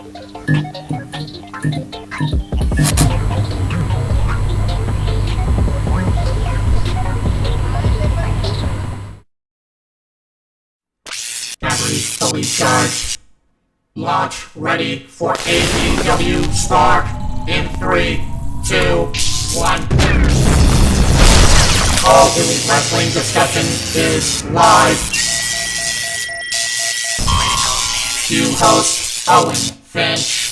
Batteries fully charged. Launch ready for AEW Spark in 3, 2, 1. All Elite Wrestling discussion is live. Cue host Owen Finch.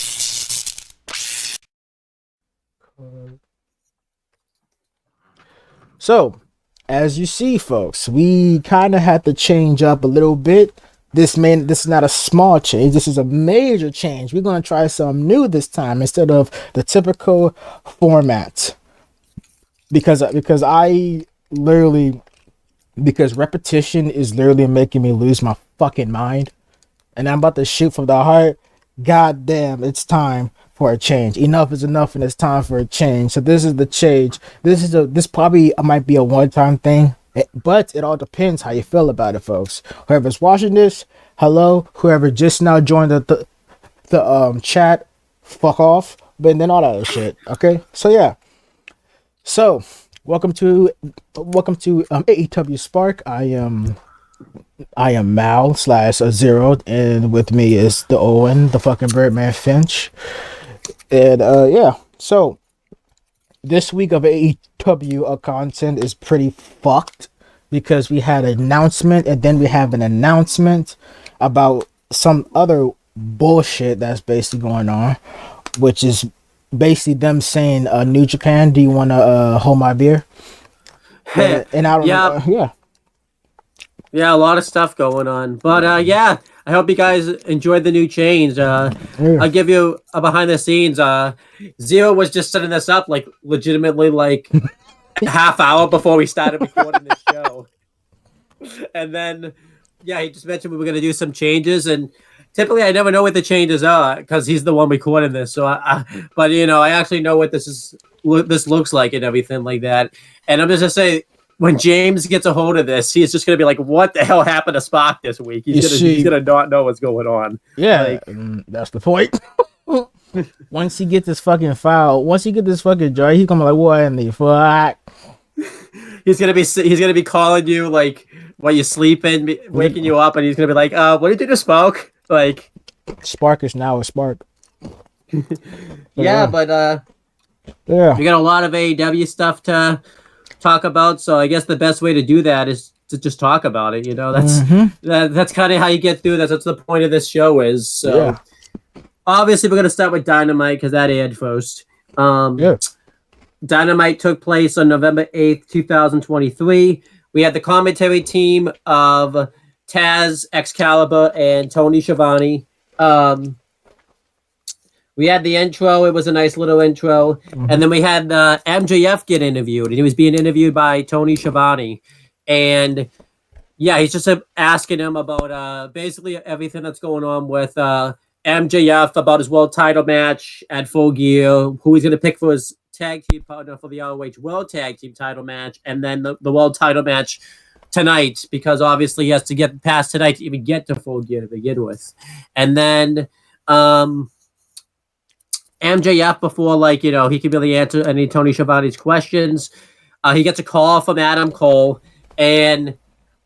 So, as you see, folks, we kind of had to change up a little bit. This is not a small change. This is a major change. We're going to try something new this time instead of the typical format. Because repetition is literally making me lose my fucking mind. And I'm about to shoot from the heart. God damn, it's time for a change. Enough is enough, and it's time for a change. So this is the change. This probably might be a one-time thing, but it all depends how you feel about it, folks. Whoever's watching this, hello. Whoever just now joined the chat, fuck off. But then all that other shit. Okay, so yeah. So welcome to AEW Spark. I am Mal /Zero, and with me is the Owen, the fucking Birdman Finch. And yeah, so this week of AEW content is pretty fucked because we had an announcement and then we have an announcement about some other bullshit that's basically going on, which is basically them saying, New Japan, do you want to hold my beer? And I don't know. Yeah, a lot of stuff going on. But yeah, I hope you guys enjoyed the new change. I'll give you a behind the scenes. Zero was just setting this up like legitimately like a half hour before we started recording this show. And then, yeah, he just mentioned we were going to do some changes. And typically I never know what the changes are because he's the one recording this. So, but you know, I actually know what this looks like and everything like that. And I'm just going to say, when James gets a hold of this, he's just going to be like, what the hell happened to Spock this week? He's going to not know what's going on. Yeah, that's the point. Once he gets this fucking file, once he get this fucking jar, he's going to be like, what in the fuck? He's going to be calling you like while you're sleeping, waking you up, and he's going to be like, what did you do to Spock? Like, Spark is now a Spark. Yeah, but we got a lot of AEW stuff to talk about, so I guess the best way to do that is to just talk about it. You know, that's kind of how you get through that. That's the point of this show is. So obviously we're gonna start with Dynamite because that aired first. Dynamite took place on November 8th, 2023. We had the commentary team of Taz, Excalibur, and Tony Schiavone. We had the intro. It was a nice little intro. And then we had MJF get interviewed. And he was being interviewed by Tony Schiavone. And, yeah, he's just asking him about basically everything that's going on with MJF, about his world title match at Full Gear, who he's going to pick for his tag team partner for the ROH World Tag Team title match, and then the world title match tonight, because obviously he has to get past tonight to even get to Full Gear to begin with. And then MJF, before, like, you know, he could really answer any Tony Schiavone's questions, he gets a call from Adam Cole, and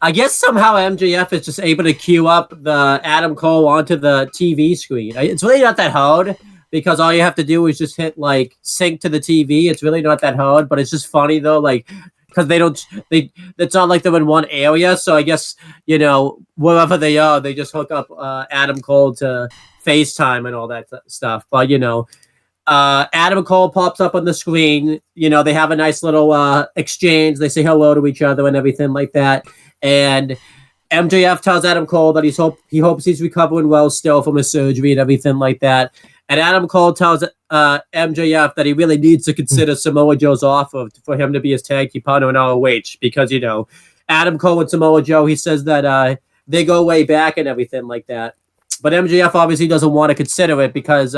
I guess somehow MJF is just able to queue up the Adam Cole onto the TV screen. It's really not that hard, because all you have to do is just hit, like, sync to the TV. It's really not that hard, but it's just funny, though, like, because it's not like they're in one area, so I guess, you know, wherever they are, they just hook up Adam Cole to FaceTime and all that stuff. But, you know, Adam Cole pops up on the screen. You know, they have a nice little exchange. They say hello to each other and everything like that. And MJF tells Adam Cole that he hopes he's recovering well still from his surgery and everything like that. And Adam Cole tells MJF that he really needs to consider Samoa Joe's offer for him to be his tag team partner in ROH, because, you know, Adam Cole and Samoa Joe, he says that they go way back and everything like that. But MJF obviously doesn't want to consider it because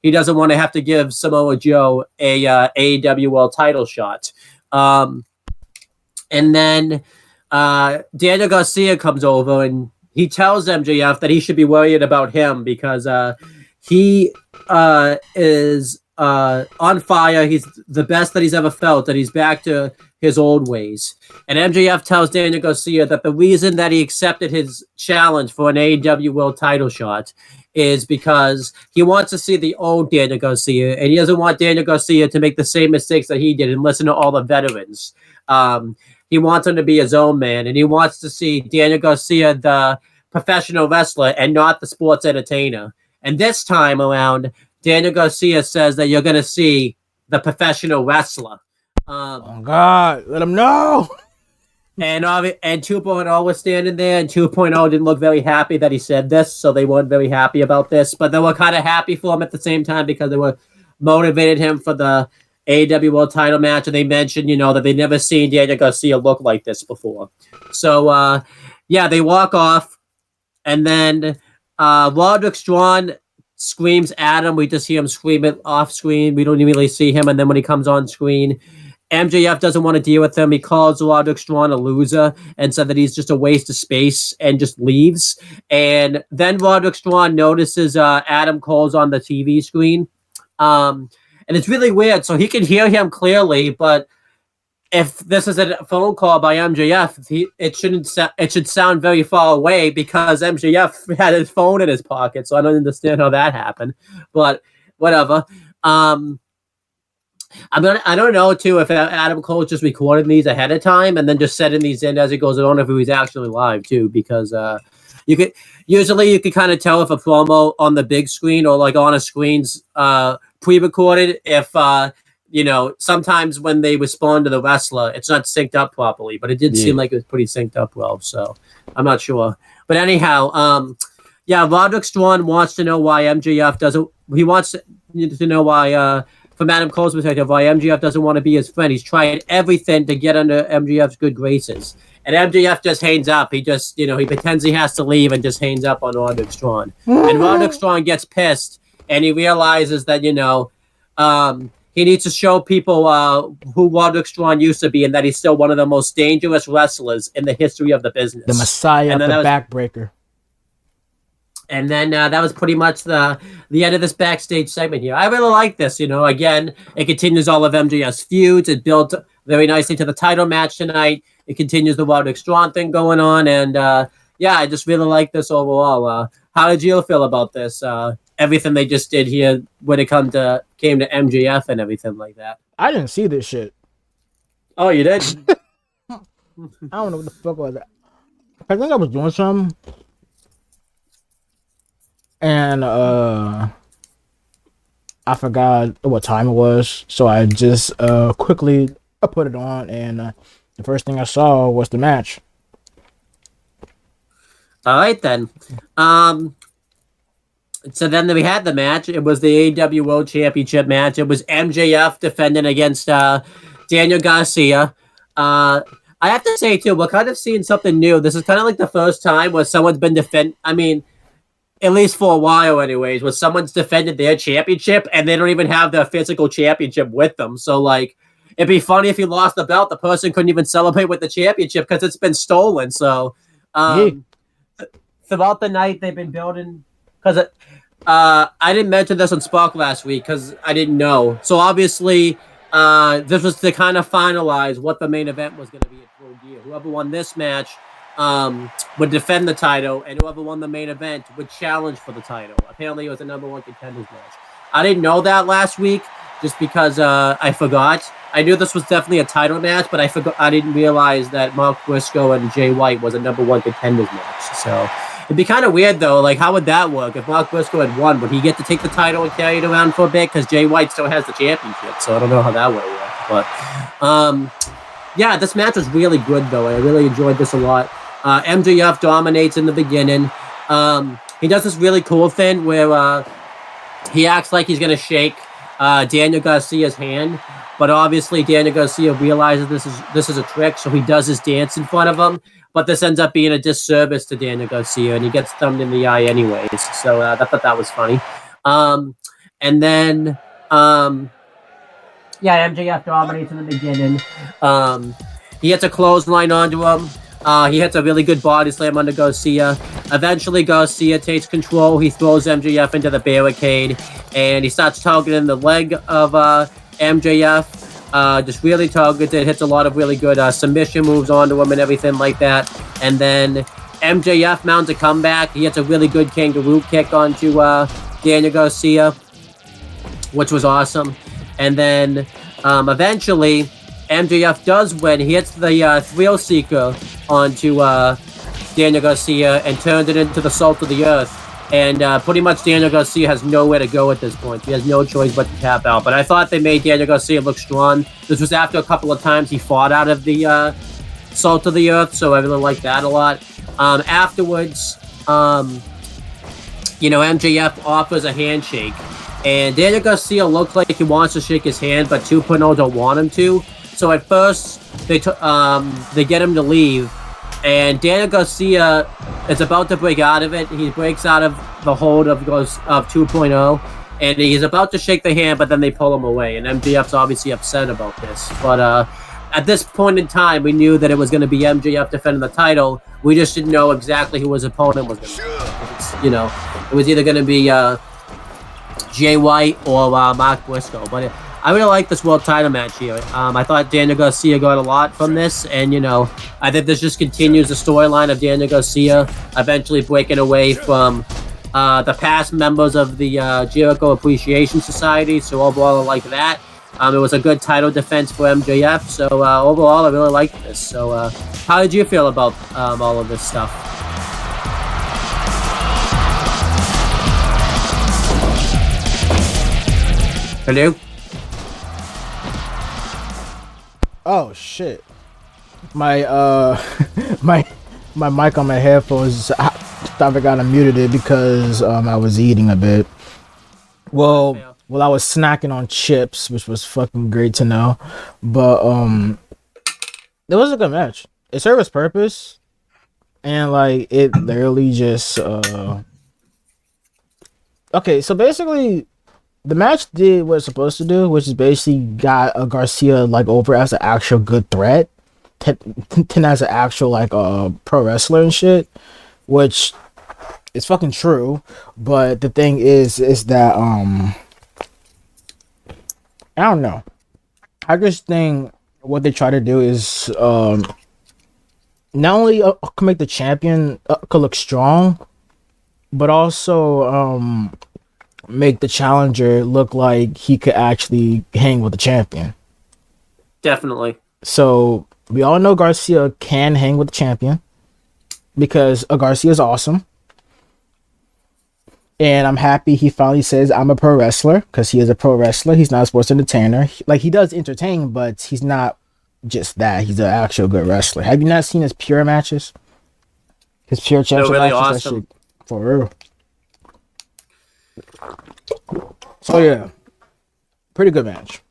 he doesn't want to have to give Samoa Joe a AEW World title shot. And then Daniel Garcia comes over and he tells MJF that he should be worried about him because he is on fire. He's the best that he's ever felt, that he's back to his old ways. And MJF tells Daniel Garcia that the reason that he accepted his challenge for an AEW World title shot is because he wants to see the old Daniel Garcia, and he doesn't want Daniel Garcia to make the same mistakes that he did and listen to all the veterans. He wants him to be his own man, and he wants to see Daniel Garcia, the professional wrestler, and not the sports entertainer. And this time around, Daniel Garcia says that you're going to see the professional wrestler. Oh God, let him know. And 2.0 was standing there, and 2.0 didn't look very happy that he said this, so they weren't very happy about this. But they were kind of happy for him at the same time because they were motivated him for the AEW World title match, and they mentioned, that they'd never seen Daniel Garcia look like this before. So, they walk off, and then Roderick Strong screams at him. We just hear him scream it off screen. We don't even really see him, and then when he comes on screen, MJF doesn't want to deal with him. He calls Roderick Strong a loser and said that he's just a waste of space and just leaves. And then Roderick Strong notices Adam Cole's on the TV screen. And it's really weird. So he can hear him clearly, but if this is a phone call by MJF, it should sound very far away because MJF had his phone in his pocket. So I don't understand how that happened, but whatever. I don't know too if Adam Cole just recorded these ahead of time and then just setting these in as it goes on, if he was actually live too, because you could kind of tell if a promo on the big screen or like on a screen's pre-recorded if sometimes when they respond to the wrestler, it's not synced up properly, but it did seem like it was pretty synced up well, so I'm not sure. But anyhow, Roderick Strong wants to know why MJF doesn't. He wants to know why. From Adam Cole's perspective, why MJF doesn't want to be his friend. He's tried everything to get under MJF's good graces. And MJF just hangs up. He just, he pretends he has to leave and just hangs up on Roderick Strong. And Roderick Strong gets pissed, and he realizes that, he needs to show people who Roderick Strong used to be and that he's still one of the most dangerous wrestlers in the history of the business. The Messiah, the backbreaker. And then that was pretty much the end of this backstage segment here. I really like this. Again, it continues all of MJF's feuds. It built very nicely to the title match tonight. It continues the Roderick Strong thing going on. And, I just really like this overall. How did you feel about this? Everything they just did here when it came to MJF and everything like that. I didn't see this shit. Oh, you did? I don't know what the fuck was that. I think I was doing something. And I forgot what time it was, so I just quickly put it on, and the first thing I saw was the match. All right, then. So then we had the match. It was the AEW World Championship match. It was MJF defending against Daniel Garcia. I have to say, too, we're kind of seeing something new. This is kind of like the first time where someone's been at least for a while anyways, where someone's defended their championship and they don't even have their physical championship with them. So, it'd be funny if you lost the belt, the person couldn't even celebrate with the championship because it's been stolen. So, throughout the night, they've been building... Because I didn't mention this on Spark last week because I didn't know. So, obviously, this was to kind of finalize what the main event was going to be at Full Gear. Whoever won this match... would defend the title, and whoever won the main event would challenge for the title. Apparently, it was a number one contenders match. I didn't know that last week just because I forgot. I knew this was definitely a title match, but I didn't realize that Mark Briscoe and Jay White was a number one contenders match. So it'd be kind of weird, though. How would that work? If Mark Briscoe had won, would he get to take the title and carry it around for a bit? Because Jay White still has the championship, so I don't know how that would work. But this match was really good, though. I really enjoyed this a lot. MJF dominates in the beginning. He does this really cool thing where he acts like he's going to shake Daniel Garcia's hand, but obviously Daniel Garcia realizes this is a trick, so he does his dance in front of him, but this ends up being a disservice to Daniel Garcia, and he gets thumbed in the eye anyways, so I thought that was funny. And then MJF dominates in the beginning. He gets a clothesline onto him. He hits a really good body slam onto Garcia. Eventually, Garcia takes control. He throws MJF into the barricade, and he starts targeting the leg of MJF. Just really targets it. Hits a lot of really good submission moves onto him and everything like that. And then MJF mounts a comeback. He hits a really good kangaroo kick onto Daniel Garcia, which was awesome. And then eventually, MJF does win. He hits the thrill seeker onto Daniel Garcia and turns it into the salt of the earth. And pretty much Daniel Garcia has nowhere to go at this point. He has no choice but to tap out. But I thought they made Daniel Garcia look strong. This was after a couple of times he fought out of the salt of the earth, so I really liked that a lot. Afterwards, MJF offers a handshake. And Daniel Garcia looks like he wants to shake his hand, but 2.0 don't want him to. So at first, they get him to leave, and Daniel Garcia is about to break out of it. He breaks out of the hold of 2.0, and he's about to shake the hand, but then they pull him away. And MJF's obviously upset about this. But at this point in time, we knew that it was going to be MJF defending the title. We just didn't know exactly who his opponent was going to be. It was either going to be Jay White or Mark Briscoe. But I really like this world title match here. I thought Daniel Garcia got a lot from this, and I think this just continues the storyline of Daniel Garcia eventually breaking away from the past members of the Jericho Appreciation Society. So overall, I like that. It was a good title defense for MJF. So overall, I really liked this. So how did you feel about all of this stuff? Hello? Oh shit! My my mic on my headphones, I thought I got muted it because I was eating a bit. Well, I was snacking on chips, which was fucking great to know. But it was a good match. It served its purpose, and it literally just okay. So basically, the match did what it's supposed to do, which is basically got Garcia over as an actual good threat, as an actual pro wrestler and shit, which is fucking true. But the thing is that I don't know. I just think what they try to do is not only make the champion could look strong, but also make the challenger look like he could actually hang with the champion. Definitely. So we all know Garcia can hang with the champion because Garcia is awesome. And I'm happy he finally says I'm a pro wrestler, because he is a pro wrestler. He's not a sports entertainer. He does entertain, but he's not just that. He's an actual good wrestler. Have you not seen his pure matches? His pure championship really matches? awesome. For real. So yeah, pretty good match.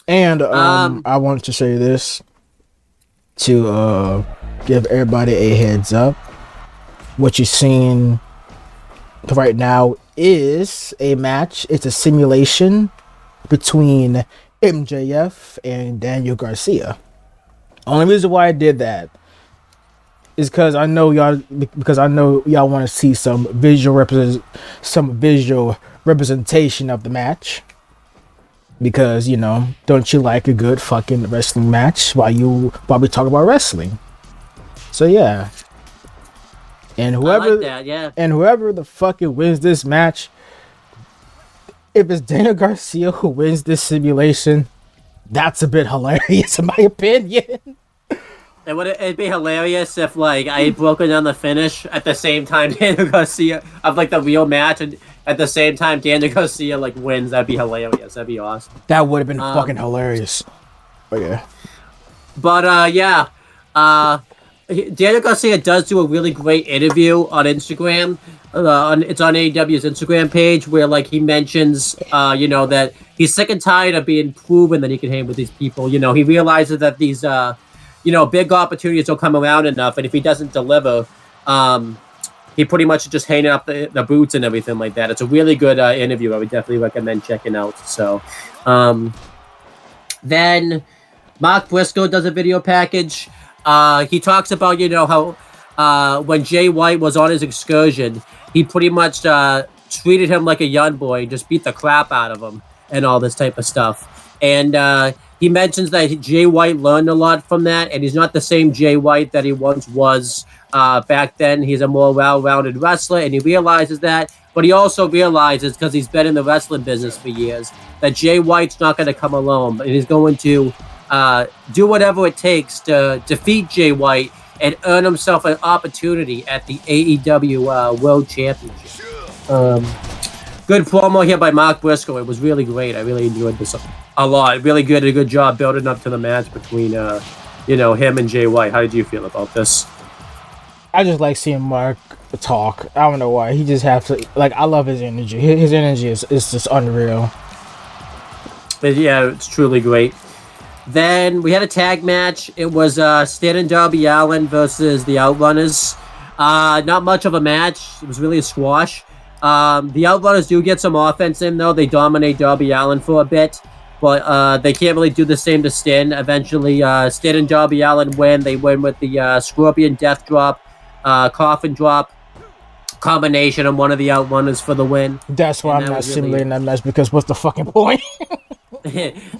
And I wanted to say this to give everybody a heads up. What you're seeing right now is a match. It's a simulation between MJF and Daniel Garcia. Only reason why I did that is because I know y'all want to see some visual representation of the match. Because, don't you like a good fucking wrestling match while we talk about wrestling? So yeah. And whoever the fucking wins this match, if it's Daniel Garcia who wins this simulation, that's a bit hilarious in my opinion. It'd be hilarious if I had broken down the finish at the same time Daniel Garcia of the real match, and at the same time Daniel Garcia wins. That'd be hilarious. That'd be awesome. That would have been fucking hilarious. But yeah. But Daniel Garcia does do a really great interview on Instagram. It's on AEW's Instagram page where he mentions that he's sick and tired of being proven that he can hang with these people. He realizes that these big opportunities don't come around enough, and if he doesn't deliver, he pretty much just hanging up the boots and everything like that. It's a really good interview. I would definitely recommend checking out. So then Mark Briscoe does a video package. he talks about, how when Jay White was on his excursion, he pretty much treated him like a young boy, just beat the crap out of him and all this type of stuff. And he mentions that Jay White learned a lot from that, and he's not the same Jay White that he once was back then. He's a more well-rounded wrestler, and he realizes that. But he also realizes, because he's been in the wrestling business for years, that Jay White's not going to come alone, and he's going to do whatever it takes to defeat Jay White and earn himself an opportunity at the AEW World Championship. Good promo here by Mark Briscoe. It was really great. I really enjoyed this a lot. Really good. A good job building up to the match between, him and Jay White. How did you feel about this? I just like seeing Mark talk. I don't know why. He just has to, like, I love his energy. His energy is just unreal. But yeah, it's truly great. Then we had a tag match. It was Stan and Darby Allin versus the Outrunners. Not much of a match. It was really a squash. The Outrunners do get some offense in, though. They dominate Darby Allin for a bit, but they can't really do the same to Stan. Eventually, Stan and Darby Allin win. They win with the Scorpion Death Drop, Coffin Drop combination on one of the Outrunners for the win. That's why I'm not simulating that match, because what's the fucking point?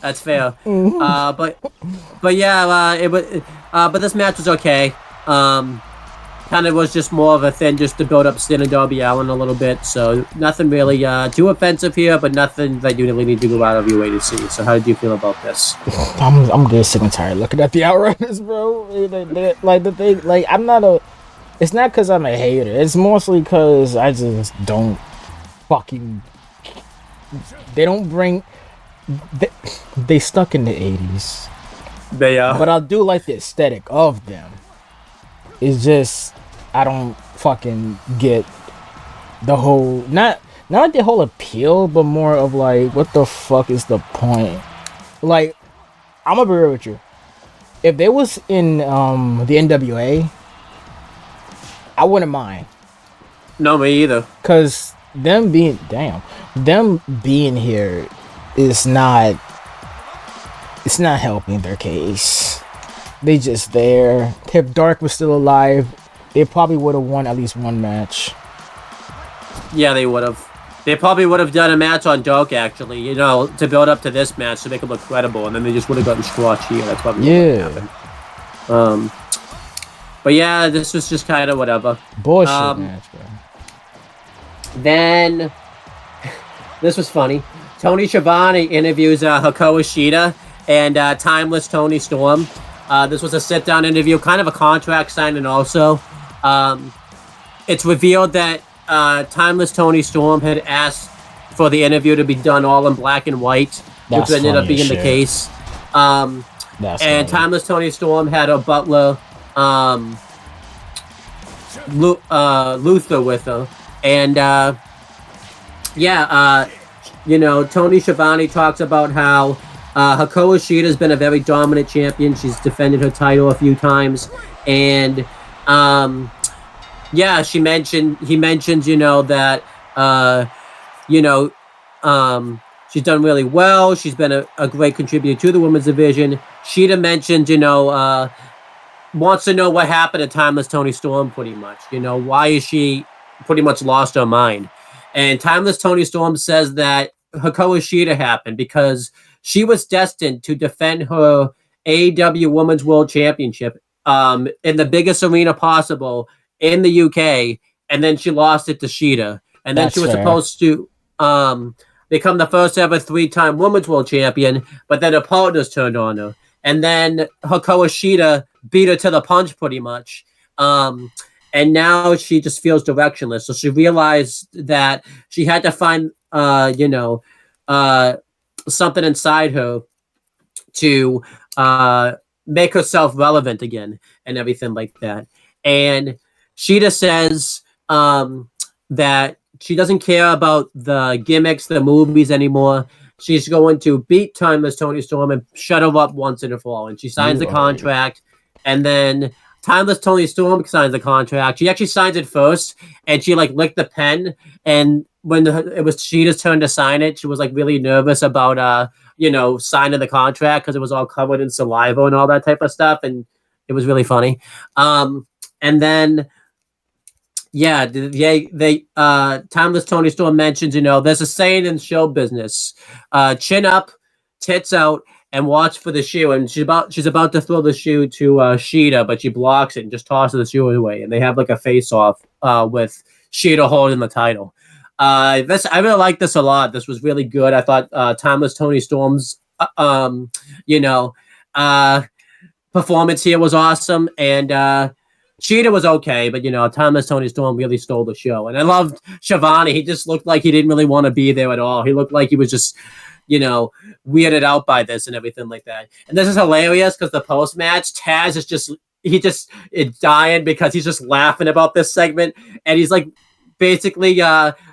That's fair. But yeah, it was. But this match was okay. Kind of was just more of a thing just to build up Stan and Darby Allin a little bit. So nothing really too offensive here, but nothing that you really need to go out of your way to see. So how did you feel about this? I'm getting sick and tired looking at the Outrunners, bro. I'm not a. It's not because I'm a hater. It's mostly because I just don't fucking. They don't bring. They stuck in the 80s. They are. But I do like the aesthetic of them. It's just I don't fucking get the whole not like the whole appeal, but more of like, what the fuck is the point? Like, I'm gonna be real with you. If they was in the NWA, I wouldn't mind. No, me either. Cause them being here is not. It's not helping their case. They just there. If Dark was still alive, they probably would have won at least one match. Yeah, they would have. They probably would have done a match on Dark, actually, to build up to this match to make it look credible, and then they just would have gotten squashed here. That's probably what happened. But yeah, this was just kind of whatever. Bullshit match, bro. Then, this was funny. Tony Schiavone interviews Hikaru Shida and Timeless Tony Storm. This was a sit-down interview, kind of a contract signing also. It's revealed that Timeless Tony Storm had asked for the interview to be done all in black and white, which ended up being the case. And Timeless Tony Storm had a butler, Luther, with her. And, Tony Schiavone talks about how Hikaru Shida has been a very dominant champion. She's defended her title a few times, and he mentions that she's done really well. She's been a great contributor to the women's division. Shida mentioned wants to know what happened to Timeless Tony Storm, pretty much. Why is she pretty much lost her mind? And Timeless Tony Storm says that Hikaru Shida happened because she was destined to defend her AEW Women's World Championship in the biggest arena possible in the UK, and then she lost it to Shida. And then she was supposed to become the first ever 3-time Women's World Champion, but then her partners turned on her. And then Hikaru Shida beat her to the punch, pretty much. And now she just feels directionless. So she realized that she had to find, something inside her to make herself relevant again and everything like that. And Shida says that she doesn't care about the gimmicks, the movies anymore. She's going to beat Timeless Tony Storm and shut her up once and for all. And she signs the contract, and then Timeless Tony Storm signs the contract. She actually signs it first, and she licked the pen. And when it was Shida's turn to sign it, she was really nervous about signing the contract because it was all covered in saliva and all that type of stuff. And It was really funny. And then Timeless Tony Storm mentions, there's a saying in show business, chin up, tits out, and watch for the shoe. And she's about to throw the shoe to Sheeta, but she blocks it and just tosses the shoe away. And they have like a face off with Sheeta holding the title. I really like this a lot. This was really good. I thought Timeless Tony Storm's performance here was awesome, and Cheetah was okay, but Timeless Tony Storm really stole the show. And I loved Shivani. He just looked like he didn't really want to be there at all. He looked like he was just weirded out by this and everything like that. And this is hilarious because the post match, Taz is dying because he's just laughing about this segment, and he's like basically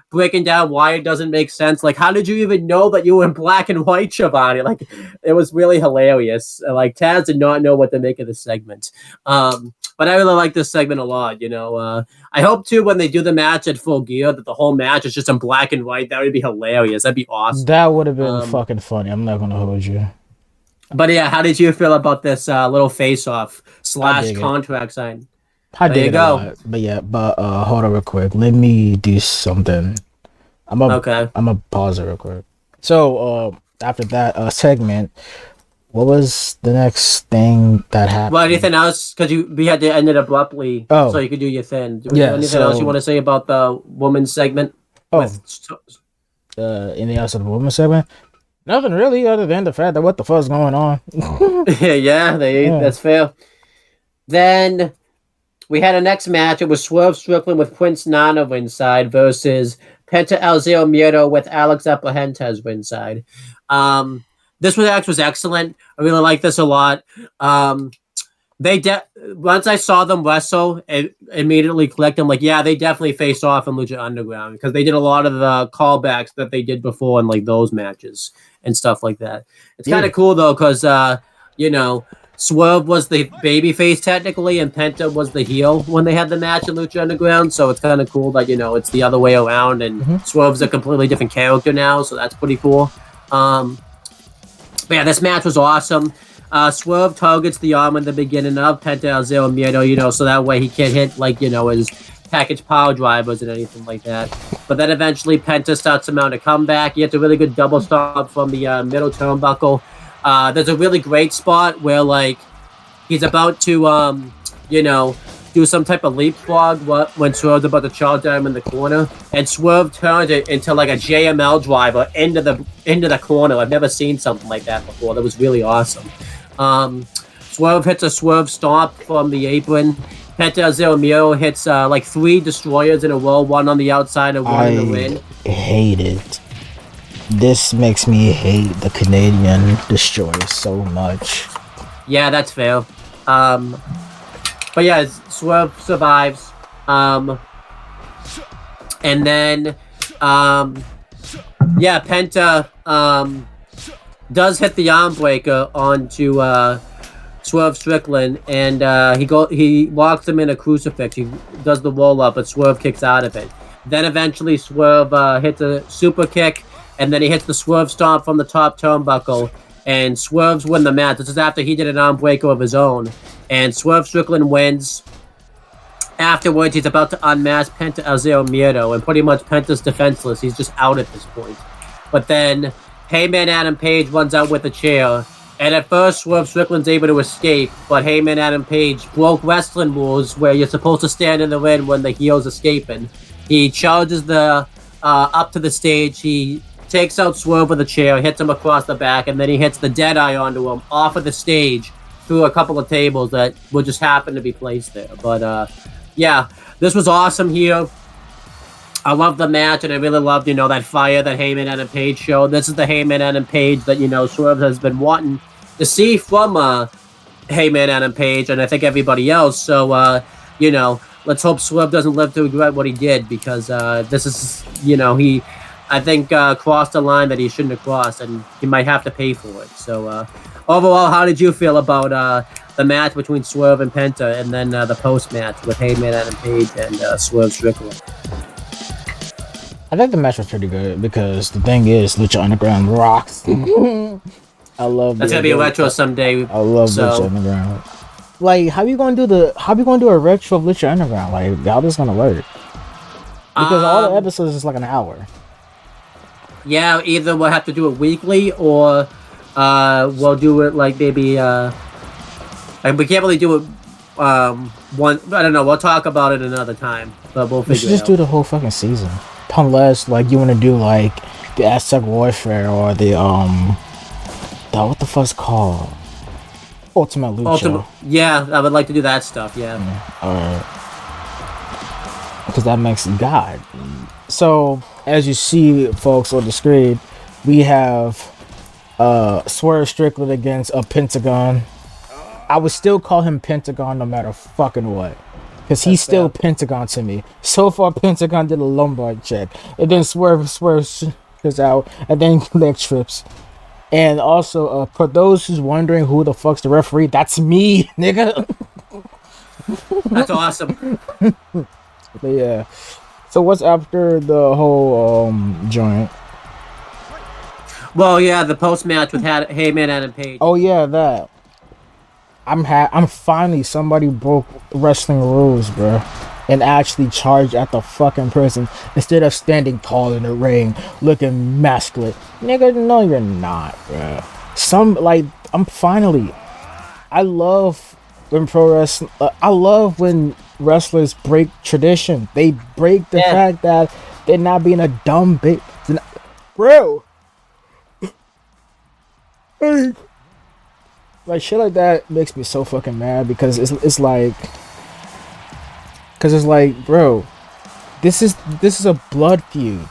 breaking down why it doesn't make sense. Like, how did you even know that you were in black and white, Shivani? Like, it was really hilarious. Like, Taz did not know what to make of this segment. But I really like this segment a lot. I hope too when they do the match at Full Gear that the whole match is just in black and white. That would be hilarious. That'd be awesome. That would have been fucking funny. I'm not gonna hold you. But yeah, how did you feel about this little face-off / contract sign? There you go. But hold on real quick. Let me do something. I'm gonna pause it real quick. So after that segment, what was the next thing that happened? Well, anything else? Because we had to end it abruptly, so you could do your thing. Anything else you want to say about the women's segment? Anything else of the women's segment? Nothing really, other than the fact that what the fuck's going on. That's fair. Then we had a next match. It was Swerve Strickland with Prince Nana ringside versus Penta El Zero Miedo with Alex Aplahentes ringside. This match was excellent. I really like this a lot. Once I saw them wrestle, it immediately clicked. I'm like, yeah, they definitely faced off in Lucha Underground because they did a lot of the callbacks that they did before in like those matches and stuff like that. It's kind of cool though because Swerve was the babyface technically, and Penta was the heel when they had the match in Lucha Underground. So it's kind of cool that it's the other way around, and Swerve's a completely different character now. So that's pretty cool. But yeah, this match was awesome. Swerve targets the arm in the beginning of Penta El Zero Miedo, so that way he can't hit his package power drivers and anything like that. But then eventually Penta starts to mount a comeback. He gets a really good double stomp from the middle turnbuckle. There's a really great spot where he's about to do some type of leapfrog when Swerve's about to charge down in the corner, and Swerve turns it into like a JML driver into the corner. I've never seen something like that before. That was really awesome. Swerve hits a Swerve stomp from the apron. Penta El Zero Miedo hits 3 destroyers in a row, one on the outside and one in the ring. I hate it. This makes me hate the Canadian destroyer so much. Yeah, that's fair. But yeah, Swerve survives. And then, Penta does hit the arm breaker onto Swerve Strickland, and he locks him in a crucifix. He does the roll up, but Swerve kicks out of it. Then eventually Swerve hits a super kick, and then he hits the Swerve stomp from the top turnbuckle, and Swerve's win the match. This is after he did an arm breaker of his own, and Swerve Strickland wins. Afterwards, he's about to unmask Penta El Zero Miedo, and pretty much Penta's defenseless. He's just out at this point. But then Heyman Adam Page runs out with a chair, and at first Swerve Strickland's able to escape, but Heyman Adam Page broke wrestling rules where you're supposed to stand in the ring when the heel's escaping. He charges up to the stage. He takes out Swerve with a chair, hits him across the back, and then he hits the Deadeye onto him off of the stage through a couple of tables that would just happen to be placed there. But this was awesome here. I love the match, and I really loved, that fire that Heyman Adam Page showed. This is the Heyman Adam Page that, Swerve has been wanting to see from Heyman Adam Page, and I think everybody else. So, let's hope Swerve doesn't live to regret what he did, because this is, he, I think, crossed a line that he shouldn't have crossed, and he might have to pay for it. So, overall, how did you feel about the match between Swerve and Penta, and then the post-match with Heyman Adam Page and Swerve Strickland? I think the match was pretty good, because the thing is, Lucha Underground rocks. I love. That's gonna be a retro someday. I love Lucha Underground. Like, how you gonna do a retro of Lucha Underground? Like, how this gonna work? Because all the episodes is like an hour. Yeah, either we'll have to do it weekly or we'll do it like maybe and we can't really do it one. I don't know. We'll talk about it another time, but we'll figure We should it just out. do the whole fucking season, unless like you want to do like the Aztec Warfare or the what the fuck's called Ultimate Lucha. Yeah, I would like to do that stuff. Yeah. Because that makes God. So as you see, folks, on the screen, we have Swerve Strickland against a Pentagon. I would still call him Pentagon no matter fucking what. Because he's still Pentagon to me. So far, Pentagon did a lumbar check. And then Swerve is out. And then leg trips. And also, for those who's wondering who the fuck's the referee, that's me, nigga. That's awesome. But yeah. So what's after the whole joint? Well, yeah, the post match with Heyman, Adam Page. Oh yeah, that. I'm finally somebody broke wrestling rules, bro, and actually charged at the fucking person instead of standing tall in the ring, looking masculine. Nigga, no, you're not, bro. I love when pro wrestling. I love when wrestlers break tradition. They break the fact that they're not being a dumb bitch, bro. Like shit like that makes me so fucking mad because it's like, bro, this is a blood feud.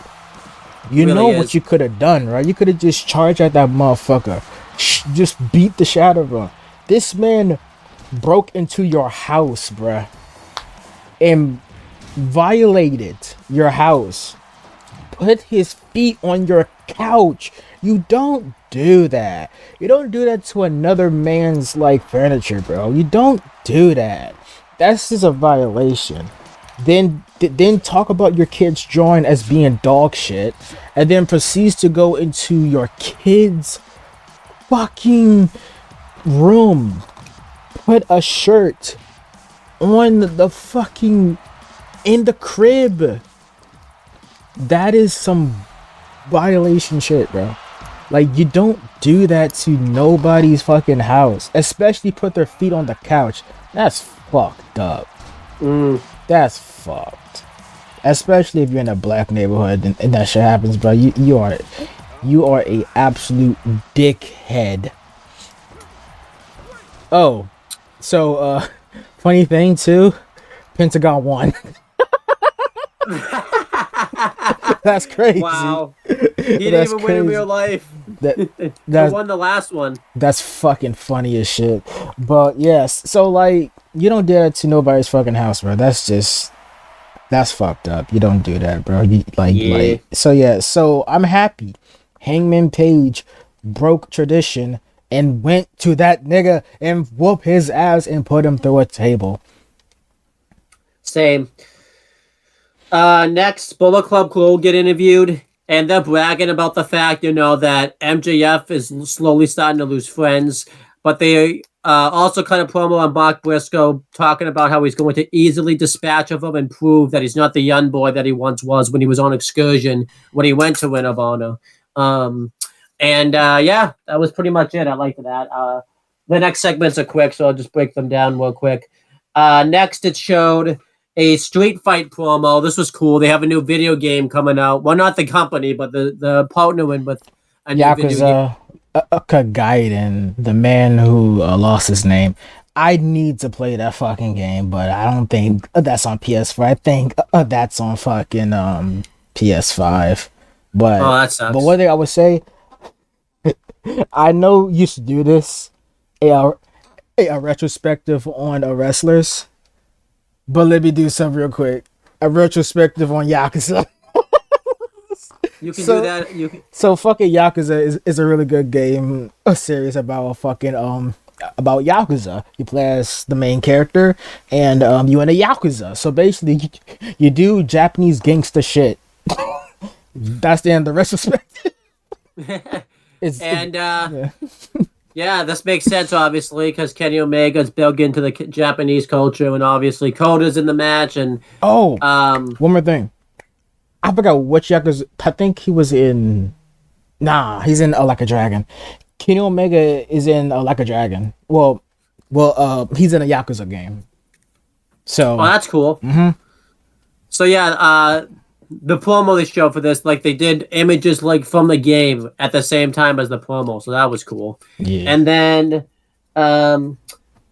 You really know what you could have done, right? You could have just charged at that motherfucker, just beat the shit out of him. This man broke into your house, bruh, and violated your house. Put his feet on your couch. You don't do that. You don't do that to another man's like furniture, bro. You don't do that. That's just a violation. Then talk about your kid's drawing as being dog shit, and then proceeds to go into your kid's fucking room. Put a shirt on the fucking in the crib. That is some violation shit, bro. Like, you don't do that to nobody's fucking house, especially put their feet on the couch. That's fucked up. That's fucked. Especially if you're in a black neighborhood and that shit happens, bro. You are a absolute dickhead. Oh, so funny thing too, Pentagon won. That's crazy. Wow. He didn't even win in real life. He won the last one. That's fucking funny as shit. But yes, so like, you don't do that to nobody's fucking house, bro. That's fucked up. You don't do that, bro. So I'm happy Hangman Page broke tradition and went to that nigga and whoop his ass and put him through a table. Same. Next, Bullet Club will get interviewed, and they're bragging about the fact, that MJF is slowly starting to lose friends, but they also cut a promo on Mark Briscoe talking about how he's going to easily dispatch of him and prove that he's not the young boy that he once was when he was on excursion when he went to Ring of Honor. Yeah, that was pretty much it. I liked that. The next segments are quick, so I'll just break them down real quick. Next, it showed a Street Fight promo. This was cool. They have a new video game coming out. Well, not the company, but the partnering with a new video game. Gaiden, the man who lost his name. I need to play that fucking game, but I don't think that's on PS4. I think that's on fucking PS5. But that sucks. But one thing I would say, I know you used to do this, a retrospective on wrestlers. But let me do something real quick. A retrospective on Yakuza. You can do that. So fucking Yakuza is a really good game, a series about fucking about Yakuza. You play as the main character, and you in a Yakuza. So basically, you do Japanese gangster shit. That's the end of the retrospective. Yeah, this makes sense, obviously, because Kenny Omega's big into the Japanese culture, and obviously Koda's in the match, and Oh, um, one more thing. I forgot which Yakuza. I think he was in. Nah, he's in Like a Dragon. Kenny Omega is in Like a Dragon. He's in a Yakuza game. oh, So, that's cool. So yeah, the promo they showed for this, like they did images like from the game at the same time as the promo, so that was cool. yeah. And then,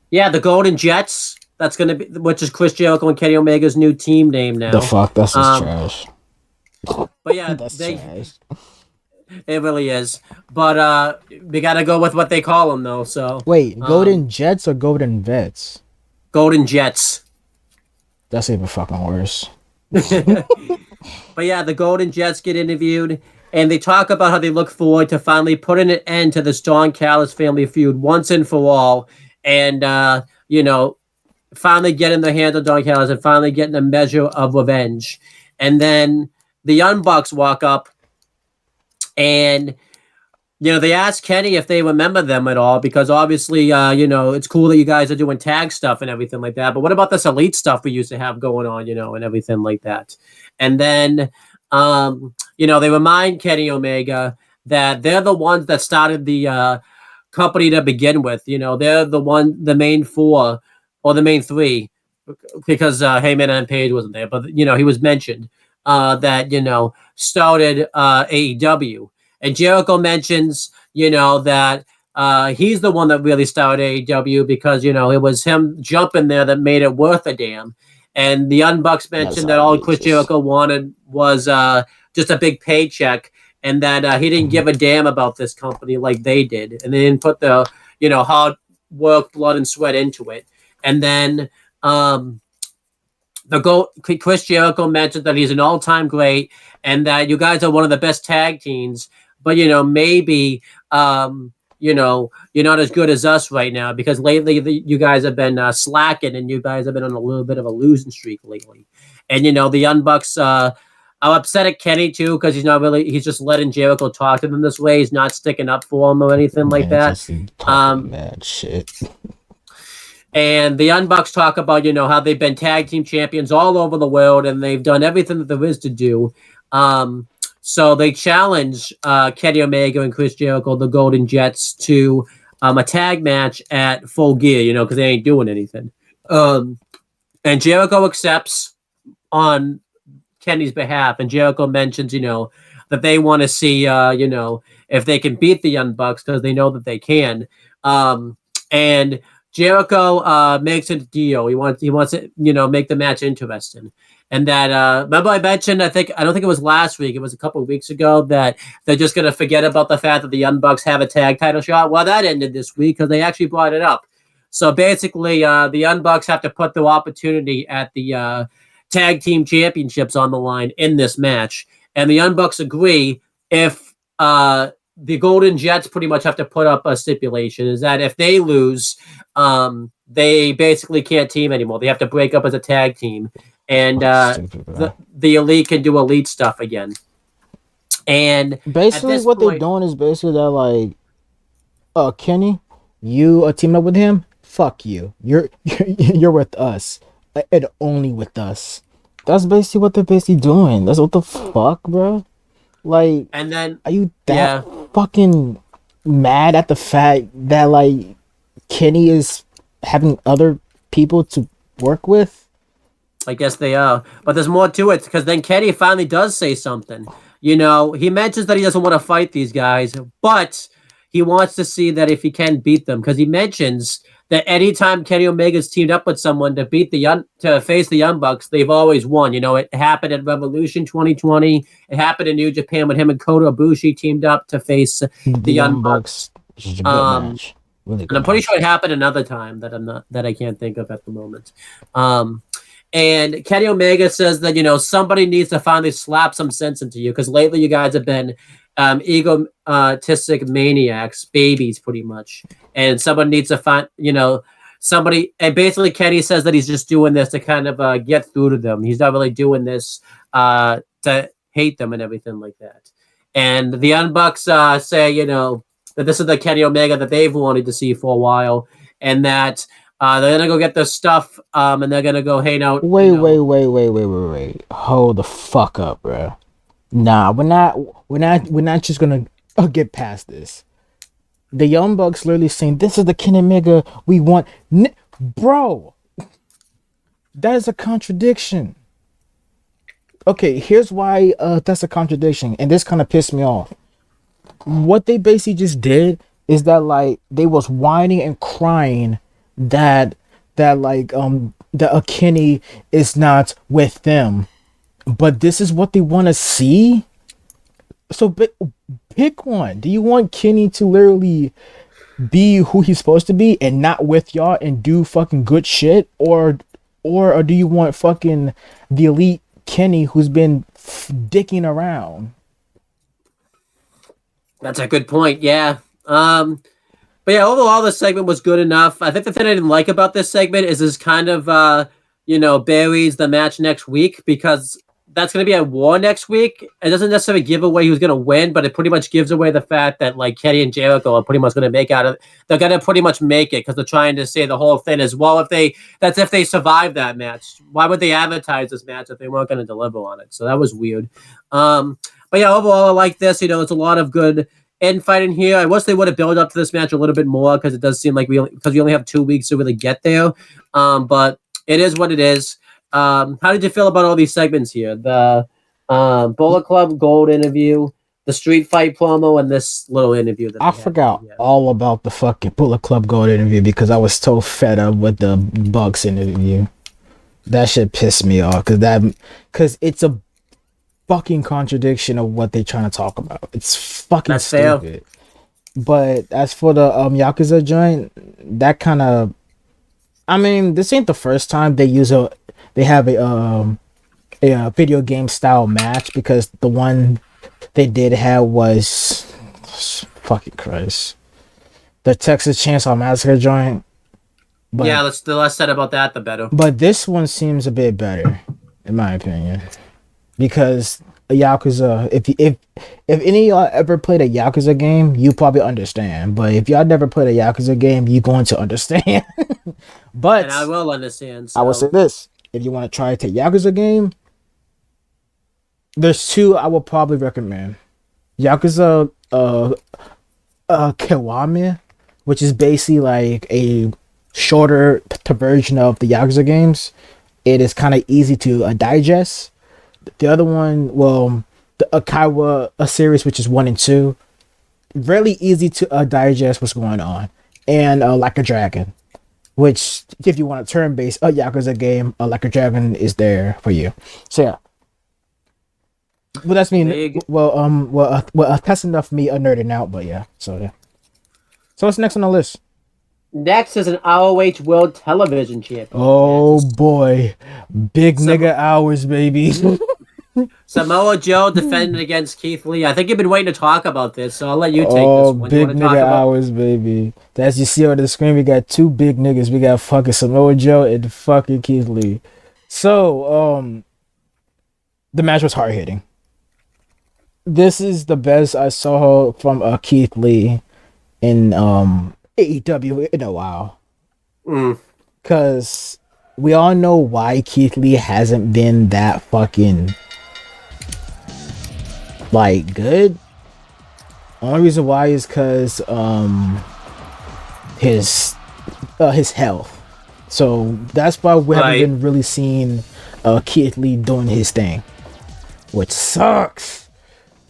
yeah, the Golden Jets. That's gonna be, which is Chris Jericho and Kenny Omega's new team name now. The fuck? That's just Um, trash. but yeah, That's they trash. it really is. But we gotta go with what they call them though. So Wait, Golden Jets or Golden Vets? Golden Jets. That's even fucking worse. But yeah, the Golden Jets get interviewed, and they talk about how they look forward to finally putting an end to this Don Callis family feud once and for all, and finally getting the hands of Don Callis and finally getting a measure of revenge. And then the Young Bucks walk up, and they ask Kenny if they remember them at all, because obviously, it's cool that you guys are doing tag stuff and everything like that. But what about this elite stuff we used to have going on, and everything like that? And then, they remind Kenny Omega that they're the ones that started the company to begin with. They're the main four or the main three, because Heyman and Page wasn't there, but he was mentioned that started AEW. And Jericho mentions, that he's the one that really started AEW because, it was him jumping there that made it worth a damn. And the Young Bucks mentioned that all Chris Jericho wanted was just a big paycheck, and that he didn't give a damn about this company like they did. And they didn't put the, hard work, blood, and sweat into it. And then Chris Jericho mentioned that he's an all-time great and that you guys are one of the best tag teams, but maybe you're not as good as us right now, because lately you guys have been slacking, and you guys have been on a little bit of a losing streak lately. And the Young Bucks are upset at Kenny too, because he's just letting Jericho talk to them this way. He's not sticking up for him or anything like that. Mad shit. And the Young Bucks talk about, how they've been tag team champions all over the world, and they've done everything that there is to do. So they challenge Kenny Omega and Chris Jericho, the Golden Jets, to a tag match at Full Gear, because they ain't doing anything. And Jericho accepts on Kenny's behalf, and Jericho mentions, that they want to see, if they can beat the Young Bucks, because they know that they can. And Jericho makes a deal. He wants to, make the match interesting. And that, remember I mentioned, I don't think it was last week, it was a couple of weeks ago, that they're just going to forget about the fact that the Young Bucks have a tag title shot. Well, that ended this week because they actually brought it up. So basically, the Young Bucks have to put their opportunity at the tag team championships on the line in this match. And the Young Bucks agree if the Golden Jets pretty much have to put up a stipulation, is that if they lose, they basically can't team anymore. They have to break up as a tag team. And the elite can do elite stuff again. And basically what they're doing is basically that, like, Kenny, you are teaming up with him, fuck you. You're with us. And only with us. That's basically what they're basically doing. That's what the fuck, bro. Like, and then are you that fucking mad at the fact that, like, Kenny is having other people to work with? I guess they are. But there's more to it, because then Kenny finally does say something. He mentions that he doesn't want to fight these guys, but he wants to see that if he can beat them, because he mentions that anytime Kenny Omega's teamed up with someone to face the Young Bucks, they've always won. It happened at Revolution 2020. It happened in New Japan when him and Kota Ibushi teamed up to face the Young Bucks. Which is a good match. Really good and I'm pretty sure it happened another time that I can't think of at the moment. And Kenny Omega says that, somebody needs to finally slap some sense into you, because lately you guys have been egotistic maniacs, babies, pretty much. And someone needs to find, somebody. And basically Kenny says that he's just doing this to kind of get through to them. He's not really doing this to hate them and everything like that. And the Young Bucks say, that this is the Kenny Omega that they've wanted to see for a while, and that they're gonna go get their stuff, and they're gonna go hang out. Wait. Hold the fuck up, bro. Nah, we're not just gonna get past this. The Young Bucks literally saying, "This is the Kenny Omega we want," bro. That is a contradiction. Okay, here's why that's a contradiction, and this kind of pissed me off. What they basically just did is that like they was whining and crying that that Kenny is not with them, but this is what they want to see. So pick one. Do you want Kenny to literally be who he's supposed to be and not with y'all and do fucking good shit, or do you want fucking the elite Kenny who's been dicking around? That's a good point. Yeah. But yeah, overall, this segment was good enough. I think the thing I didn't like about this segment is this kind of, buries the match next week, because that's going to be at War next week. It doesn't necessarily give away who's going to win, but it pretty much gives away the fact that like Kenny and Jericho are pretty much going to make out of. They're going to pretty much make it, because they're trying to say the whole thing is, well, if they survive that match, why would they advertise this match if they weren't going to deliver on it? So that was weird. But yeah, overall, I like this. It's a lot of good infighting here. I wish they would have built up to this match a little bit more, because it does seem like we only have 2 weeks to really get there. But it is what it is. How did you feel about all these segments here? The Bullet Club Gold interview, the Street Fight promo, and this little interview. I forgot all about the fucking Bullet Club Gold interview because I was so fed up with the Bucks interview. That shit pissed me off because it's a fucking contradiction of what they're trying to talk about. It's fucking stupid. But as for the Yakuza joint, that kind of, I mean, this ain't the first time they have a video game style match, because the one they did have was fucking Christ, the Texas Chainsaw Massacre joint. But, yeah, the less said about that, the better. But this one seems a bit better, in my opinion, because a Yakuza. If any of y'all ever played a Yakuza game, you probably understand. But if y'all never played a Yakuza game, you're going to understand. But and I will understand. So. I will say this: if you want to try to Yakuza game, there's 2 I will probably recommend. Yakuza Kiwami, which is basically like a shorter version of the Yakuza games. It is kind of easy to digest. The other one, well, the Akawa series, which is 1 and 2, really easy to digest what's going on. And Like a Dragon, which if you want a turn-based Yakuza game, Like a Dragon is there for you. So yeah. Well, that's me. Well, that's enough for me nerding out. But yeah, so yeah. So what's next on the list? Next is an ROH World Television Championship. Oh boy, big nigga hours, baby. Samoa Joe defended against Keith Lee. I think you've been waiting to talk about this, so I'll let you take this one. Big nigga hours, baby. As you see on the screen, we got 2 big niggas. We got fucking Samoa Joe and fucking Keith Lee. So, the match was hard hitting. This is the best I saw from Keith Lee in AEW in a while. Because we all know why Keith Lee hasn't been that fucking like good. Only reason why is because his health. So that's why we haven't been really seeing Keith Lee doing his thing, which sucks.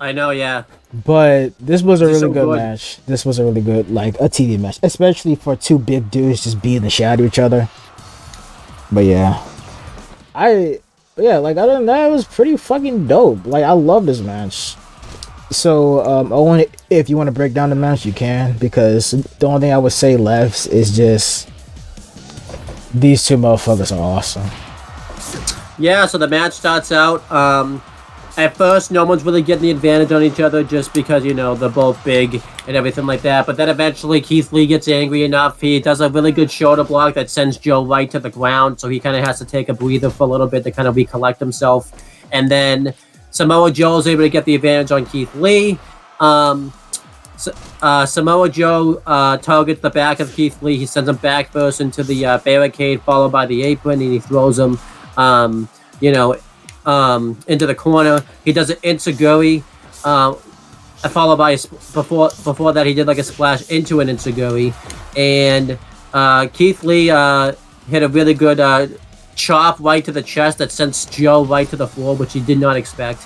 I know, yeah. But this was a really good match. This was a really good, like, a TV match. Especially for 2 big dudes just beating the shit out of each other. But yeah. Other than that, it was pretty fucking dope. Like, I love this match. So, Owen, if you want to break down the match, you can. Because the only thing I would say left is just, these 2 motherfuckers are awesome. Yeah, so the match starts out, at first, no one's really getting the advantage on each other just because, they're both big and everything like that. But then eventually Keith Lee gets angry enough. He does a really good shoulder block that sends Joe right to the ground. So he kind of has to take a breather for a little bit to kind of recollect himself. And then Samoa Joe is able to get the advantage on Keith Lee. Samoa Joe targets the back of Keith Lee. He sends him back first into the barricade, followed by the apron, and he throws him, into the corner. He does an enziguri, followed by before that he did like a splash into an enziguri, and Keith Lee hit a really good chop right to the chest that sends Joe right to the floor, which he did not expect,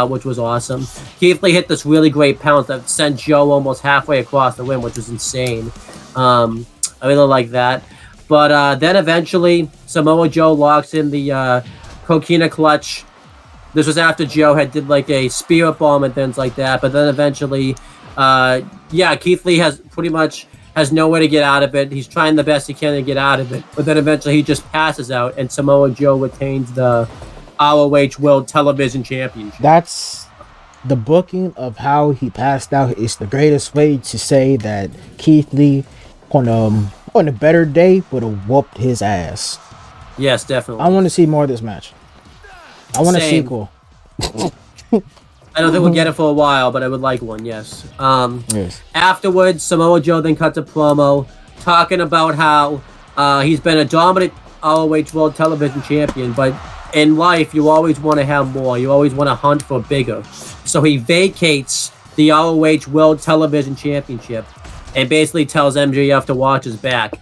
which was awesome. Keith Lee hit this really great pounce that sent Joe almost halfway across the ring, which was insane. I really like that. But then eventually, Samoa Joe locks in the Coquina clutch. This was after Joe had did like a spirit bomb and things like that. But then eventually, Keith Lee has no way to get out of it. He's trying the best he can to get out of it. But then eventually he just passes out, and Samoa Joe retains the ROH World Television Championship. That's the booking of how he passed out is the greatest way to say that Keith Lee on a better day would have whooped his ass. Yes, definitely. I want to see more of this match. I want a sequel. I don't think we'll get it for a while, but I would like one, yes. Yes. Afterwards, Samoa Joe then cuts a promo talking about how he's been a dominant ROH World Television Champion, but in life, you always want to have more. You always want to hunt for bigger. So he vacates the ROH World Television Championship and basically tells MJF to watch his back.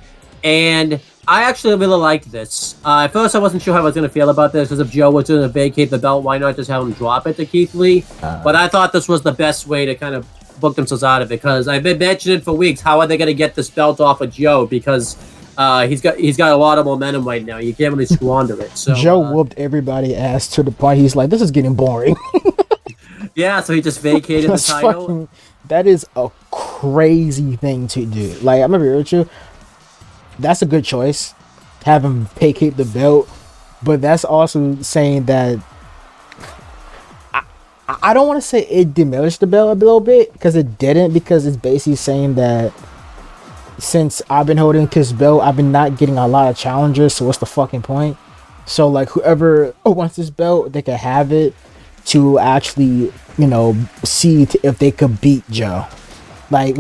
And I actually really liked this. At first, I wasn't sure how I was going to feel about this, because if Joe was going to vacate the belt, why not just have him drop it to Keith Lee? But I thought this was the best way to kind of book themselves out of it, because I've been mentioning it for weeks. How are they going to get this belt off of Joe? Because he's got a lot of momentum right now. You can't really squander it. So Joe whooped everybody's ass to the point he's like, this is getting boring. Yeah, so he just vacated the title. That is a crazy thing to do. Like, I'm gonna be real with you. That's a good choice. Have him vacate the belt, but that's also saying that I don't want to say it diminished the belt a little bit, because it didn't, because it's basically saying that since I've been holding this belt, I've been not getting a lot of challengers, so what's the fucking point? So like, whoever wants this belt, they can have it to actually, see if they could beat Joe. Like,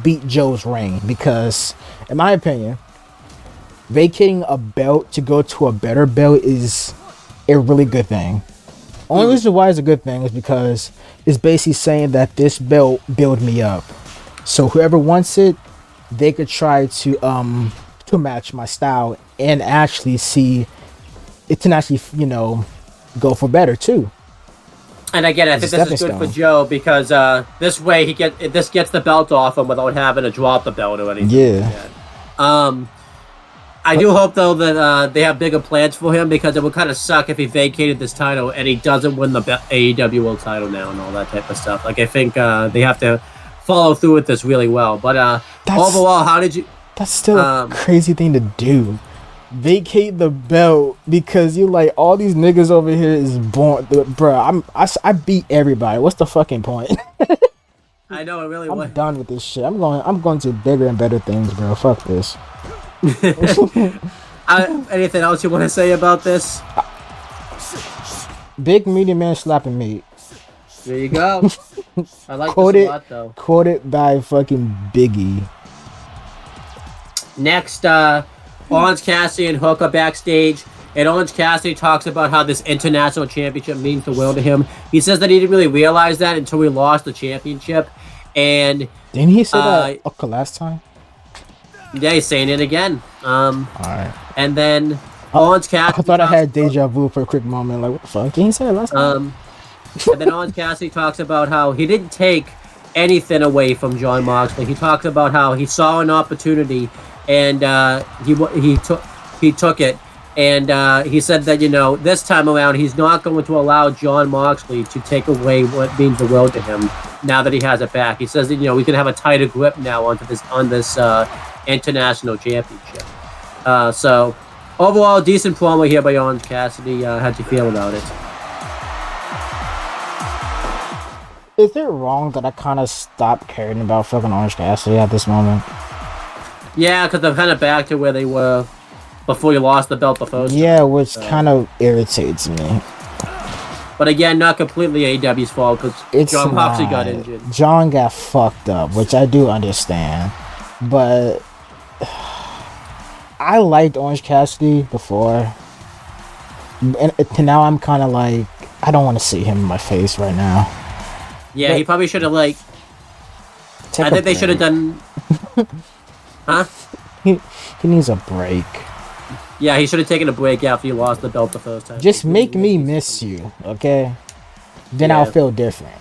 beat Joe's reign, because in my opinion, vacating a belt to go to a better belt is a really good thing. Only reason why it's a good thing is because it's basically saying that this belt build me up. So whoever wants it, they could try to match my style and actually see it can actually, go for better too. And again, I think this is good for Joe, because this way this gets the belt off him without having to drop the belt or anything. Yeah. I do hope though that they have bigger plans for him, because it would kind of suck if he vacated this title and he doesn't win the AEW World title now and all that type of stuff. Like, I think they have to follow through with this really well. But overall, how did you? That's still a crazy thing to do. Vacate the belt because you like all these niggas over here is born, bro. I beat everybody. What's the fucking point? I know it really. I'm done with this shit. I'm going to bigger and better things, bro. Fuck this. Anything else you want to say about this? Big medium man slapping meat. There you go. I like this a lot, though. Quoted by fucking Biggie. Next, Orange Cassidy and Hook are backstage, and Orange Cassidy talks about how this international championship means the world to him. He says that he didn't really realize that until he lost the championship, and didn't he say that last time? Yeah, he's saying it again. Alright. And then Orange Cassidy. I thought I had deja vu for a quick moment. Like, what the fuck? Didn't he say it last time? And then Orange Cassidy talks about how he didn't take anything away from Jon Moxley. He talks about how he saw an opportunity and he took it. And he said that, this time around, he's not going to allow Jon Moxley to take away what means the world to him now that he has it back. He says that, we can have a tighter grip now on this international championship. So, overall, decent promo here by Orange Cassidy. How'd you feel about it? Is it wrong that I kind of stopped caring about fucking Orange Cassidy at this moment? Yeah, because they're kind of back to where they were before you lost the belt the first time. Yeah, which kind of irritates me. But again, not completely AEW's fault because John Moxley got injured. John got fucked up, which I do understand. But I liked Orange Cassidy before. And now I'm kind of like, I don't want to see him in my face right now. Yeah, he probably should have, like... I think they should have done... Huh? He needs a break. Yeah, he should have taken a break after he lost the belt the first time. Just make me miss you, okay? Then I'll feel different.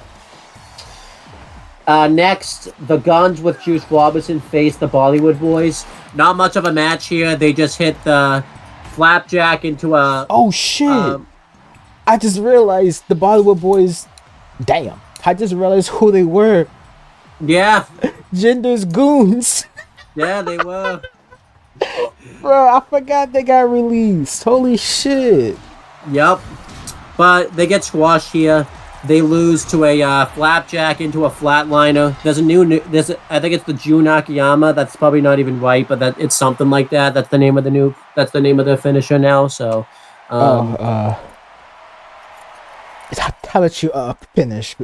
Next, the Guns with Juice Robinson face the Bollywood Boys. Not much of a match here. They just hit the flapjack into a... Oh, shit! I just realized the Bollywood Boys... Damn. I just realized who they were. Yeah. Jinder's goons. Yeah, they were. Bro, I forgot they got released. Holy shit. Yep. But they get squashed here. They lose to a flapjack into a flatliner. There's I think it's the Jun Akiyama. That's probably not even right, but it's something like that. That's the name of their finisher now. So, I'll let you finish.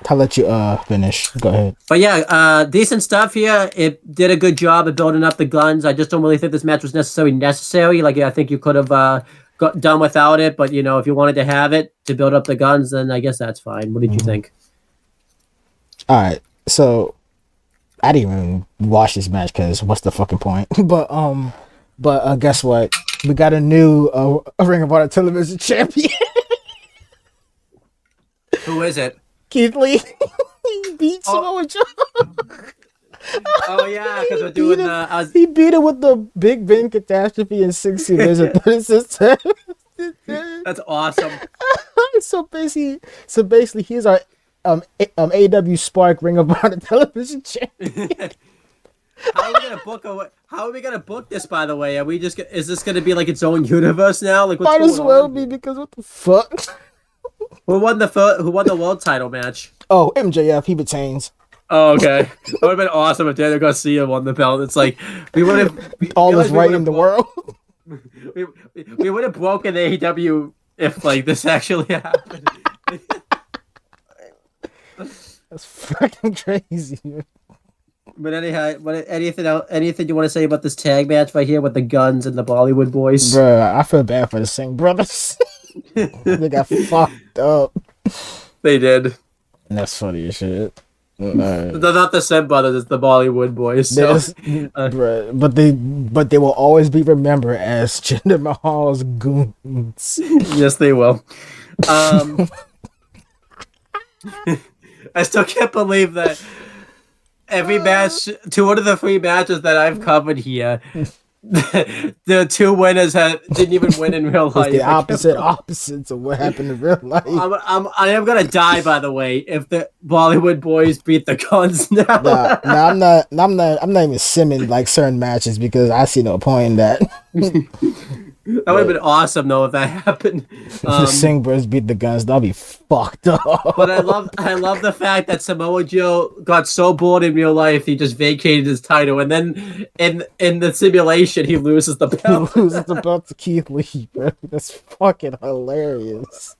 I'll let you finish. Go ahead. But yeah, decent stuff here. It did a good job of building up the Guns. I just don't really think this match was necessary. Like, I think you could have got done without it. But, if you wanted to have it to build up the Guns, then I guess that's fine. What did you think? All right. So, I didn't even watch this match because what's the fucking point? But guess what? We got a new Ring of Honor Television Champion. Who is it? Keith Lee. He beat Samoa Joe. Oh yeah, because we're doing he beat it with the Big Ben Catastrophe in 60 minutes and 36 seconds. That's awesome. So basically, he's our AEW Spark Ring of Honor Television Champion. How are we gonna book this? By the way, is this gonna be like its own universe now? Like, what's might going as well on? be because what the fuck? Who won the world title match? Oh, MJF. He retains. Oh, okay. That would have been awesome if Daniel Garcia won the belt. It's like we would have all is right in the world. We would have broken AEW if like this actually happened. That's fucking crazy. But anyhow, anything you want to say about this tag match right here with the Guns and the Bollywood Boys? Bruh, I feel bad for the Singh brothers. They got fucked up. They did. And that's funny as shit. They're not the Singh brothers; it's the Bollywood Boys. So. Bruh, but they will always be remembered as Jinder Mahal's goons. Yes, they will. I still can't believe that every match, 2 out of the 3 matches that I've covered here, the 2 winners didn't even win in real life. It's the opposites of what happened in real life. I am gonna die, by the way, if the Bollywood Boys beat the Guns now. I'm not even simming like certain matches because I see no point in that. That would have been awesome though if that happened. If the Singh brothers beat the Guns, that'll be fucked up. But I love the fact that Samoa Joe got so bored in real life he just vacated his title, and then in the simulation he loses the belt. He loses the belt to Keith Lee, bro. That's fucking hilarious.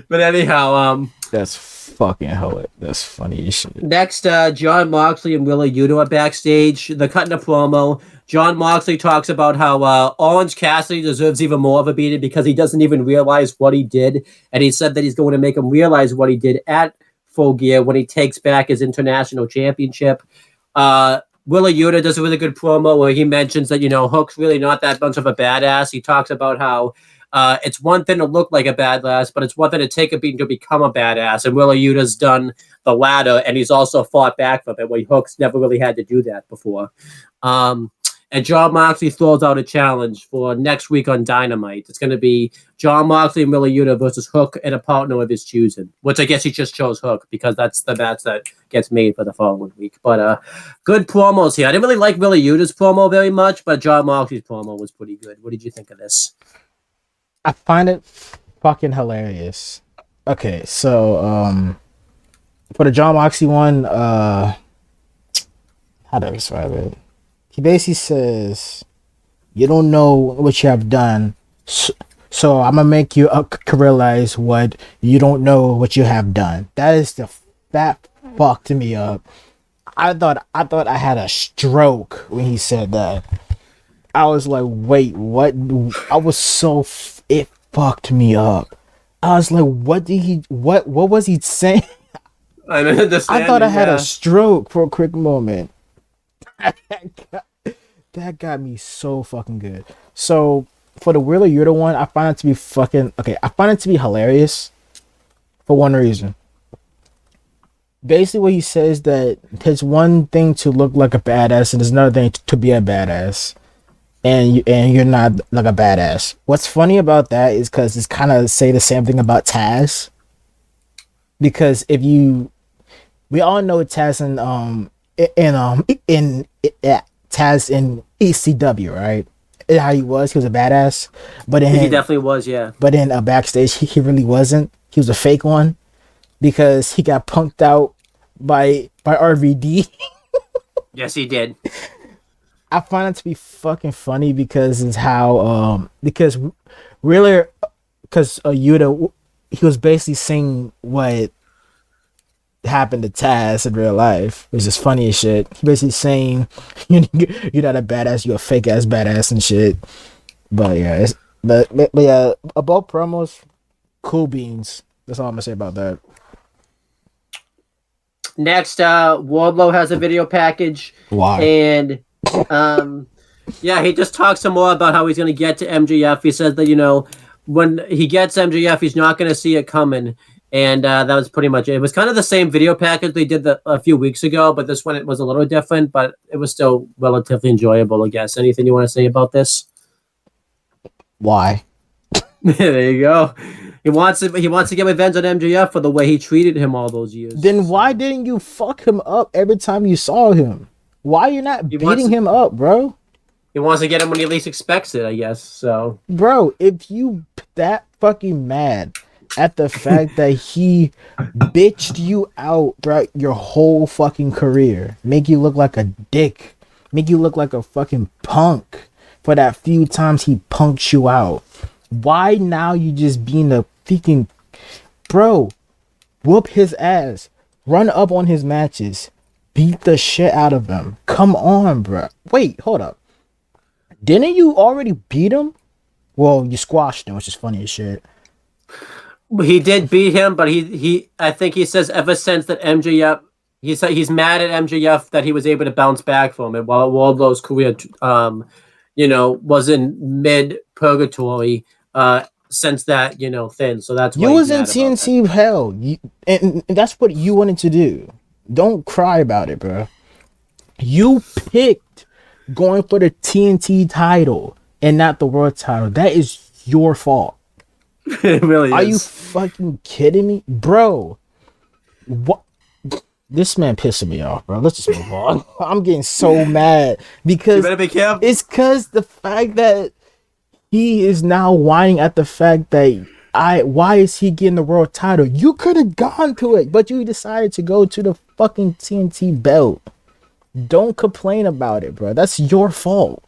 But anyhow, that's fucking hilarious. That's funny as shit. Next, John Moxley and Willa Yuta are backstage. They're cutting a promo. John Moxley talks about how Orange Cassidy deserves even more of a beating because he doesn't even realize what he did. And he said that he's going to make him realize what he did at Full Gear when he takes back his international championship. Willa Yuta does a really good promo where he mentions that, Hook's really not that much of a badass. He talks about how it's one thing to look like a badass, but it's one thing to take a beating to become a badass. And Willa Yuta's done the latter, and he's also fought back from it, where Hook's never really had to do that before. And John Moxley throws out a challenge for next week on Dynamite. It's going to be John Moxley and Willa Yuta versus Hook and a partner of his choosing, which I guess he just chose Hook because that's the match that gets made for the following week. But good promos here. I didn't really like Willa Yuta's promo very much, but John Moxley's promo was pretty good. What did you think of this? I find it fucking hilarious. Okay, so for the John Moxley one, how do I describe it? He basically says, "You don't know what you have done, So I'm gonna make you realize what you don't know what you have done. That fucked me up. I thought I had a stroke when he said that. I was like, wait, what? I was it fucked me up. I was like, what was he saying? I don't understand. I thought I had a stroke for a quick moment. That got me so fucking good. So for the Wheeler Yuta one, I find it to be fucking okay. I find it to be hilarious for one reason. Basically, what he says that it's one thing to look like a badass, and there's another thing to be a badass, and you're not like a badass. What's funny about that is because it's kind of say the same thing about Taz. Because we all know Taz in Taz in ECW, right? How he was a badass, but he definitely was, yeah. But in a backstage, he really wasn't. He was a fake one because he got punked out by RVD. Yes, he did. I find it to be fucking funny because it's how because really because Yuta, he was basically saying what happened to Taz in real life, which is funny as shit. He basically saying you're not a badass, you're a fake ass badass and shit. But yeah, but yeah, about promos, cool beans. That's all I'm gonna say about that. Next, Wardlow has a video package. Why? And yeah, he just talks some more about how he's gonna get to MJF. He says that when he gets MJF, he's not gonna see it coming. And that was pretty much it. It was kind of the same video package they did a few weeks ago, but this one it was a little different, but it was still relatively enjoyable, I guess. Anything you want to say about this? Why? There you go. He wants to get revenge on MJF for the way he treated him all those years. Then why didn't you fuck him up every time you saw him? Why are you not beating him up, bro? He wants to get him when he least expects it, I guess. So, bro, if you that fucking mad at the fact that he bitched you out throughout your whole fucking career, make you look like a dick, make you look like a fucking punk for that few times he punked you out. Why now you just being a freaking bro? Whoop his ass, run up on his matches, beat the shit out of him. Come on, bro. Wait, hold up. Didn't you already beat him? Well, you squashed him, which is funny as shit. He did beat him, but he I think he says ever since that MJF, he's mad at MJF that he was able to bounce back from it while Wardlow's career, was in mid purgatory since that thing. So that's why you was in TNT hell, and that's what you wanted to do. Don't cry about it, bro. You picked going for the TNT title and not the world title. That is your fault. It really is. Are you fucking kidding me? Bro, what? This man pissing me off, bro. Let's just move on. I'm getting so mad because you better be careful. It's because the fact that he is now whining at the fact that why is he getting the world title? You could have gone to it, but you decided to go to the fucking TNT belt. Don't complain about it, bro. That's your fault.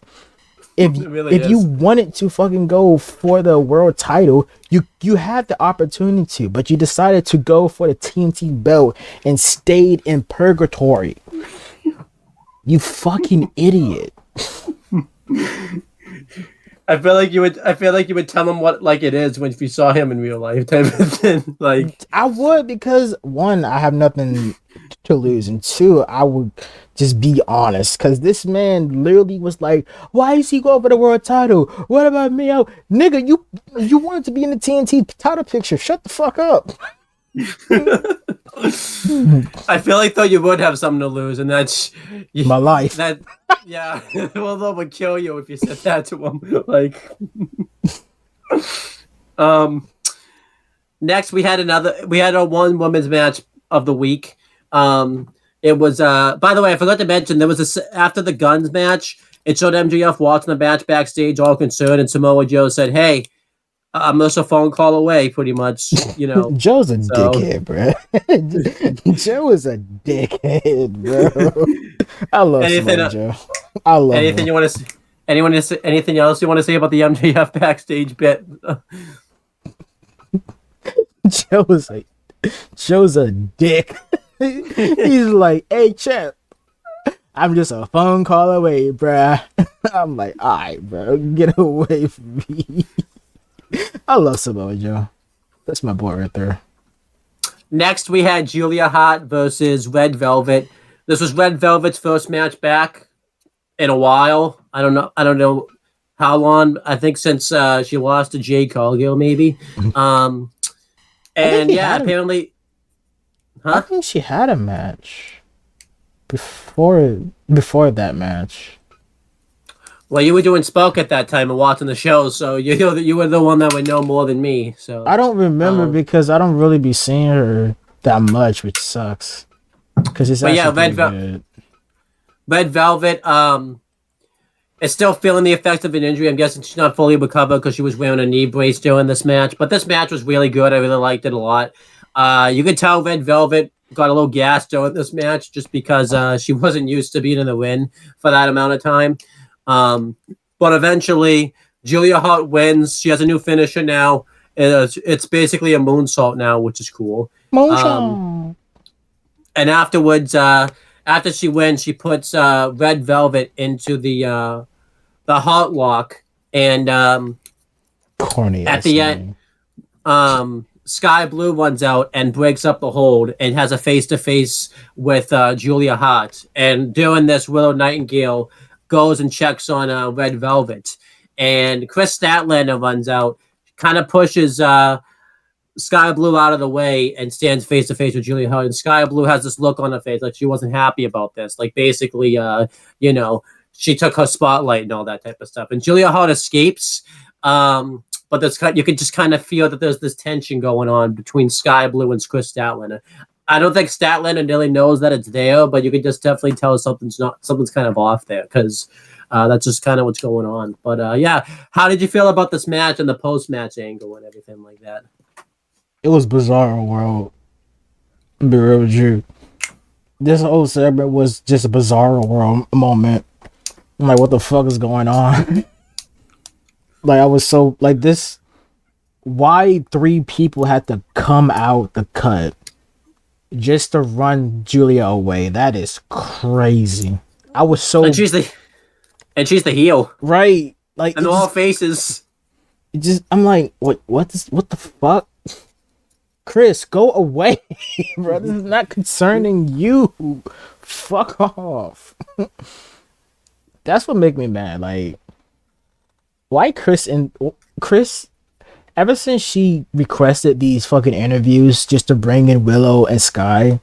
If you wanted to fucking go for the world title, you had the opportunity to, but you decided to go for the TNT belt and stayed in purgatory. You fucking idiot. I feel like you would tell him what like it is if you saw him in real life type of thing. Like I would, because one, I have nothing to lose, and two, I would just be honest, because this man literally was like, why is he going for the world title? What about me? Nigga, you wanted to be in the TNT title picture. Shut the fuck up. I feel like though you would have something to lose, and that's my life. Yeah, well, that would kill you if you said that to him. Like, next we had a one women's match of the week. It was by the way, I forgot to mention there was after the Guns match, it showed MJF watching the match backstage, all concerned, and Samoa Joe said, "Hey, I'm just a phone call away," pretty much. Joe's a dickhead, bro. Joe is a dickhead, bro. I love Samoa Joe. I love anything him. you want to Anything else you want to say about the MJF backstage bit? Joe's a dick. He's like, hey, champ, I'm just a phone call away, bruh. I'm like, all right, bro, get away from me. I love Samoa Joe. That's my boy right there. Next, we had Julia Hart versus Red Velvet. This was Red Velvet's first match back in a while. I don't know how long. I think since she lost to Jay Cargill, maybe. And yeah, apparently, I think she had a match before that match. Well, you were doing Spoke at that time and watching the show, so you were the one that would know more than me. So I don't remember because I don't really be seeing her that much, which sucks. Because it's actually good. Red Velvet is still feeling the effects of an injury. I'm guessing she's not fully recovered because she was wearing a knee brace during this match. But this match was really good. I really liked it a lot. You could tell Red Velvet got a little gassed during this match just because she wasn't used to being in the win for that amount of time. But eventually, Julia Hart wins. She has a new finisher now. It's basically a moonsault now, which is cool. Moonsault. And afterwards, after she wins, she puts Red Velvet into the Heart Lock, and corny at the end, Sky Blue runs out and breaks up the hold and has a face-to-face with Julia Hart. And during this, Willow Nightingale goes and checks on Red Velvet, and Chris Statlander runs out, kind of pushes Sky Blue out of the way and stands face to face with Julia Hart. And Sky Blue has this look on her face like she wasn't happy about this, like basically, she took her spotlight and all that type of stuff. And Julia Hart escapes, but you can just kind of feel that there's this tension going on between Sky Blue and Chris Statlander. I don't think Statlander really knows that it's there, but you can just definitely tell something's kind of off there because that's just kind of what's going on. But yeah, how did you feel about this match and the post-match angle and everything like that? It was bizarre world. I'll be real with you. This whole segment was just a bizarre world moment. I'm like, what the fuck is going on? Like, I was so like this. Why 3 people had to come out the cut just to run Julia away? That is crazy. I was so. And she's the heel, right? Like, and all faces. I'm like, what the fuck? Chris, go away, bro. This is not concerning you. Fuck off. That's what make me mad. Like, why Chris, ever since she requested these fucking interviews just to bring in Willow and Sky,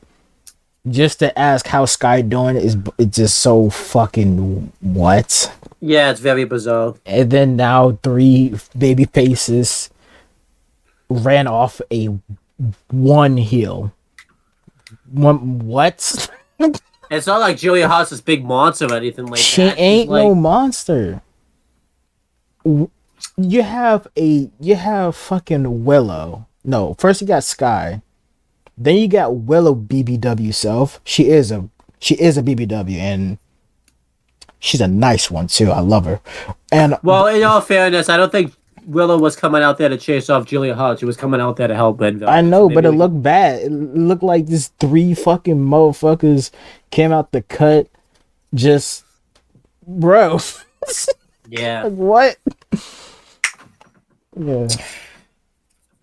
just to ask how Sky doing it's just so fucking what? Yeah, it's very bizarre. And then now 3 baby faces ran off one heel. What? It's not like Julia Hart's this big monster or anything like she that. She ain't no monster. You have fucking Willow. No, first you got Sky. Then you got Willow BBW self. She is a BBW, and she's a nice one too. I love her. And well, in all fairness, I don't think Willow was coming out there to chase off Julia Hart. She was coming out there to help Red Velvet. I know, but it looked bad. It looked like this 3 fucking motherfuckers came out the cut. Just, bro. Yeah. Like, what? Yeah.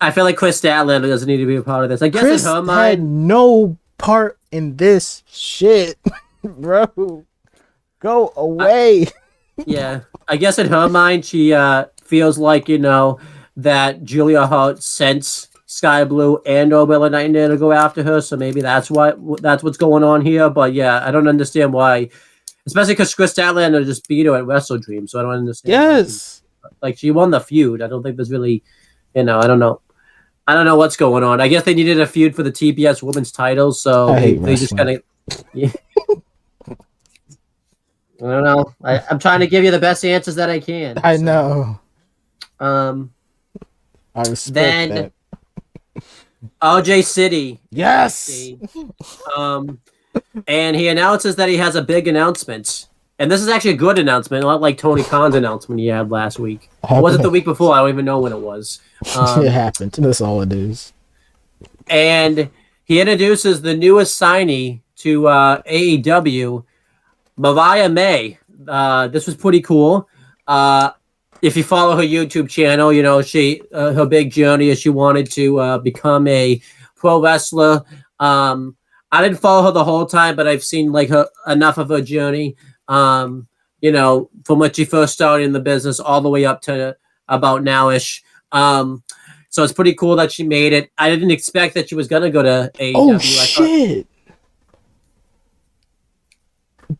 I feel like Chris Statlander doesn't need to be a part of this. I guess Chris in her mind, had no part in this shit, bro. Go away. Yeah, I guess in her mind, she feels like that Julia Hart sent Sky Blue and Willow Nightingale to go after her, so maybe that's what's going on here. But yeah, I don't understand why, especially because Chris Statlander just beat her at Wrestle Dream, so I don't understand. Yes, like she won the feud. I don't think there's really, I don't know. I don't know what's going on. I guess they needed a feud for the TBS Women's title, so they just kind of. Yeah. I don't know. I'm trying to give you the best answers that I can. I know. I respect then, that. OJ City. Yes. And he announces that he has a big announcement. And this is actually a good announcement, not like Tony Khan's announcement he had last week. Or was it the week before? I don't even know when it was. It happened. That's all it is. And he introduces the newest signee to AEW, Mariah May. This was pretty cool. If you follow her YouTube channel, you know she her big journey is she wanted to become a pro wrestler. I didn't follow her the whole time, but I've seen like her enough of her journey. You know, from when she first started in the business all the way up to about nowish. So it's pretty cool that she made it. I didn't expect that she was gonna go to AEW. Oh shit!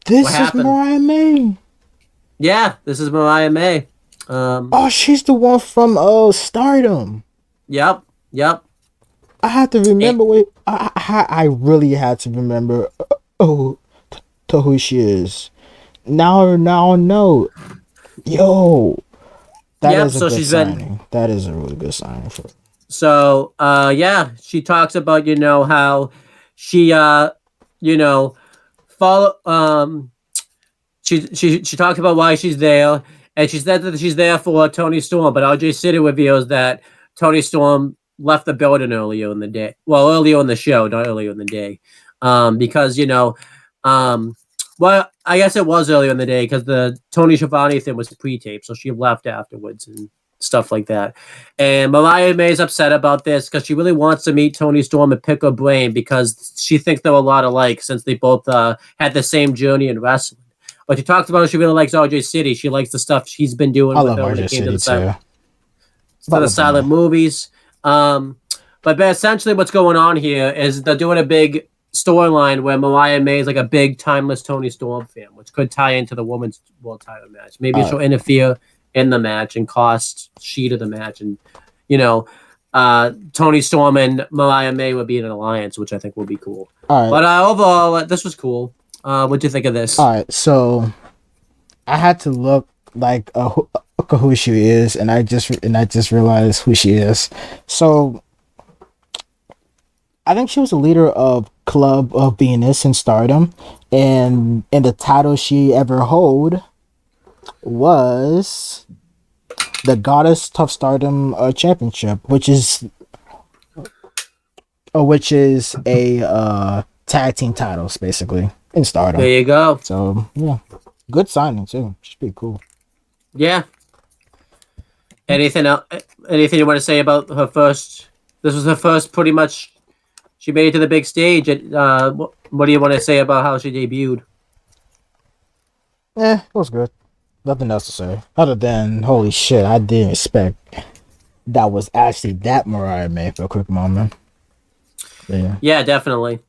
This is Mariah May. Yeah, this is Mariah May. Oh, she's the one from Stardom. Yep. I had to remember. I really had to remember. To who she is. Now I know. Yo, that is a good signing. That is a really good signing for her. So, yeah, she talks about, you know, how she, you know, she talks about why she's there, and she said that she's there for Tony Storm, but RJ City reveals that Tony Storm left the building earlier in the day. Well, earlier in the show, not earlier in the day, because, you know, well, I guess it was earlier in the day because the Tony Schiavone thing was pre-taped, so she left afterwards and stuff like that. And Mariah May's upset about this because she really wants to meet Tony Storm and pick her brain because she thinks they're a lot alike since they both had the same journey in wrestling. But she talked about she really likes RJ City. She likes the stuff she's been doing with her when it came to the silent movies. But essentially what's going on here is they're doing a big storyline where Mariah May is like a big timeless Tony Storm fan, which could tie into the women's world title match. Maybe she'll interfere in the match and cost Sheeta the match, and you know, Tony Storm and Mariah May would be in an alliance, which I think would be cool. All right. But overall, this was cool. What'd you think of this? All right, so I had to look like who she is, and I just realized who she is. So I think she was a leader of Club of Venus in Stardom, and the title she ever held was the Goddess Tough Stardom Championship, which is a tag team titles basically in Stardom. There you go. So yeah, good signing too. She's pretty cool. Yeah. Anything else? Anything you want to say about her first? This was her first, pretty much. She made it to the big stage. What do you want to say about how she debuted? It was good. Nothing else to say other than holy shit, I didn't expect that was actually that Mariah May for a quick moment. Yeah, definitely.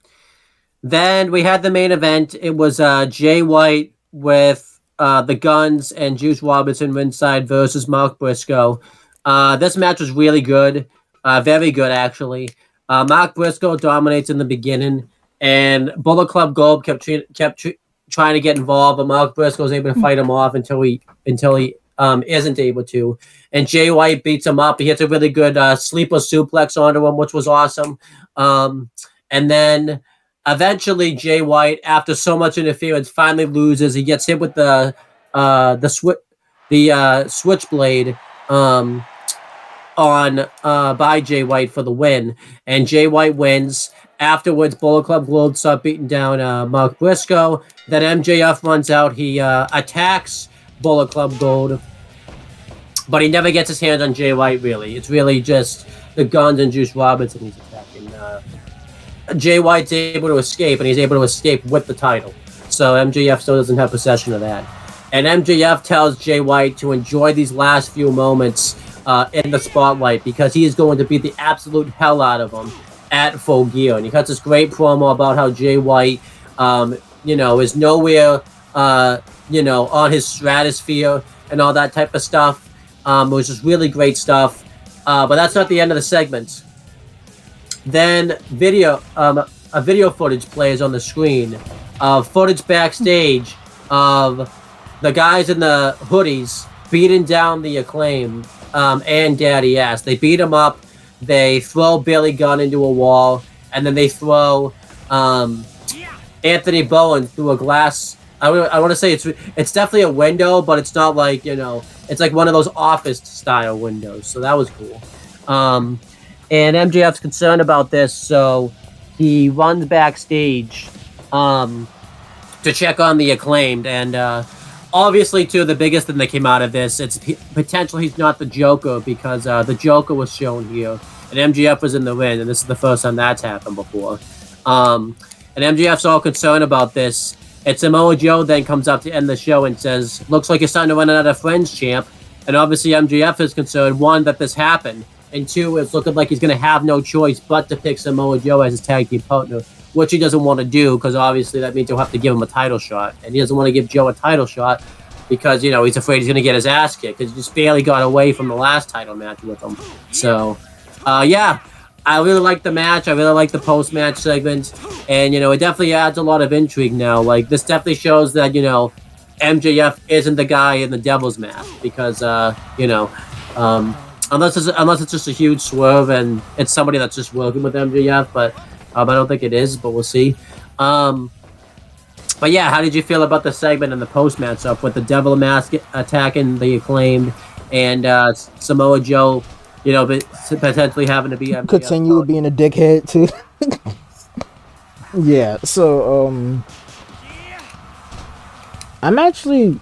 Then we had the main event. It was Jay White with the Guns and Juice Robinson ringside versus Mark Briscoe. This match was really good, very good actually. Mark Briscoe dominates in the beginning, and Bullet Club Gold kept trying to get involved, but Mark Briscoe was able to fight him off until he isn't able to. And Jay White beats him up. He hits a really good sleeper suplex onto him, which was awesome. And then eventually Jay White, after so much interference, finally loses. He gets hit with the switchblade by Jay White for the win, and Jay White wins. Afterwards, Bullet Club Gold start beating down Mark Briscoe. Then MJF runs out. He attacks Bullet Club Gold, but he never gets his hands on Jay White, really. It's really just the Guns and Juice Robinson he's attacking. Jay White's able to escape, and he's able to escape with the title. So MJF still doesn't have possession of that. And MJF tells Jay White to enjoy these last few moments in the spotlight because he is going to beat the absolute hell out of him at Full Gear. And he cuts this great promo about how Jay White, is nowhere, on his stratosphere and all that type of stuff. It was just really great stuff. But that's not the end of the segment. Then a video footage plays on the screen of footage backstage of the guys in the hoodies beating down the Acclaim and Daddy Ass. They beat him up. They throw Billy Gunn into a wall, and then they throw Anthony Bowen through a glass I want to say it's definitely a window, but it's not like, it's like one of those office style windows. So that was cool. And MJF's concerned about this, so he runs backstage to check on the Acclaimed, and obviously, too, the biggest thing that came out of this, it's potential he's not the Joker, because the Joker was shown here, and MJF was in the ring, and this is the first time that's happened before. And MJF's all concerned about this, and Samoa Joe then comes up to end the show and says, "Looks like you're starting to run out of friends, champ." And obviously MJF is concerned, one, that this happened, and two, it's looking like he's going to have no choice but to pick Samoa Joe as his tag team partner, which he doesn't want to do, because obviously that means he'll have to give him a title shot. And he doesn't want to give Joe a title shot because, he's afraid he's going to get his ass kicked, because he just barely got away from the last title match with him. So, yeah, I really like the match. I really like the post-match segment. And, it definitely adds a lot of intrigue now. Like, this definitely shows that, MJF isn't the guy in the Devil's Mask, because, unless it's just a huge swerve and it's somebody that's just working with MJF, but I don't think it is, but we'll see. But yeah, how did you feel about the segment and the post-match up with the Devil Mask attacking the Acclaimed and Samoa Joe, potentially having to be MJF? Continue being a dickhead too. Yeah, so I'm actually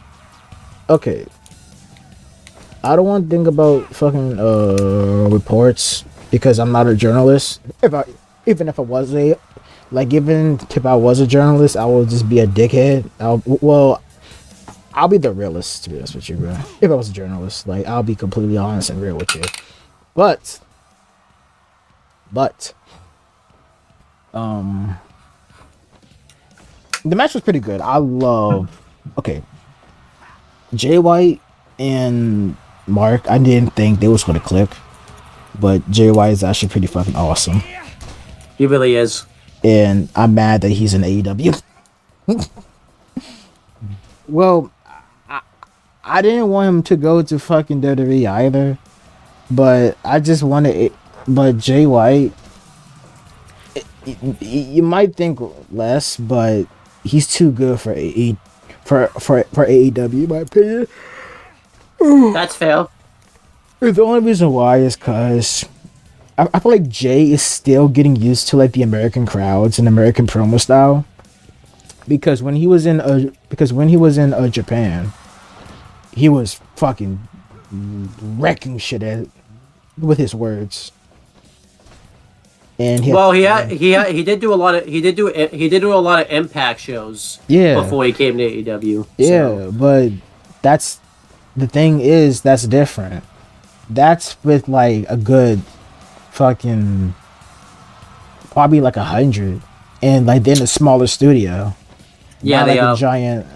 okay. I don't want to think about fucking reports, because I'm not a journalist. Even if I was a journalist, I would just be a dickhead. I'll be the realist, to be honest with you, bro. If I was a journalist, I'll be completely honest and real with you. But the match was pretty good. Jay White and Mark, I didn't think they was going to click, but Jay White is actually pretty fucking awesome. He really is. And I'm mad that he's in AEW. Well, I didn't want him to go to fucking WWE either, but I just wanted it. But Jay White, you might think less, but he's too good for AEW, in my opinion. That's fair. The only reason why is because I feel like Jay is still getting used to the American crowds and American promo style. Because when he was in Japan, he was fucking wrecking shit with his words. And he did do a lot of Impact shows. Yeah. Before he came to AEW. Yeah, but that's different. That's with a good fucking probably 100, and they're in a smaller studio. Yeah, not they are a giant,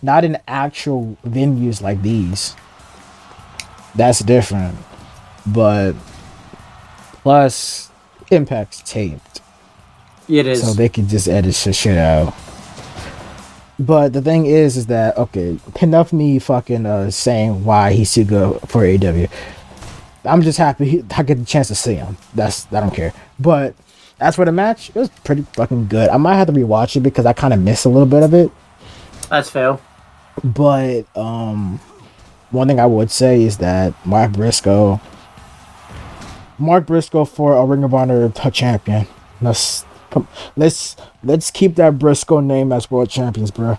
not in actual venues like these. That's different. But plus Impact's taped. It is. So they can just edit shit out. But the thing is that, okay, enough me fucking saying why he's too good for AEW. I'm just happy I get the chance to see him. I don't care. But as for the match, it was pretty fucking good. I might have to rewatch it because I kind of missed a little bit of it. That's fair. But one thing I would say is that Mark Briscoe for a Ring of Honor champion. Let's keep that Briscoe name as world champions, bro.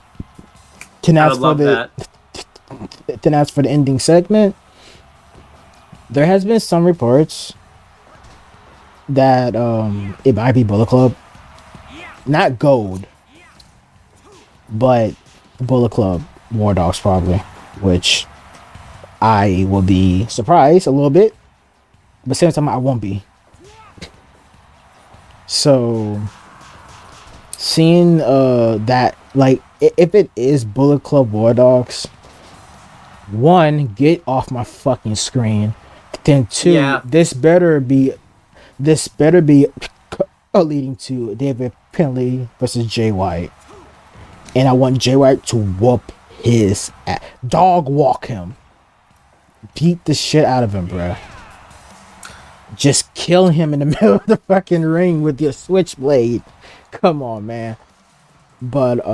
I would love that. Then as for the ending segment, there has been some reports that it might be Bullet Club, not Gold, but Bullet Club War Dogs probably, which I will be surprised a little bit, but same time I won't be. So seeing that, if it is Bullet Club War Dogs, one, get off my fucking screen. Then two, this better be leading to David Finlay versus Jay White, and I want Jay White to whoop his ass, dog walk him, beat the shit out of him, bruh. Just kill him in the middle of the fucking ring with your switchblade. Come on, man. But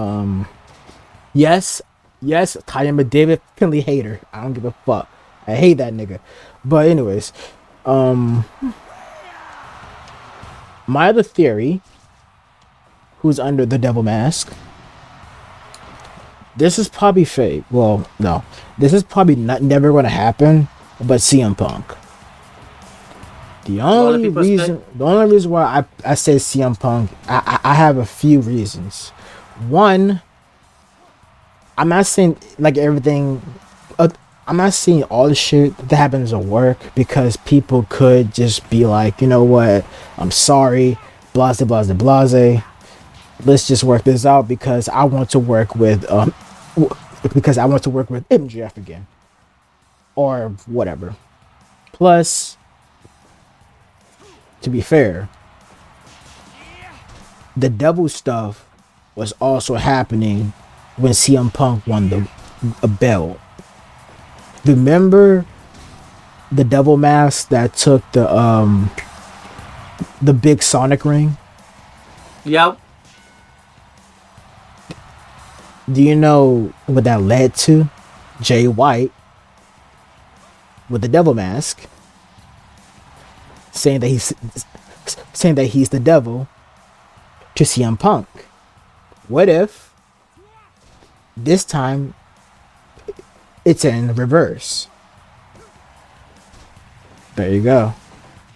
Yes, yes, Tyler McDavid, Finley hater. I don't give a fuck. I hate that nigga. But anyways, um, my other theory, who's under the devil mask, this is probably fake. Well, no, this is probably not never going to happen. But CM Punk. The only reason why I say CM Punk, I have a few reasons. One, I'm not saying like everything. I'm not saying all the shit that happens at work because people could just be like, you know what, I'm sorry, blase, blase, blase. Let's just work this out because I want to work with MJF again or whatever. Plus, to be fair, the devil stuff was also happening when CM Punk won a belt. Remember the devil mask that took the big Sonic ring? Yep. Do you know what that led to? Jay White with the devil mask saying that he's the devil to CM Punk. What if this time it's in reverse? There you go.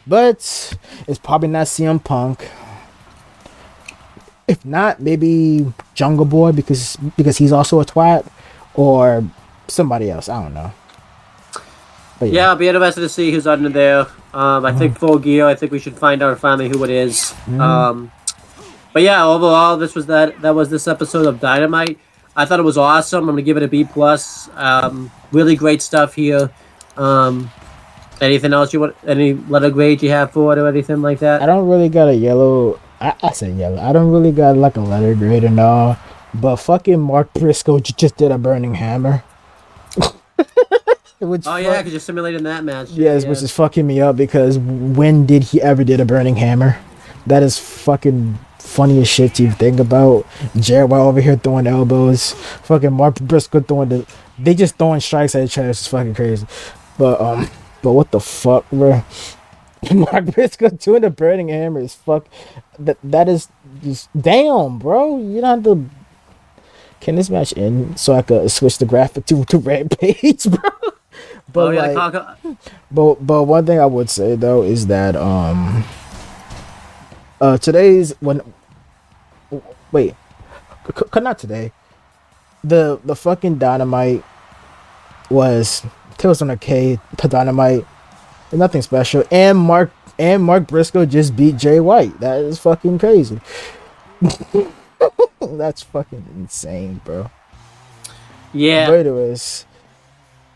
But it's probably not CM Punk. If not, maybe Jungle Boy because he's also a twat, or somebody else. I don't know. But yeah, I'll be interested to see who's under there. I think Full Gear. I think we should find out finally who it is. But yeah, overall, that was this episode of Dynamite. I thought it was awesome. I'm gonna give it a B plus. Really great stuff here. Anything else you want? Any letter grade you have for it or anything like that? I don't really got a yellow. I said yellow. I don't really got like a letter grade and all. But fucking Mark Briscoe just did a burning hammer. Because you're simulating that match. Yes, which is fucking me up because when did he ever did a burning hammer? That is fucking funny as shit to think about. Jared White over here throwing elbows. Fucking Mark Briscoe they just throwing strikes at each other. It's fucking crazy. But what the fuck, bro? Mark Briscoe doing the burning hammer is fuck. That is just damn, bro. You don't have to. Can this match end so I could switch the graphic to Rampage, bro? But one thing I would say though is that today's not today. The fucking Dynamite was Tales on a K to Dynamite. Nothing special. And Mark Briscoe just beat Jay White. That is fucking crazy. That's fucking insane, bro. Yeah. But anyways,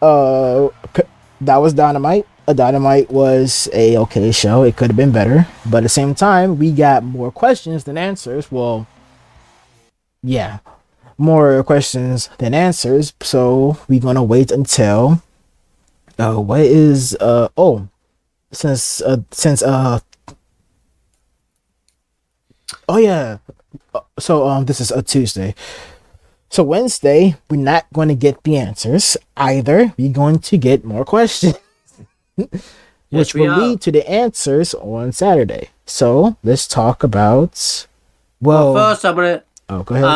that was Dynamite. Dynamite was a okay show. It could have been better, but at the same time, we got more questions than answers. Well, yeah, more questions than answers. So we're gonna wait until this is a Tuesday. So Wednesday, we're not going to get the answers either. We're going to get more questions, which will lead to the answers on Saturday. So let's talk about. Well, first I'm gonna. Oh, go ahead.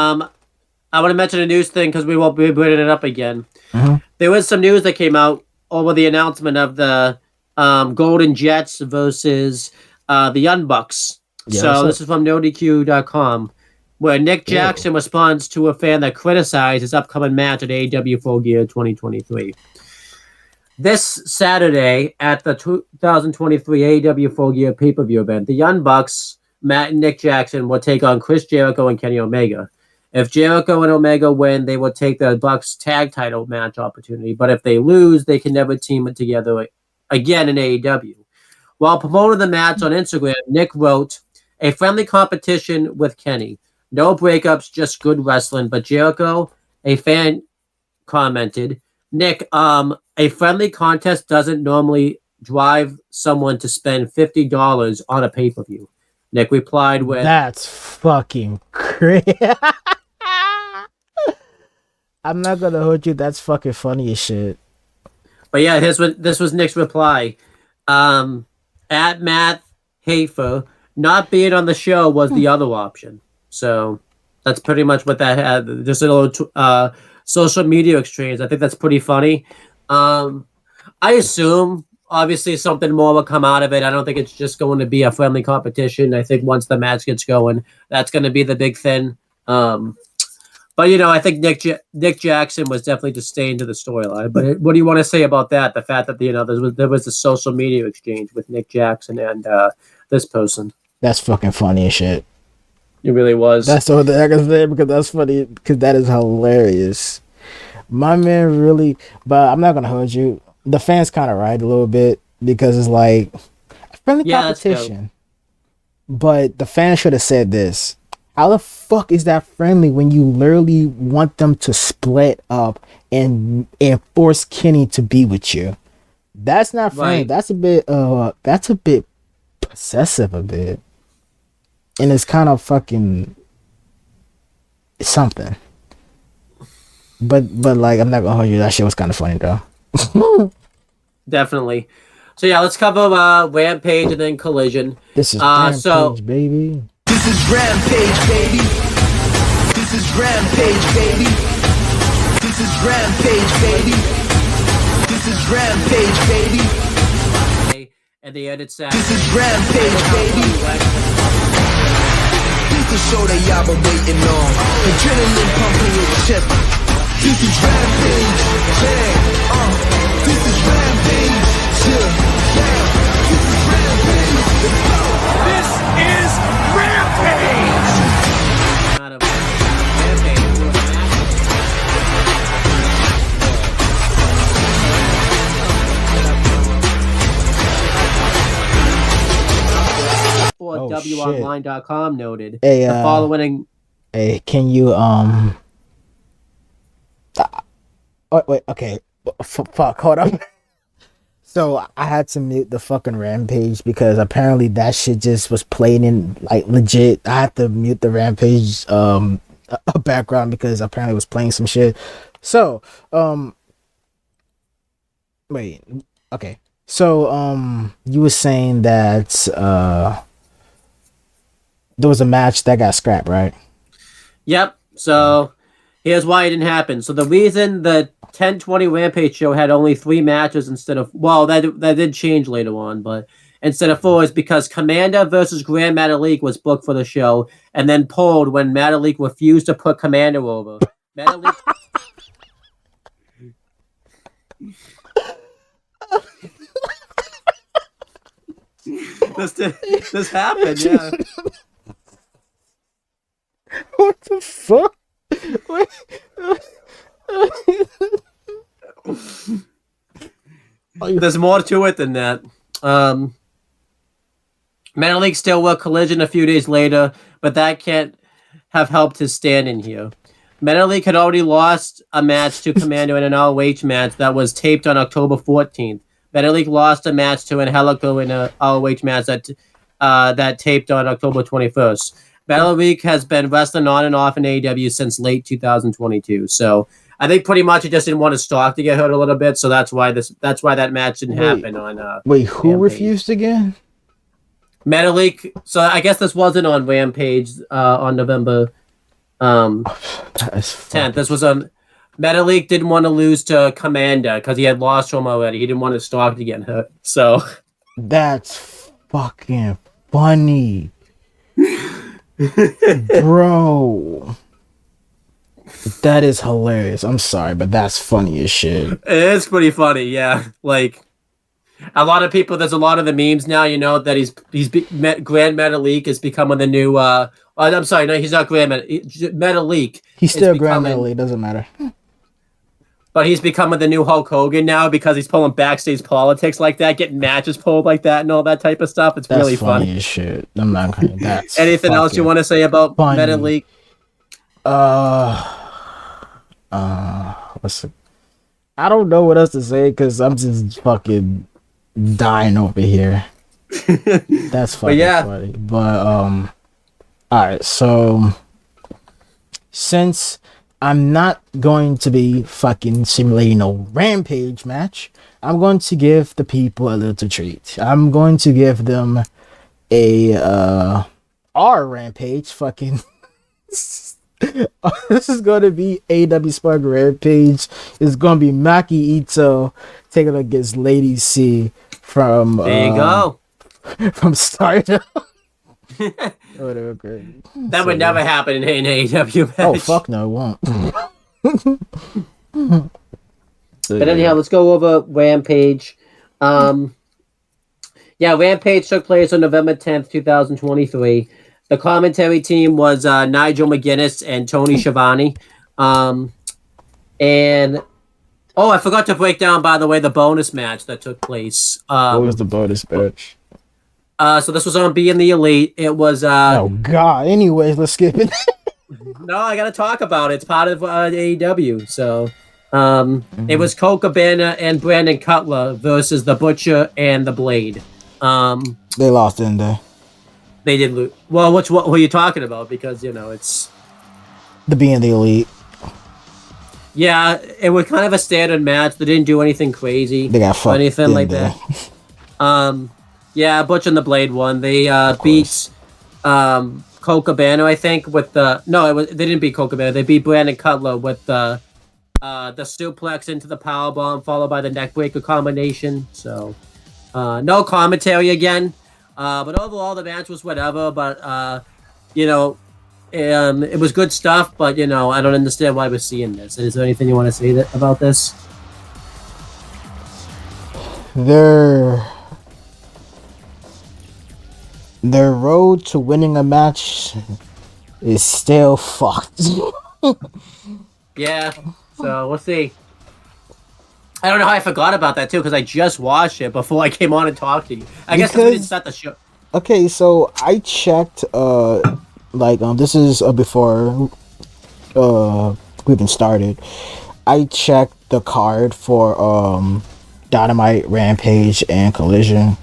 I want to mention a news thing because we won't be bringing it up again. Mm-hmm. There was some news that came out over the announcement of the Golden Jets versus the Young Bucks. Yeah, so this is from NoDQ.com, where Nick Jackson responds to a fan that criticized his upcoming match at AEW Full Gear 2023. This Saturday at the 2023 AEW Full Gear pay-per-view event, the Young Bucks, Matt and Nick Jackson, will take on Chris Jericho and Kenny Omega. If Jericho and Omega win, they will take the Bucks tag title match opportunity. But if they lose, they can never team it together again in AEW. While promoting the match on Instagram, Nick wrote, "A friendly competition with Kenny. No breakups, just good wrestling." But Jericho, a fan, commented, "Nick, a friendly contest doesn't normally drive someone to spend $50 on a pay-per-view." Nick replied with, "That's fucking crazy." I'm not gonna hold you. That's fucking funny as shit. But yeah, this was Nick's reply. At Matt Hafer, not being on the show was the other option. So that's pretty much what that had. Just a little social media exchange. I think that's pretty funny. I assume obviously something more will come out of it. I don't think it's just going to be a friendly competition. I think once the match gets going, that's going to be the big thing. But I think Nick Jackson was definitely just staying to the storyline. But what do you want to say about that? The fact that there was a social media exchange with Nick Jackson and this person. That's fucking funny as shit. It really was. That's all that I can say because that's funny. Because that is hilarious. My man really, but I'm not gonna hold you. The fans kind of right a little bit because it's like friendly competition. But the fans should have said this. How the fuck is that friendly when you literally want them to split up and force Kenny to be with you? That's not friendly. Right. That's a bit possessive a bit. And it's kind of fucking something. But like I'm not gonna hold you, that shit was kind of funny though. Definitely. So yeah, let's cover Rampage and then Collision. This is Rampage, baby. This is Rampage, baby. This is Rampage, baby. This is Rampage, baby. This is Rampage, baby. And the edit set. This is Rampage, baby. This is the show that y'all been waiting on. Adrenaline pumping your chip. This is Rampage, yeah. This is Rampage, yeah. This is Rampage. Let's go. This is Rampage. Not a Rampage. Or WOnline.com noted the following. Hey, can you wait, okay. Fuck, hold up. So I had to mute the fucking Rampage because apparently that shit just was playing in like legit. I had to mute the Rampage background because apparently it was playing some shit. So wait, okay. So you were saying that there was a match that got scrapped, right? Yep. So here's why it didn't happen. So the reason the 10/20 Rampage show had only 3 matches instead of, well, that did change later on, but instead of 4 is because Commander versus Grand Metalik was booked for the show and then pulled when Metalik refused to put Commander over. Metalik. This happened, yeah. What the fuck? There's more to it than that. Metalik still will Collision a few days later, but that can't have helped his standing here. Metalik had already lost a match to Commando in an ROH match that was taped on October 14th. Metalik lost a match to Angelico in a ROH match that taped on October 21st. Metalik has been wrestling on and off in AEW since late 2022. So I think pretty much he just didn't want his stock to get hurt a little bit. So that's why that match didn't happen on. Wait, who Rampage. refused again? Metalik. So I guess this wasn't on Rampage on November 10th. This was on. Metalik didn't want to lose to Commander because he had lost to him already. He didn't want his stock to get hurt. So that's fucking funny. Bro, that is hilarious. I'm sorry, but that's funny as shit. It's pretty funny, yeah. Like a lot of people, there's a lot of the memes now. You know that Grand Metalik is becoming the new. I'm sorry, no, he's not Grand Metalik. He's still Grand Metalik. Doesn't matter. But he's becoming the new Hulk Hogan now because he's pulling backstage politics like that, getting matches pulled like that, and all that type of stuff. It's really funny as shit. I'm not gonna. That's anything else you want to say about Metalik? I don't know what else to say because I'm just fucking dying over here. That's fucking funny. But all right. So since I'm not going to be fucking simulating no Rampage match. I'm going to give the people a little treat. I'm going to give them a our Rampage fucking this is going to be AEW Spark Rampage. It's going to be Maki Ito taking against Lady C from There you go. from Stardom. Whatever, great. That would never happen in an AEW match. Oh fuck no, it won't. But anyhow, let's go over Rampage. Rampage took place on November 10th, 2023. The commentary team was Nigel McGuinness and Tony Schiavone. I forgot to break down, by the way, the bonus match that took place. What was the bonus match? So this was on Being the Elite. It was... oh, God. Anyways, let's skip it. No, I got to talk about it. It's part of AEW. So it was Colt Cabana and Brandon Cutler versus The Butcher and The Blade. They lost, didn't they? They did lose. Well, what are you talking about? Because, it's... The Being the Elite. Yeah, it was kind of a standard match. They didn't do anything crazy. They got fucked. Or anything like that. Butch and the Blade won. They beat Colt Cabana, I think, with the... No, they didn't beat Colt Cabana. They beat Brandon Cutler with the suplex into the powerbomb, followed by the neckbreaker combination. So, no commentary again. But overall, the match was whatever. But, it was good stuff. But, I don't understand why we're seeing this. Is there anything you want to say about this? Their road to winning a match is still fucked. Yeah, so we'll see. I don't know how I forgot about that too, because I just watched it before I came on and talked to you. I guess because we didn't start the show. Okay, so I checked. This is before we even started. I checked the card for Dynamite, Rampage, and Collision,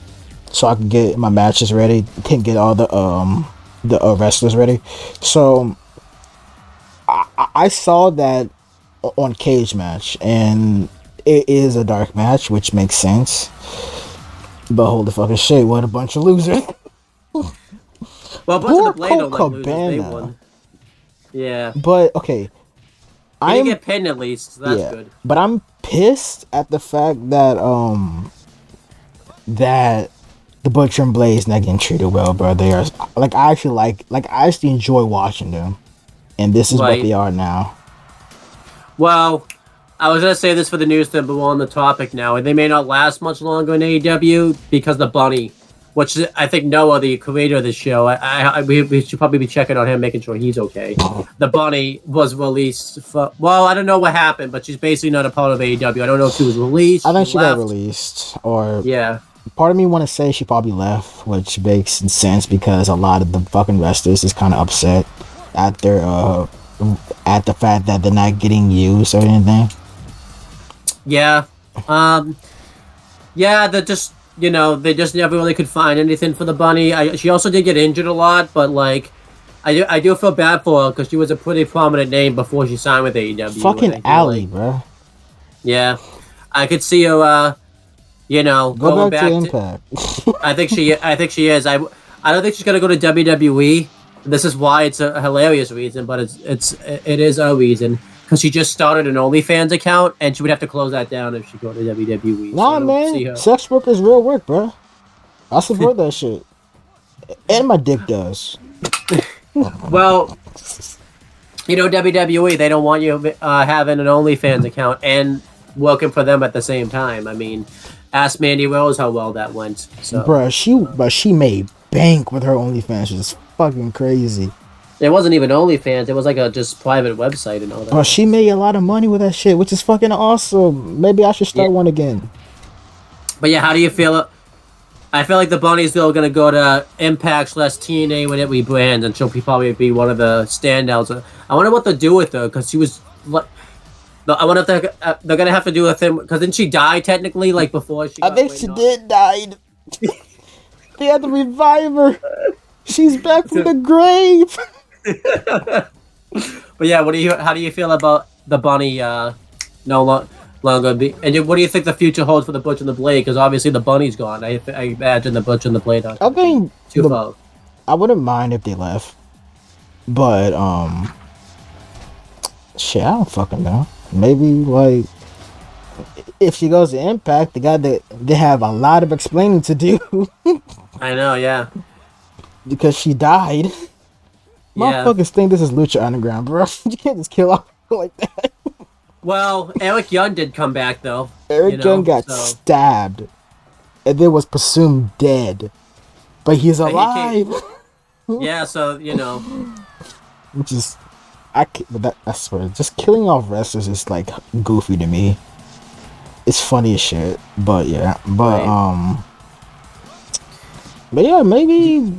so I could get my matches ready. Can get all the wrestlers ready. So I saw that on Cage Match, and it is a dark match, which makes sense. But holy fucking shit, what a bunch of losers! Well, a bunch of the Blade don't like losers. They won. Yeah, but okay. I didn't get pinned at least, so that's good. But I'm pissed at the fact that that the Butcher and Blade's not getting treated well, bro. They are I actually enjoy watching them, and this is what they are now. Well, I was gonna say this for the news, but we're on the topic now, and they may not last much longer in AEW because the Bunny, which I think Noah, the creator of the show, we should probably be checking on him, making sure he's okay. The Bunny was released. I don't know what happened, but she's basically not a part of AEW. I don't know if she was released. I think she got released, or part of me want to say she probably left, which makes sense because a lot of the fucking wrestlers is kind of upset at the fact that they're not getting used or anything. Yeah, they're just. They just never really could find anything for the Bunny. She also did get injured a lot, but I do feel bad for her because she was a pretty prominent name before she signed with AEW. Fucking Allie, bro. Yeah, I could see her. Go going back to Impact. I think she is. I don't think she's gonna go to WWE. This is why it's a hilarious reason, but it is a reason. Because she just started an OnlyFans account, and she would have to close that down if she go to WWE. Nah, so man. Sex work is real work, bro. I support that shit. And my dick does. Well, WWE, they don't want you having an OnlyFans account and working for them at the same time. I mean, ask Mandy Rose how well that went. So. Bruh, she made bank with her OnlyFans. It's fucking crazy. It wasn't even OnlyFans. It was like a just private website and all that. Oh, she made a lot of money with that shit, which is fucking awesome. Maybe I should start one again. But yeah, how do you feel? I feel like the Bunny's still gonna go to Impact / TNA when it rebrands, and she'll probably be one of the standouts. I wonder what they'll do with her because she was. I wonder if they're gonna have to do a thing because didn't she die technically before she? I think she did die. They had to revive her. She's back from the grave. But yeah, how do you feel about the bunny longer be? And what do you think the future holds for the Butch and the Blade? Because obviously the bunny's gone. I imagine the Butch and the Blade are I think too far. I wouldn't mind if they left, but shit, I don't fucking know. Maybe like if she goes to Impact, they have a lot of explaining to do. I know, yeah. Because she died. Yeah. Motherfuckers think this is Lucha Underground, bro. You can't just kill off like that. Well, Eric Young did come back though. Eric Young got stabbed and then was presumed dead, but he's alive. Yeah, so which is I swear, just killing off wrestlers is like goofy to me. It's funny as shit, but yeah, but maybe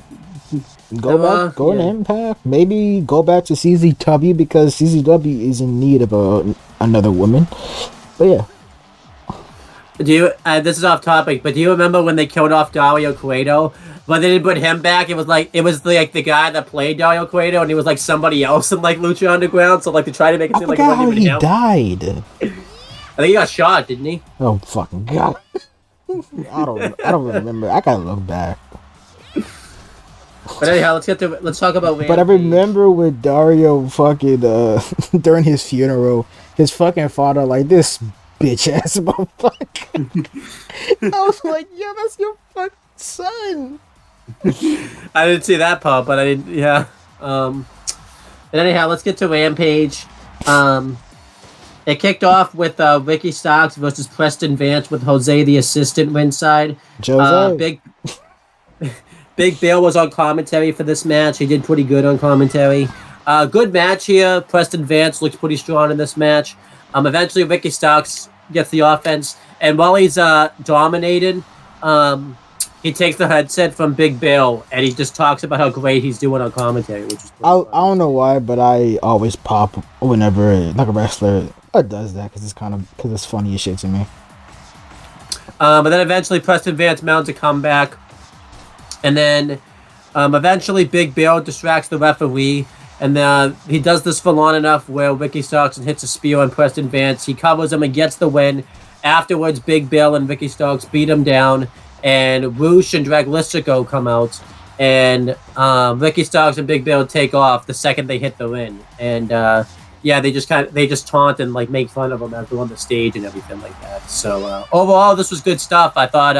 go to Impact. Maybe go back to CZW because CZW is in need of another woman. But yeah. Do you? This is off topic, but do you remember when they killed off Dario Cueto? But they didn't put him back. It was like the guy that played Dario Cueto, and he was like somebody else in like Lucha Underground. So like to try to make it seem like it wasn't even him. I died. I think he got shot, didn't he? Oh fucking god! I don't remember. I gotta look back. But anyhow, let's talk about Rampage. But I remember with Dario fucking during his funeral, his fucking father like this bitch ass motherfucker. I was like, yo, that's your fucking son. I didn't see that part, but I didn't. Yeah. And anyhow, let's get to Rampage. It kicked off with Ricky Starks versus Preston Vance with Jose the assistant ringside. Big Bill was on commentary for this match. He did pretty good on commentary. Good match here. Preston Vance looks pretty strong in this match. Eventually, Ricky Starks gets the offense, and while he's dominating, he takes the headset from Big Bill, and he just talks about how great he's doing on commentary. Which is I don't know why, but I always pop whenever like a wrestler does that because it's funny as shit to me. But then eventually, Preston Vance mounts a comeback. And then eventually Big Bill distracts the referee. And he does this for long enough where Ricky Starks hits a spear on Preston Vance. He covers him and gets the win. Afterwards, Big Bill and Ricky Starks beat him down. And Roosh and Draglistico come out. And Ricky Starks and Big Bill take off the second they hit the ring. And they just taunt and like make fun of him as they're on the stage and everything like that. So overall, this was good stuff. I thought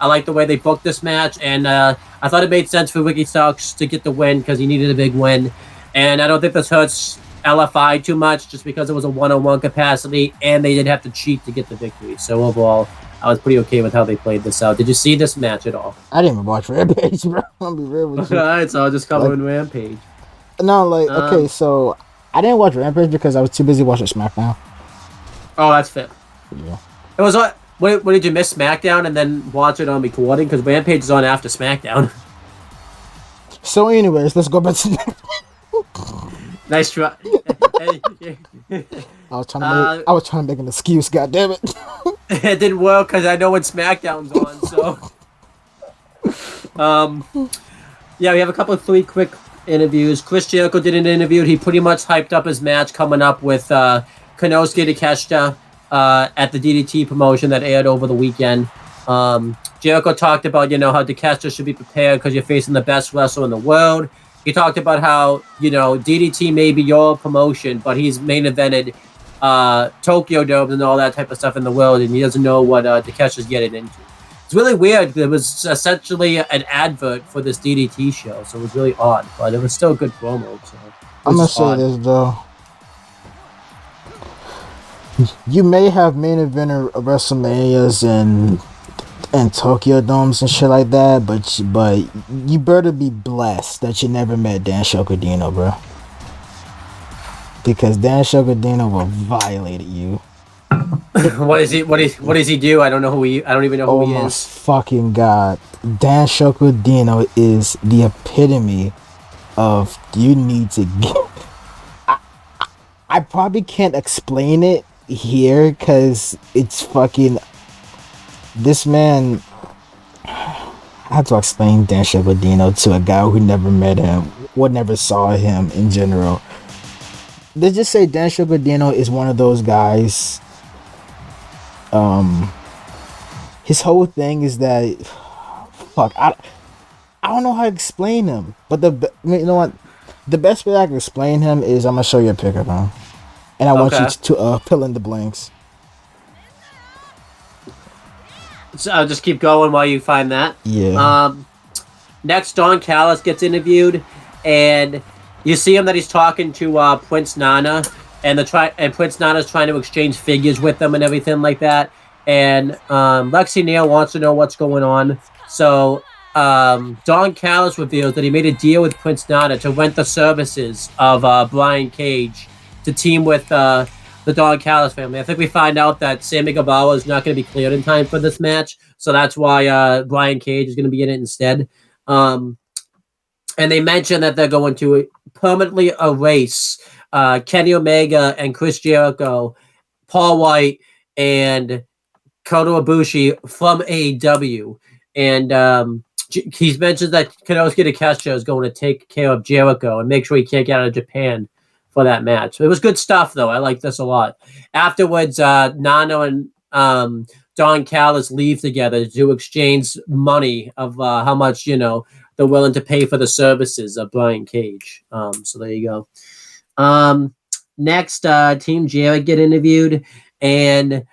I liked the way they booked this match, and I thought it made sense for Ricky Starks to get the win because he needed a big win. And I don't think this hurts LFI too much just because it was a one-on-one capacity, and they did have to cheat to get the victory. So overall, I was pretty okay with how they played this out. Did you see this match at all? I didn't even watch Rampage, bro. I'll be real with you. Alright, so I'll just cover in Rampage. No, okay, so I didn't watch Rampage because I was too busy watching SmackDown. Oh, that's fair. Yeah. It was what did you miss SmackDown and then watch it on recording? Because Rampage is on after SmackDown. So anyways, let's go back to Nice try. I was trying to make an excuse, goddammit. It didn't work because I know when SmackDown's on, so we have a couple of 3 quick interviews. Chris Jericho did an interview. He pretty much hyped up his match coming up with Konosuke Takeshita at the DDT promotion that aired over the weekend. Jericho talked about, how Takeshita should be prepared because you're facing the best wrestler in the world. He talked about how, DDT may be your promotion, but he's main evented Tokyo Dome and all that type of stuff in the world, and he doesn't know what Takeshi's getting into. It's really weird. It was essentially an advert for this DDT show, so it was really odd, but it was still a good promo. So I'm going to say this, though. You may have main event WrestleManias and Tokyo Domes and shit like that, but you better be blessed that you never met Dan Shokadino, bro. Because Dan Shokadino will violate you. What does he do? I don't even know who he is. Oh my fucking god. Dan Shokadino is the epitome of you need to get... I probably can't explain it here because it's fucking... This man... How to explain Dan Shokadino to a guy who never met him or never saw him in general? let's just say Dan Shogodino is one of those guys. His whole thing is that, fuck, I don't know how to explain him. But you know what? The best way I can explain him is I'm gonna show you a pic of him, and I want you to fill in the blanks. So I'll just keep going while you find that. Yeah. Next, Don Callis gets interviewed, and you see him that he's talking to Prince Nana, and Prince Nana's trying to exchange figures with them and everything like that. And Lexi Neal wants to know what's going on. So Don Callis reveals that he made a deal with Prince Nana to rent the services of Brian Cage to team with the Don Callis family. I think we find out that Sammy Guevara is not going to be cleared in time for this match, so that's why Brian Cage is going to be in it instead. And they mention that they're going to permanently erase Kenny Omega and Chris Jericho, Paul White, and Kota Ibushi from AEW. And he mentions that Konosuke Takeshita is going to take care of Jericho and make sure he can't get out of Japan for that match. It was good stuff, though. I like this a lot. Afterwards, Nano and Don Callis leave together to exchange money of how much, they're willing to pay for the services of Brian Cage. So there you go. Next, Team Jarrett get interviewed. And,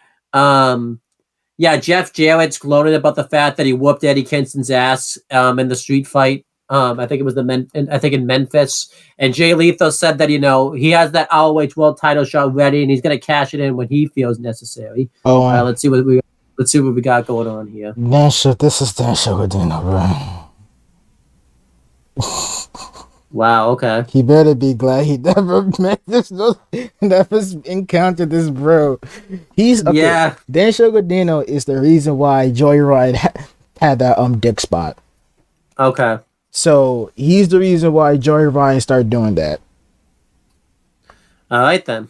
Jeff Jarrett's gloated about the fact that he whooped Eddie Kingston's ass in the street fight. I think it was in Memphis. And Jay Lethal said that, he has that ROH World title shot ready and he's going to cash it in when he feels necessary. Let's see what we got going on here. This is Dan Shogodino, bro. Wow, okay. He better be glad he never met never encountered this bro. Dan Shogodino is the reason why Joyride had that dick spot. Okay. So he's the reason why Joyride started doing that. All right then.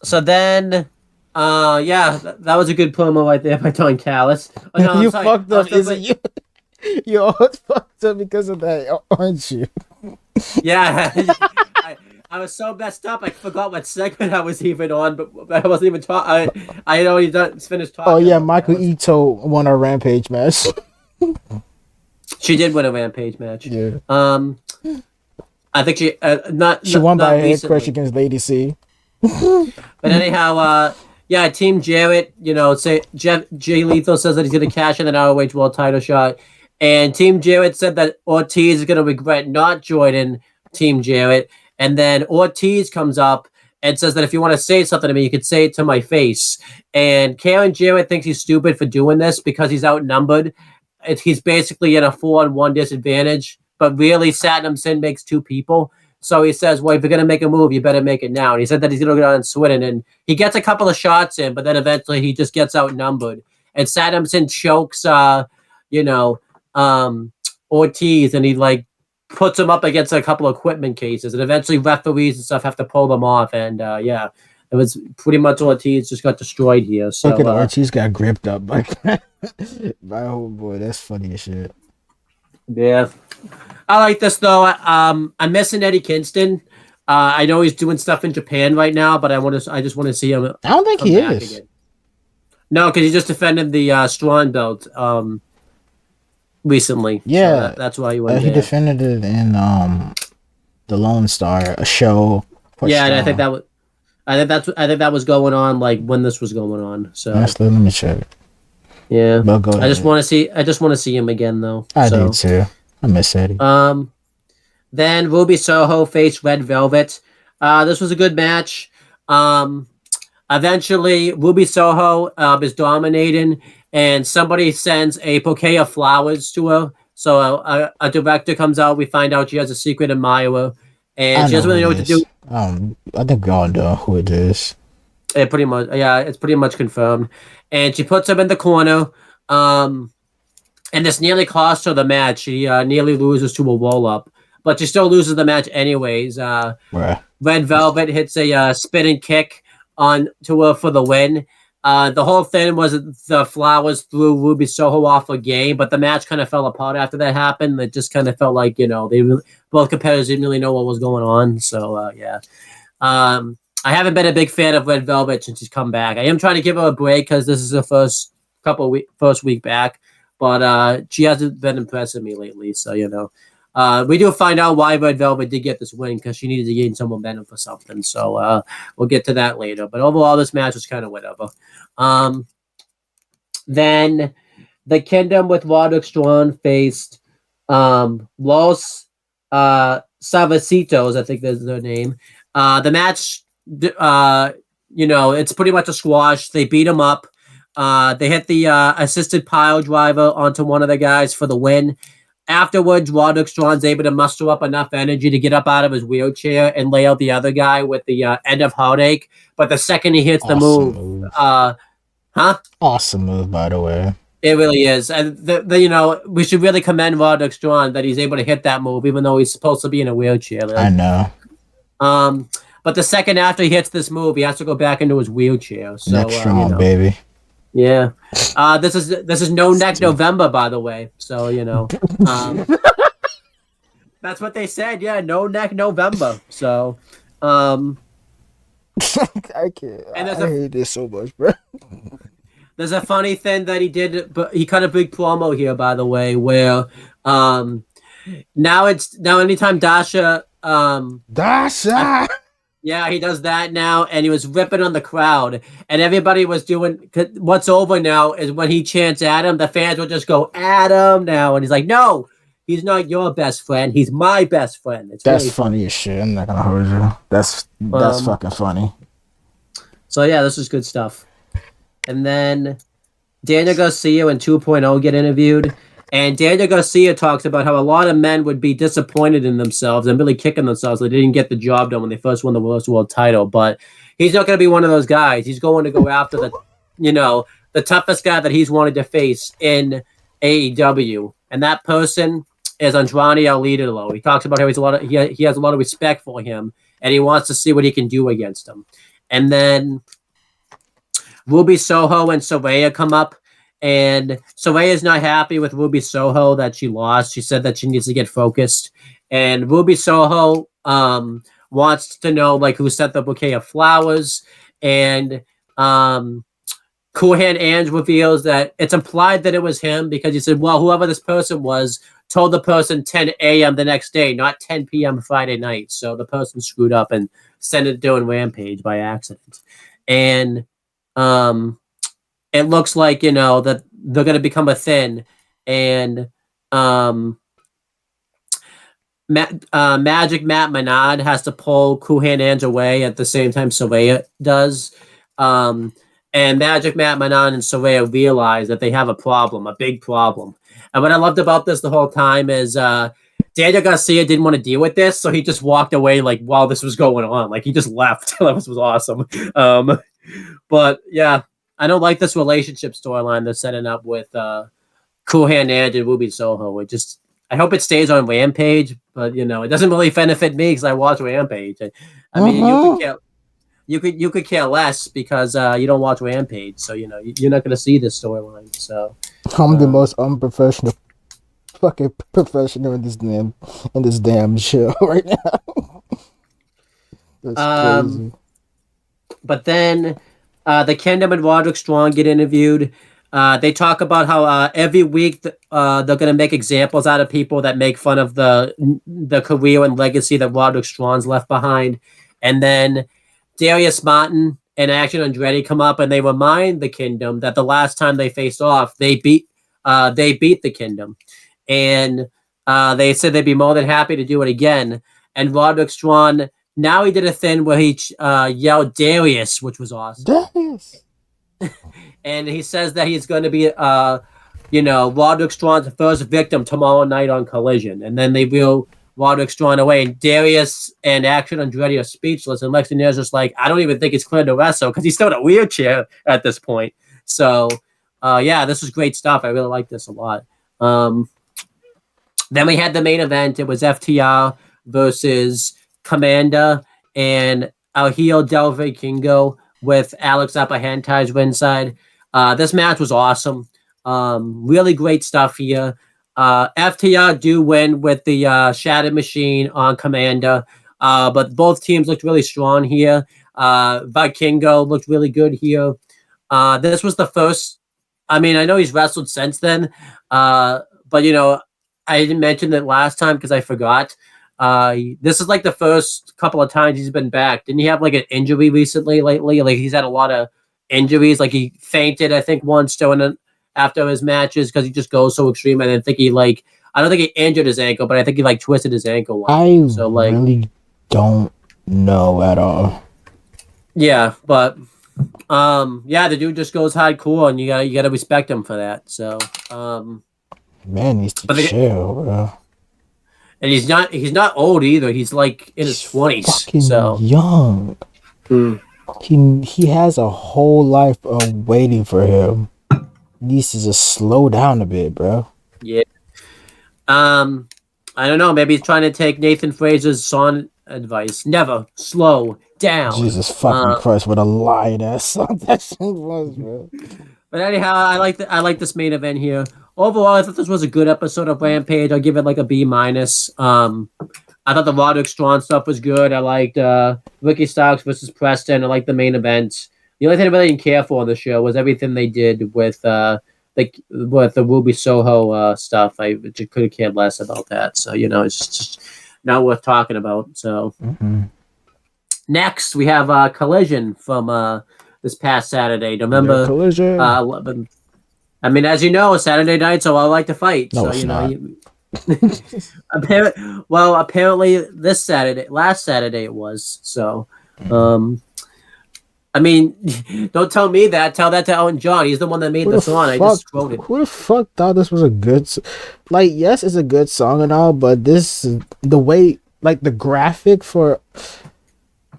So then, that was a good promo right there by Don Callis. Oh, no, you fucked up, isn't you? You always fucked up because of that, aren't you? Yeah, I was so messed up. I forgot what segment I was even on, but I wasn't even talking. I had already finished talking. Oh yeah, Michael Ito won our Rampage match. She did win a Rampage match. Yeah. I think she She won by a head crush against Lady C. But anyhow, Team Jarrett. Jay Lethal says that he's going to cash in an ROH World title shot. And Team Jarrett said that Ortiz is going to regret not joining Team Jarrett. And then Ortiz comes up and says that if you want to say something to me, you could say it to my face. And Karen Jarrett thinks he's stupid for doing this because he's outnumbered. He's basically in a 4-on-1 disadvantage. But really, Satnam Singh makes two people. So he says, well, if you're going to make a move, you better make it now. And he said that he's going to go on Sweden. And he gets a couple of shots in, but then eventually he just gets outnumbered. And Satnam Singh chokes, Ortiz, and he puts him up against a couple of equipment cases, and eventually referees and stuff have to pull them off. And it was pretty much Ortiz just got destroyed here. So look at Ortiz got gripped up by oh boy, that's funny as shit. Yeah, I like this though. I'm missing Eddie Kingston. I know he's doing stuff in Japan right now, but I just want to see him. I don't think he is. Again. No, because he just defended the Strong belt. Recently, yeah, so that's why he went. He defended it in the Lone Star, a show. Yeah, and I think that was going on when this was going on. So let me check. Yeah, I just want to see him again though. I do too. I miss Eddie. Then Ruby Soho faced Red Velvet. This was a good match. Eventually, Ruby Soho is dominating. And somebody sends a bouquet of flowers to her. So a director comes out. We find out she has a secret admirer. And she doesn't really know what to do. I think we all know who it is. It's pretty much confirmed. And she puts him in the corner. And this nearly cost her the match. She nearly loses to a roll-up. But she still loses the match anyways. Red Velvet hits a spinning kick on to her for the win. The whole thing was the Flowers threw Ruby Soho off a game, but the match kind of fell apart after that happened. It just kind of felt like, both competitors didn't really know what was going on. So, yeah. I haven't been a big fan of Red Velvet since she's come back. I am trying to give her a break because this is her first week back, but she hasn't been impressing me lately. So, we do find out why Red Velvet did get this win because she needed to gain some momentum for something. So we'll get to that later. But overall, this match was kind of whatever. Then the Kingdom with Roderick Strong faced Los Savasitos, I think that's their name. The match, it's pretty much a squash. They beat him up. They hit the assisted pile driver onto one of the guys for the win. Afterwards, Roderick Strong's able to muster up enough energy to get up out of his wheelchair and lay out the other guy with the end of heartache. But the second he hits the move. Awesome move, by the way. It really is. And we should really commend Roderick Strong that he's able to hit that move, even though he's supposed to be in a wheelchair. I know. But the second after he hits this move, he has to go back into his wheelchair. So neck strong, baby. Yeah. This is No Neck November, by the way. So, that's what they said. Yeah, No Neck November. So, I can't. I hate this so much, bro. There's a funny thing that he did, but he cut a big promo here, by the way, where now anytime Dasha yeah, he does that now, and he was ripping on the crowd, and everybody was doing. What's over now is when he chants Adam, the fans will just go Adam now, and he's like, no, he's not your best friend, he's my best friend. That's really funny as shit. I'm not gonna hold you. That's fucking funny. So yeah, this is good stuff. And then Daniel Garcia and 2.0 get interviewed. And Daniel Garcia talks about how a lot of men would be disappointed in themselves and really kicking themselves. They didn't get the job done when they first won the world title. But he's not going to be one of those guys. He's going to go after the toughest guy that he's wanted to face in AEW. And that person is Andrade El Idolo. He talks about how he has a lot of respect for him, and he wants to see what he can do against him. And then Ruby Soho and Saraya come up. And Saraya is not happy with Ruby Soho that she lost. She said that she needs to get focused. And Ruby Soho wants to know who sent the bouquet of flowers. And Cool Hand Ange reveals that it's implied that it was him because he said, well, whoever this person was told the person 10 a.m. the next day, not 10 p.m. Friday night. So the person screwed up and sent it doing Rampage by accident. And it looks like, that they're going to become a thing. And Magic Matt Menard has to pull Cool Hand Ange away at the same time Saraya does. And Magic Matt Menard and Saraya realize that they have a big problem. And what I loved about this the whole time is Daniel Garcia didn't want to deal with this, so he just walked away while this was going on. He just left. That was awesome. But yeah, I don't like this relationship storyline they're setting up with Cool Hand Ange and Ruby Soho. I hope it stays on Rampage, but it doesn't really benefit me because I watch Rampage. I mean, you could care less because you don't watch Rampage, so you're not going to see this storyline. So I'm the most unprofessional, fucking professional in this damn show right now. That's crazy. But then the Kingdom and Roderick Strong get interviewed. They talk about how every week they're going to make examples out of people that make fun of the career and legacy that Roderick Strong's left behind. And then Darius Martin and Action Andretti come up and they remind the Kingdom that the last time they faced off, they beat the Kingdom. And they said they'd be more than happy to do it again. And Roderick Strong, now he did a thing where he yelled Darius, which was awesome. Darius. And he says that he's going to be, Roderick Strong's first victim tomorrow night on Collision. And then they wheel Roderick Strong away. And Darius and Action Andretti are speechless. And Lex Luger's just like, I don't even think it's clear to wrestle because he's still in a wheelchair at this point. So, this was great stuff. I really like this a lot. Then we had the main event. It was FTR versus Commander and El Hijo del Vikingo with Alex Appahanti's ringside. This match was awesome. Really great stuff here. FTR do win with the Shatter Machine on Commander, but both teams looked really strong here. Vikingo looked really good here. This was the first. I mean, I know he's wrestled since then, but you know, I didn't mention that last time because I forgot. This is like the first couple of times he's been back. Didn't he have like an injury lately? Like he's had a lot of injuries. Like he fainted, I think, once during after his matches because he just goes so extreme. I didn't think I don't think he injured his ankle, but I think he like twisted his ankle. So like, really don't know at all. Yeah, but the dude just goes hardcore, and you gotta respect him for that. So man needs to chill, bro. And he's not old either. He's like in his 20s. So young. He has a whole life waiting for him. He needs to just slow down a bit, bro. Yeah. I don't know. Maybe he's trying to take Nathan Fraser's song advice. Never slow down. Jesus fucking Christ! What a lying ass song that shit was, bro. But anyhow, I like this main event here. Overall, I thought this was a good episode of Rampage. I'll give it like a B-. I thought the Roderick Strong stuff was good. I liked Ricky Starks versus Preston. I liked the main event. The only thing I really didn't care for on the show was everything they did with the Ruby Soho stuff. I could have cared less about that. So you know, it's just not worth talking about. So next we have Collision from this past Saturday, November 11th. I mean, as you know, Saturday night, so I like to fight. No, so it's you know, not. apparently last Saturday it was. So, I mean, don't tell me that. Tell that to Elton John. He's the one that made the song. I just quoted. Who the fuck thought this was a good? Like, yes, it's a good song and all, but the way, like, the graphic for.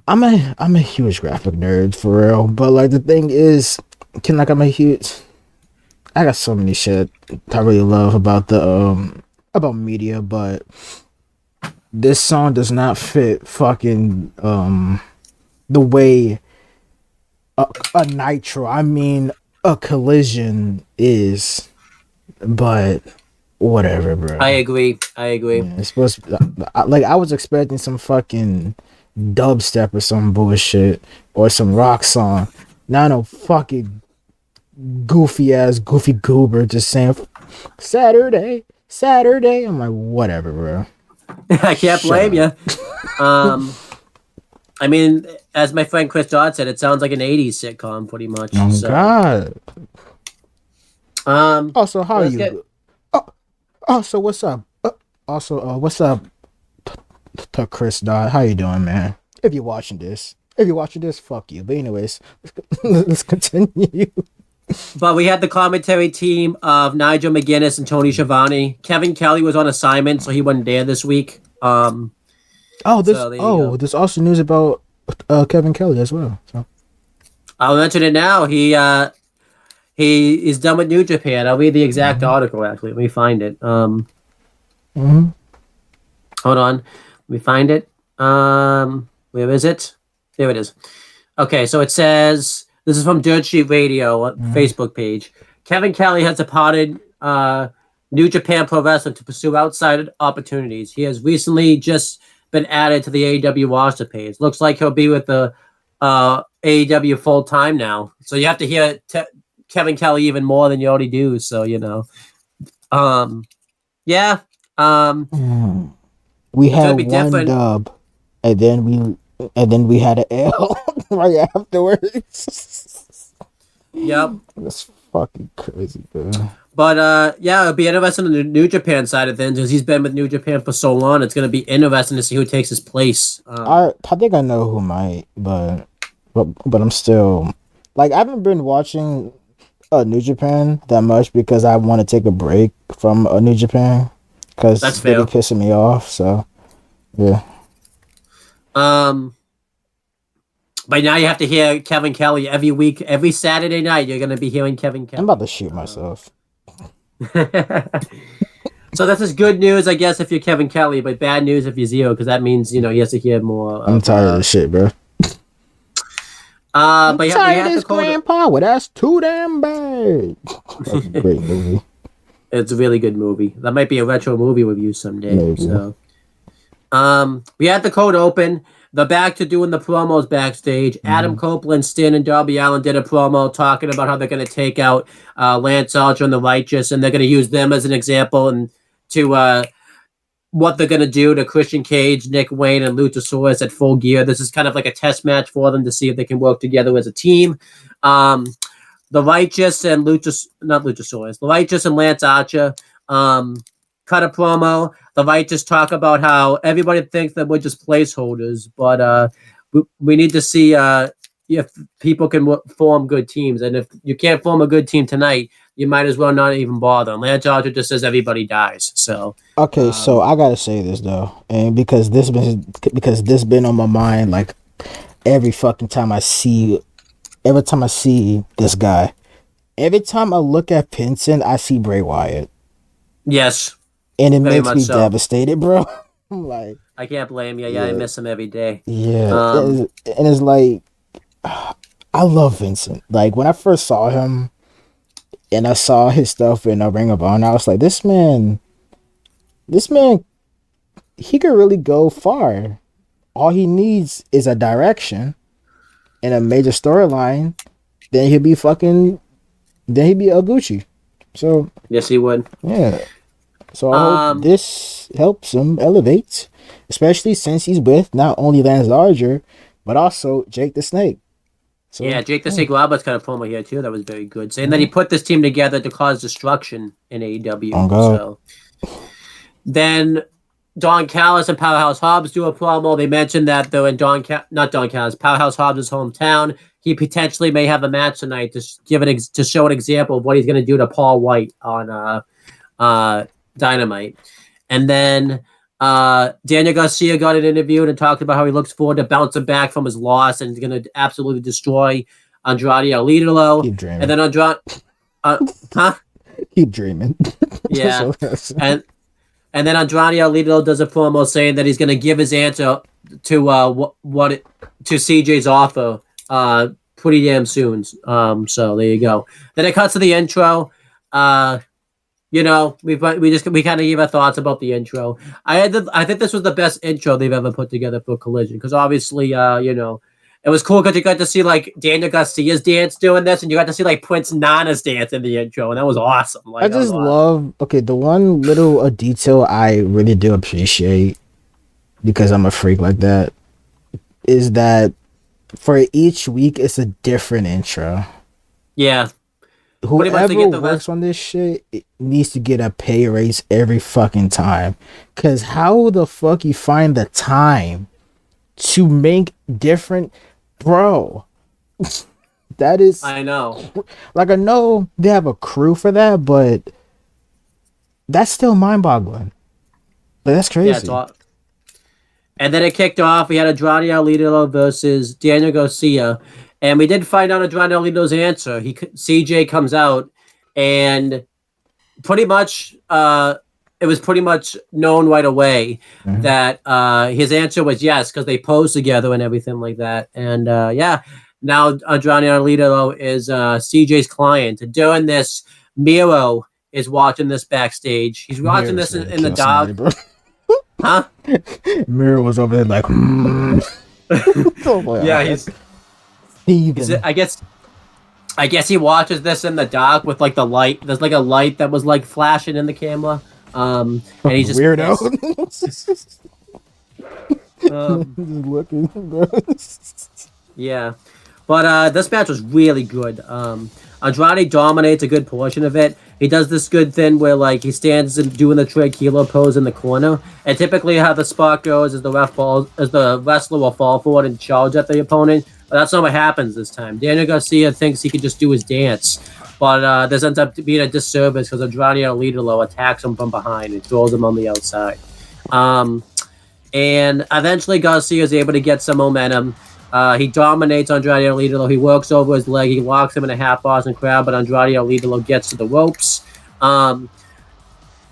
I'm a huge graphic nerd for real, but like the thing is, I got so many shit I really love about the about media, but this song does not fit fucking the way a Nitro, I mean a Collision is, but whatever, bro. I agree. Yeah, it's supposed to be, I was expecting some fucking dubstep or some bullshit or some rock song. Not no fucking goofy goober just saying Saturday. I'm like, whatever, bro. I can't blame you. I mean, as my friend Chris Dodd said, it sounds like an 80s sitcom pretty much. Oh so. God. Also, how are you? Also, what's up? What's up to Chris Dodd? How you doing, man? If you're watching this, fuck you. But anyways, let's continue. But we had the commentary team of Nigel McGuinness and Tony Schiavone. Kevin Kelly was on assignment, so he wasn't there this week. There's also news about Kevin Kelly as well. So I'll mention it now. He is done with New Japan. I'll read the exact article. Actually, let me find it. Hold on, let me find it. Where is it? There it is. Okay, so it says. This is from Dirt Sheet Radio Facebook page. Kevin Kelly has departed New Japan Pro Wrestling to pursue outside opportunities. He has recently just been added to the AEW roster page. Looks like he'll be with the AEW full time now. So you have to hear Kevin Kelly even more than you already do. So you know, yeah. We had one dub, and then we had an L right afterwards. Yep. That's fucking crazy, bro. But it'll be interesting on the New Japan side of things, because he's been with New Japan for so long. It's going to be interesting to see who takes his place. I think I know who might, but I'm still like, I haven't been watching New Japan that much because I want to take a break from New Japan because it's really pissing me off. So yeah. But now you have to hear Kevin Kelly every week, every Saturday night. You're going to be hearing Kevin Kelly. I'm about to shoot myself. So this is good news, I guess, if you're Kevin Kelly, but bad news if you're Zero, because that means, you know, he has to hear more. I'm tired of this shit, bro. I'm but yeah, we tired of had this the code. grandpa. Well, that's too damn bad. That's a great movie. It's a really good movie. That might be a retro movie review someday. Maybe. So, we had the code open. They're back to doing the promos backstage. Adam Copeland, Stan, and Darby Allin did a promo talking about how they're going to take out Lance Archer and the Righteous, and they're going to use them as an example and to what they're going to do to Christian Cage, Nick Wayne, and Luchasaurus at Full Gear. This is kind of like a test match for them to see if they can work together as a team. The Righteous and the Righteous and Lance Archer cut a promo. The Righteous talk about how everybody thinks that we're just placeholders, but we need to see if people can form good teams. And if you can't form a good team tonight, you might as well not even bother. And Lance Archer just says everybody dies. So okay, so I gotta say this though, and because this been on my mind like every time I see this guy. Every time I look at Pinson, I see Bray Wyatt. Yes. And it makes me devastated, bro. I'm like, I can't blame you. Yeah, I miss him every day. Yeah. And it's like, I love Vincent. Like, when I first saw him and I saw his stuff in a Ring of Honor, I was like, this man, he could really go far. All he needs is a direction and a major storyline. Then he'll be El Gucci. So yes, he would. Yeah. So I hope this helps him elevate, especially since he's with not only Lance Archer, but also Jake the Snake. So, yeah, Jake the Snake Roberts kind of promo here too. That was very good. Saying that he put this team together to cause destruction in AEW. Oh, so then Don Callis and Powerhouse Hobbs do a promo. They mentioned that though in Powerhouse Hobbs' hometown, he potentially may have a match tonight to show an example of what he's going to do to Paul White on Dynamite. And then Daniel Garcia got an interview and talked about how he looks forward to bouncing back from his loss and is going to absolutely destroy Andrade El Idolo. Keep dreaming. And then Keep dreaming. Yeah. And then Andrade El Idolo does a promo saying that he's going to give his answer to CJ's offer pretty damn soon. So there you go. Then it cuts to the intro. We kind of gave our thoughts about the intro. I think this was the best intro they've ever put together for Collision because obviously, it was cool because you got to see like Daniel Garcia's dance doing this, and you got to see like Prince Nana's dance in the intro, and that was awesome. Like, I just love. Okay, the one little detail I really do appreciate because I'm a freak like that is that for each week it's a different intro. Yeah. Whoever works on this shit needs to get a pay raise every fucking time. Cause how the fuck you find the time to make different, bro? That is, I know. Like I know they have a crew for that, but that's still mind-boggling. Like, that's crazy. Yeah, and then it kicked off. We had Andrade El Idolo versus Daniel Garcia. And we did find out Andrade El Idolo's answer. CJ comes out, and pretty much it was pretty much known right away that his answer was yes because they posed together and everything like that. And now Andrade El Idolo is CJ's client. Doing this, Miro is watching this backstage. He's watching this in the dog. Huh? Miro was over there like, yeah, he's I guess he watches this in the dark with like the light. There's like a light that was like flashing in the camera. And he's just weirdo. looking, bro. Yeah, but this match was really good. Andrade dominates a good portion of it. He does this good thing where like he stands and doing the tranquilo pose in the corner. And typically how the spot goes is the wrestler will fall forward and charge at the opponent. But that's not what happens this time. Daniel Garcia thinks he could just do his dance. But this ends up being a disservice because Andrade El Idolo attacks him from behind and throws him on the outside. And eventually Garcia is able to get some momentum. He dominates Andrade El Idolo. He works over his leg. He locks him in a half Boston crab, but Andrade El Idolo gets to the ropes.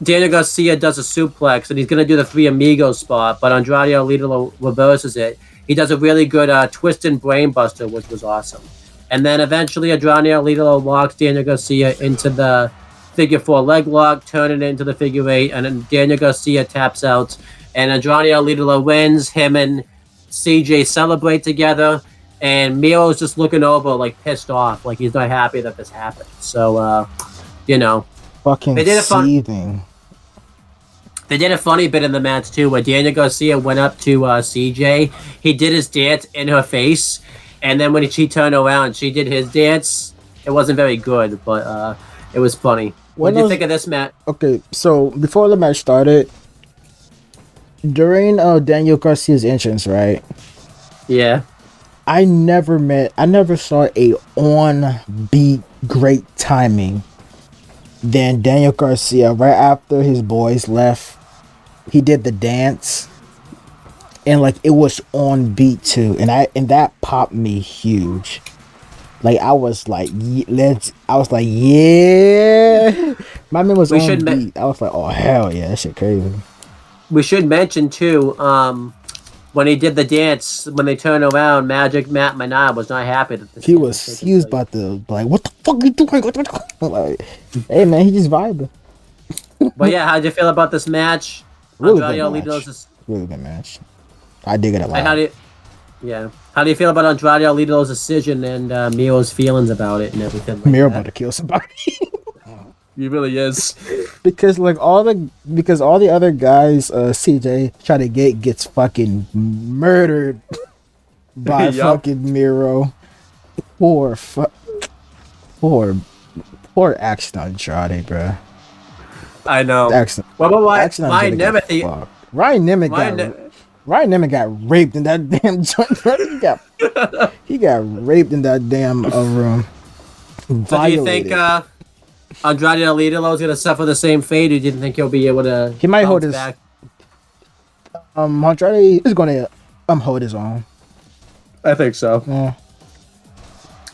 Daniel Garcia does a suplex, and he's going to do the Three Amigos spot, but Andrade Alito reverses it. He does a really good twist and brainbuster, which was awesome. And then eventually Andrade Alito locks Daniel Garcia into the figure 4 leg lock, turning it into the figure 8, and then Daniel Garcia taps out, and Andrade Alito wins. Him and CJ celebrate together, and Miro's just looking over, like, pissed off, like he's not happy that this happened. So, fucking seething. They did a funny bit in the match, too, where Daniel Garcia went up to CJ. He did his dance in her face, and then when she turned around, she did his dance. It wasn't very good, but it was funny. What do you think of this match? Okay, so before the match started, during Daniel Garcia's entrance, right? Yeah. I never saw a on-beat great timing than Daniel Garcia. Right after his boys left, he did the dance, and like it was on beat too, and that popped me huge. Like I was like, yeah. My man was on beat. I was like, oh hell yeah, that shit crazy. We should mention too, when he did the dance, when they turned around, Magic Matt Menard was not happy that he was about to like, what the fuck are you doing? Like, hey man, he just vibing. But yeah, how'd you feel about this match? Really good match. I dig it a lot. How do you feel about Andrade Alito's decision and Miro's feelings about it and everything? Like Miro about to kill somebody. He really is. Because all the other guys CJ try to gets fucking murdered by fucking Miro. Poor Action Andrade, bro. I know. Ryan Nemeth got raped in that damn joint. he got raped in that damn room. So do you think Andrade Alito is going to suffer the same fate, or do you think he'll be able to? He might hold his back. Andrade is going to hold his own. I think so.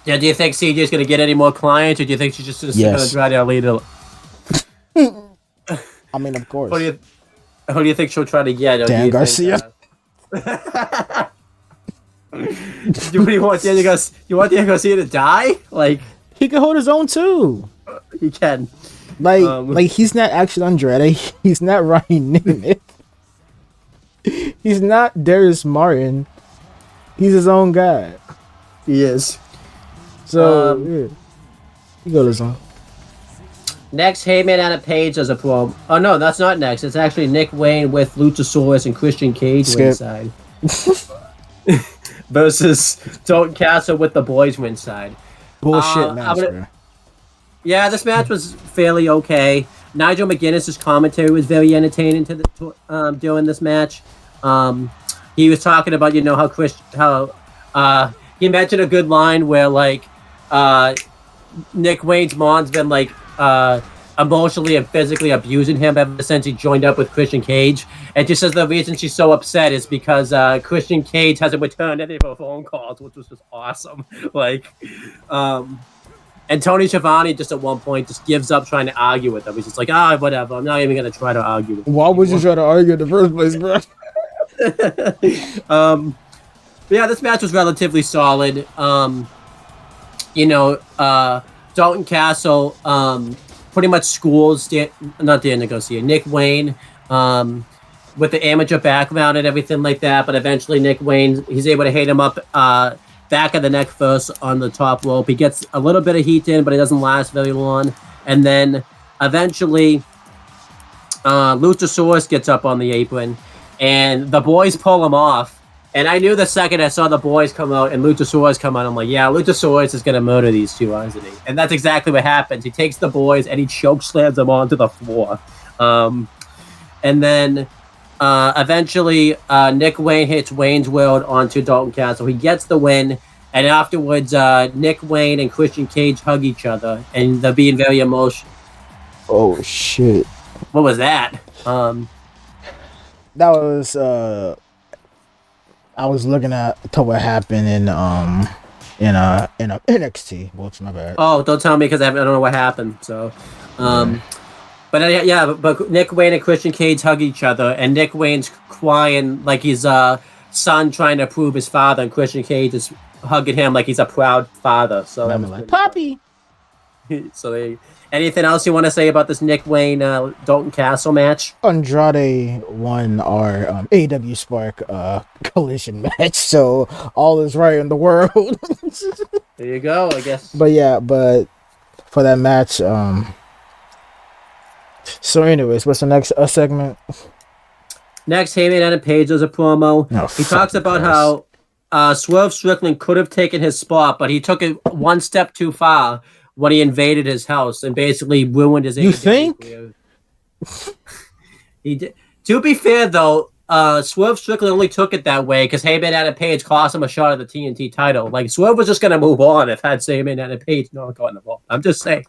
Yeah. Do you think CJ is going to get any more clients, or do you think she's just going to stick with Andrade Alito? I mean, of course. Who do you think she'll try to get? Dan Garcia. Do you want Daniel Garcia to die? Like he can hold his own too. He can. Like he's not Action Andrade. He's not Ryan Nemeth. He's not Darius Martin. He's his own guy. He is. So yeah. He got his own. Next, Heyman and Page as a promo. Oh no, that's not next. It's actually Nick Wayne with Luchasaurus and Christian Cage ringside. Versus Dalton Castle with the boys ringside. Bullshit match, bro. Yeah, this match was fairly okay. Nigel McGuinness's commentary was very entertaining during this match. He was talking about how he mentioned a good line where like Nick Wayne's mom's been like emotionally and physically abusing him ever since he joined up with Christian Cage. And she says the reason she's so upset is because Christian Cage hasn't returned any of her phone calls, which was just awesome. And Tony Schiavone just at one point just gives up trying to argue with him. He's just like, whatever. I'm not even going to try to argue with him. Why would you try to argue in the first place, bro? Yeah, this match was relatively solid. Dalton Castle pretty much schools not Daniel Garcia, Nick Wayne with the amateur background and everything like that. But eventually Nick Wayne, he's able to hit him up back of the neck first on the top rope. He gets a little bit of heat in, but it doesn't last very long. And then eventually Luchasaurus gets up on the apron and the boys pull him off. And I knew the second I saw the boys come out and Luchasaurus come out, I'm like, yeah, Luchasaurus is going to murder these two, isn't he? And that's exactly what happens. He takes the boys and he choke slams them onto the floor. And then eventually Nick Wayne hits Wayne's World onto Dalton Castle. He gets the win. And afterwards, Nick Wayne and Christian Cage hug each other. And they're being very emotional. Oh, shit. What was that? That was... I was looking at what happened in NXT. Well, it's my bad. Oh, don't tell me because I don't know what happened. So, but yeah, this match was relatively solid. Nick Wayne with Luchasaurus and Christian Cage ringside. Versus Dalton Castle with the boys ringside. But yeah, but Nick Wayne and Christian Cage hug each other, and Nick Wayne's crying like he's a son trying to prove his father, and Christian Cage is hugging him like he's a proud father. So that was like, Poppy. So, anything else you want to say about this Nick Wayne Dalton Castle match? Andrade won our AEW Spark collision match, so all is right in the world. There you go, I guess. But for that match, so anyways, what's the next segment? Next, Heyman and Page does a promo. He talks about how Swerve Strickland could have taken his spot, but he took it one step too far when he invaded his house and basically ruined his. You think? He did. To be fair, though, Swerve Strickland only took it that way because Heyman and Page cost him a shot at the TNT title. Like Swerve was just gonna move on if had Heyman and Page not gotten involved. I'm just saying.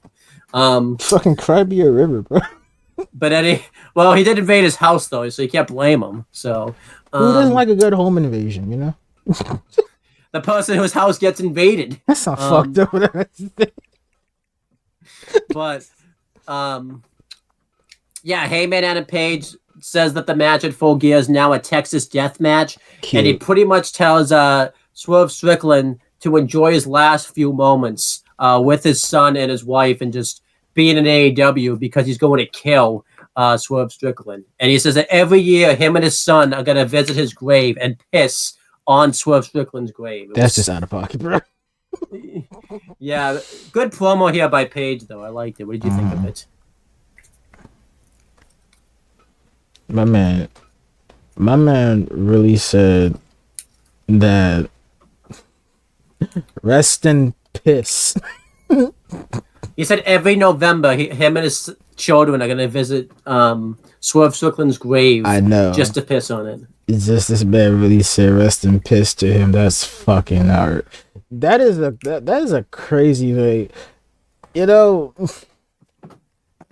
Fucking cry be a river, bro. But he did invade his house though, so you can't blame him. So who doesn't like a good home invasion, you know? The person whose house gets invaded. That's not fucked up. But yeah, Heyman and Page says that the match at Full Gear is now a Texas death match, and he pretty much tells Swerve Strickland to enjoy his last few moments with his son and his wife, and just being in AEW because he's going to kill Swerve Strickland. And he says that every year, him and his son are going to visit his grave and piss on Swerve Strickland's grave. That's just out of pocket, bro. Yeah, good promo here by Page, though. I liked it. What did you think of it? My man really said that rest in piss. He said every November, him and his children are going to visit Swerve Strickland's grave. I know. Just to piss on it. It's just this man really said rest in piss to him. That's fucking hard. That is a crazy thing. You know,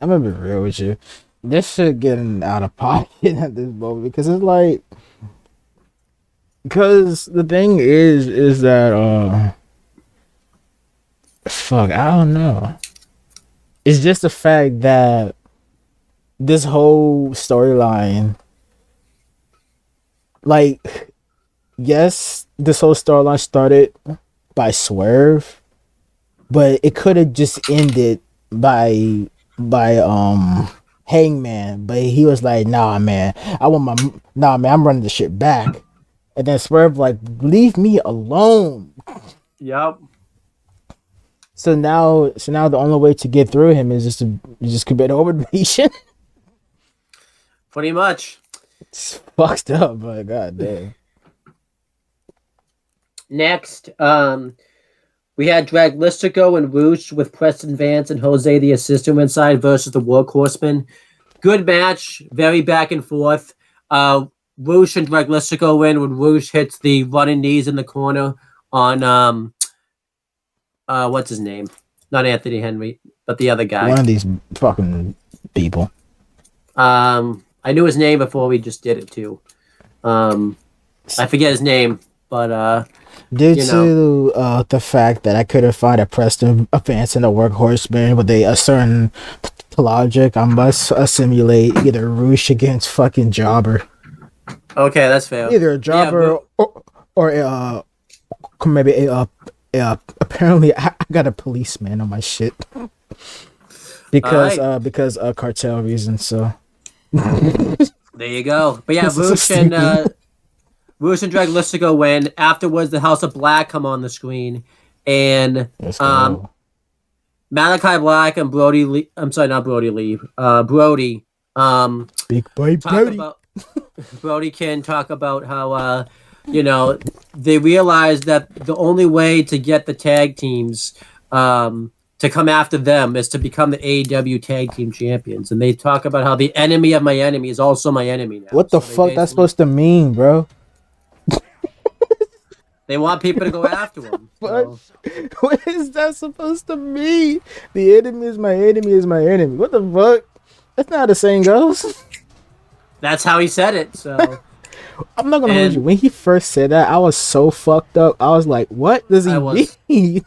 I'm gonna be real with you. This shit getting out of pocket at this moment because it's like, because the thing is that fuck, I don't know. It's just the fact that this whole storyline, like, yes, this whole storyline started by Swerve, but it could have just ended by Hangman, but he was like, nah man, I'm running the shit back. And then Swerve like, leave me alone. Yep. So now the only way to get through him is just commit home invasion. Pretty much. It's fucked up, but goddamn. Next, we had Drag Listico and Roosh with Preston Vance and Jose the Assistant inside versus the Workhorsemen. Good match, very back and forth. Roosh and Drag Listico win when Roosh hits the running knees in the corner on what's his name? Not Anthony Henry, but the other guy. One of these fucking people. I knew his name before we just did it too. I forget his name, but due to the fact that I couldn't find a Preston Vance and a Workhorseman with a certain logic, I must simulate either Roosh against fucking Jobber. Okay, that's fair. Either a Jobber or maybe a apparently I got a policeman on my shit because cartel reasons. So there you go. But yeah, Roosh and Drag Listico win. Afterwards, the House of Black come on the screen, and Malachi Black and Brody Lee. I'm sorry, not Brody Lee. Brody. Big boy Brody. Brody can talk about how they realized that the only way to get the tag teams to come after them is to become the AEW tag team champions, and they talk about how the enemy of my enemy is also my enemy now. What the fuck that's supposed to mean, bro? They want people to go after them. So. What is that supposed to mean? The enemy is my enemy is my enemy. What the fuck? That's not how the saying goes. That's how he said it. So I'm not gonna hold you. When he first said that, I was so fucked up. I was like, "What does he mean?"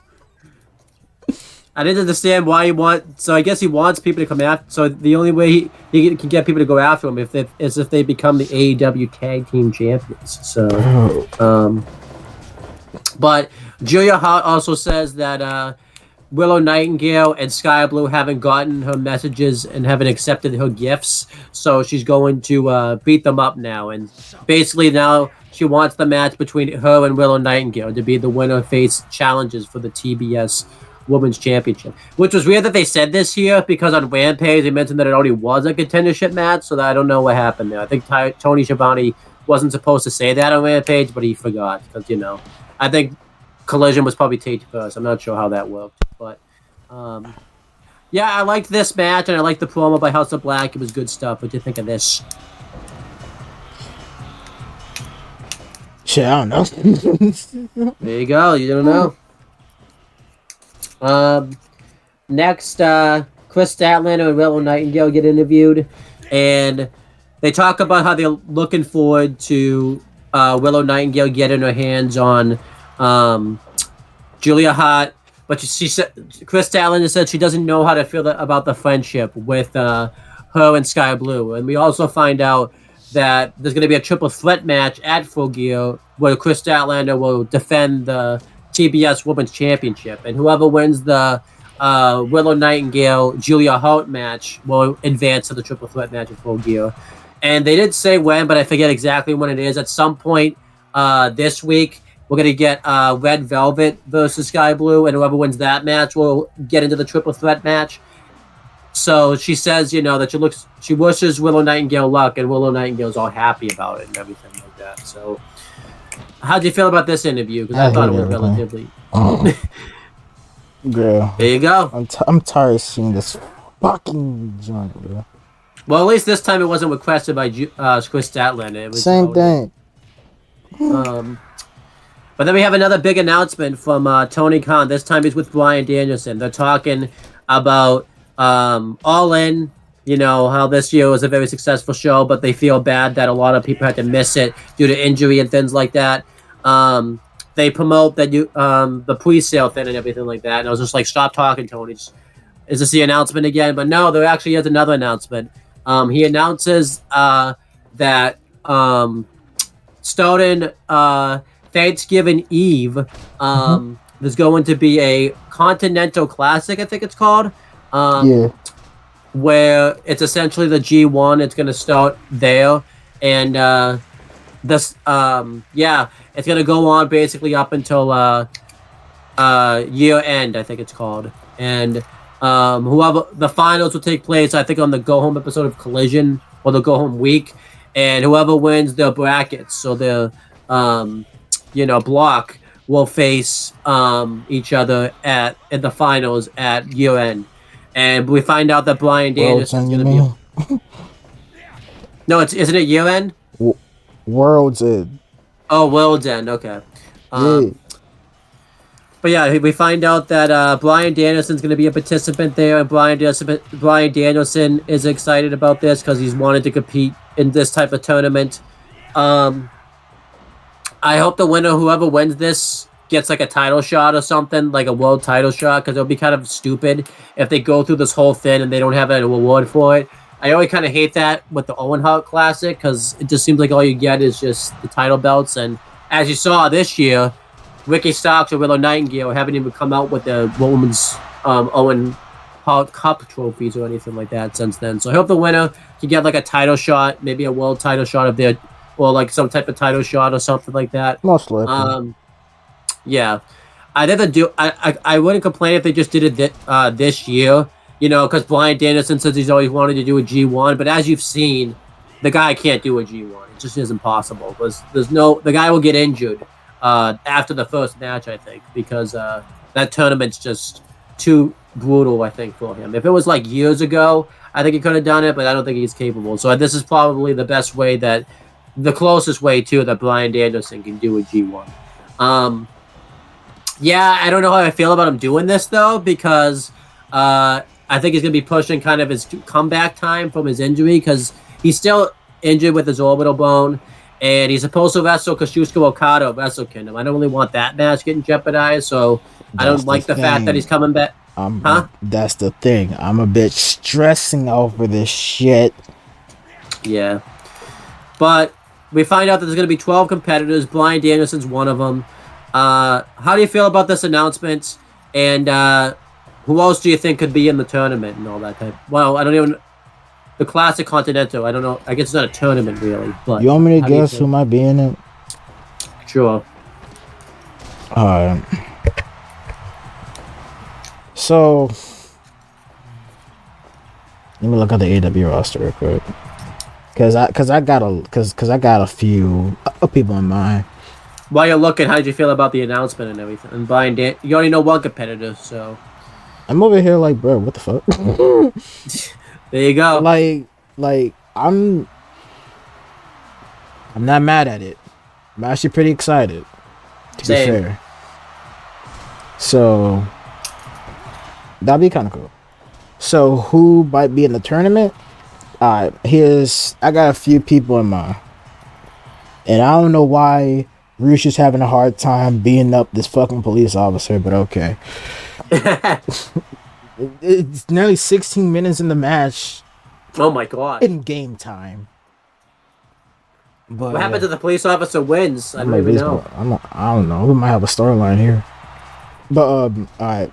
I didn't understand why he wants. So I guess he wants people to come after. So the only way he can get people to go after him is if they become the AEW Tag Team Champions. So, but Julia Hart also says that Willow Nightingale and Sky Blue haven't gotten her messages and haven't accepted her gifts. So she's going to beat them up now, and basically now she wants the match between her and Willow Nightingale to be the winner face challenges for the TBS Women's Championship, which was weird that they said this here because on Rampage they mentioned that it already was a contendership match, so that I don't know what happened there. I think Tony Schiavone wasn't supposed to say that on Rampage, but he forgot because I think Collision was probably taped first. I'm not sure how that worked, but yeah, I liked this match and I liked the promo by House of Black. It was good stuff. What do you think of this? Shit, I don't know. There you go. You don't know. Next, Chris Statlander and Willow Nightingale get interviewed, and they talk about how they're looking forward to Willow Nightingale getting her hands on Julia Hart, but she said Chris Statlander said she doesn't know how to feel about the friendship with her and Sky Blue, and we also find out that there's going to be a triple threat match at Full Gear where Chris Statlander will defend the TBS Women's Championship, and whoever wins the Willow Nightingale Julia Hart match will advance to the triple threat match at Full Gear. And they didn't say when, but I forget exactly when it is. At some point this week, we're gonna get Red Velvet versus Sky Blue, and whoever wins that match will get into the triple threat match. So she says, that she wishes Willow Nightingale luck, and Willow Nightingale's all happy about it and everything like that. So. How do you feel about this interview? Because I thought it was relatively. Girl. There you go. I'm tired of seeing this fucking joint, bro. Well, at least this time it wasn't requested by Chris Statlander. It was same thing. But then we have another big announcement from Tony Khan. This time he's with Bryan Danielson. They're talking about All In. How this year was a very successful show, but they feel bad that a lot of people had to miss it due to injury and things like that. They promote that the pre-sale thing and everything like that. And I was just like, stop talking, Tony. Is this the announcement again? But no, there actually is another announcement. He announces that starting Thanksgiving Eve, there's going to be a Continental Classic, I think it's called. Where it's essentially the G1. It's going to start there. And it's going to go on basically up until year end, I think it's called. And whoever the finals will take place, I think, on the Go Home episode of Collision or the Go Home week. And whoever wins their brackets, so their block, will face each other in the finals at year end. And we find out that Bryan Danielson's going to be. No, isn't it year end? World's End. Oh, World's End. Okay. Yeah. But yeah, we find out that Bryan Danielson's going to be a participant there, and Bryan Danielson is excited about this because he's wanted to compete in this type of tournament. I hope the winner, whoever wins this, gets like a title shot or something, like a world title shot, because it'll be kind of stupid if they go through this whole thing and they don't have an award for it. I always kind of hate that with the Owen Hart Classic because it just seems like all you get is just the title belts. And as you saw this year, Ricky Starks or Willow Nightingale haven't even come out with the women's Owen Hart Cup trophies or anything like that since then. So I hope the winner can get like a title shot, maybe a world title shot of their, or like some type of title shot or something like that. Most likely. Yeah, I wouldn't complain if they just did it this year, because Bryan Danielson says he's always wanted to do a G1, but as you've seen, the guy can't do a G1. It just isn't possible. The guy will get injured after the first match, I think, because that tournament's just too brutal, I think, for him. If it was like years ago, I think he could have done it, but I don't think he's capable. So this is probably the best way the closest way that Bryan Danielson can do a G1. Yeah, I don't know how I feel about him doing this, though, because I think he's going to be pushing kind of his comeback time from his injury, because he's still injured with his orbital bone, and he's supposed to wrestle Kazuchika Okada of Wrestle Kingdom. I don't really want that match getting jeopardized, so I don't like the fact that he's coming back. Huh? That's the thing. I'm a bit stressing over this shit. Yeah. But we find out that there's going to be 12 competitors. Bryan Danielson's one of them. How do you feel about this announcement? And who else do you think could be in the tournament and all that type? Well, I don't even... The Classic Continental, I don't know. I guess it's not a tournament, really. But You want me to how do you guess feel? who might be in it? Sure. So let me look at the AEW roster real quick, cause I got a few people in mind. While you're looking, how did you feel about the announcement and everything? And Bryan you already know one competitor, so I'm over here like, bro, what the fuck? there you go. like I'm not mad at it. I'm actually pretty excited, to Same. be fair. So that'd be kind of cool. So who might be in the tournament? I got a few people in mind, and I don't know why Roosh is having a hard time beating up this fucking police officer, but okay. It's nearly 16 minutes in the match. Oh my god. In game time. But What happened to the police officer wins? I don't like even baseball. know. I don't know. We might have a storyline here. But alright.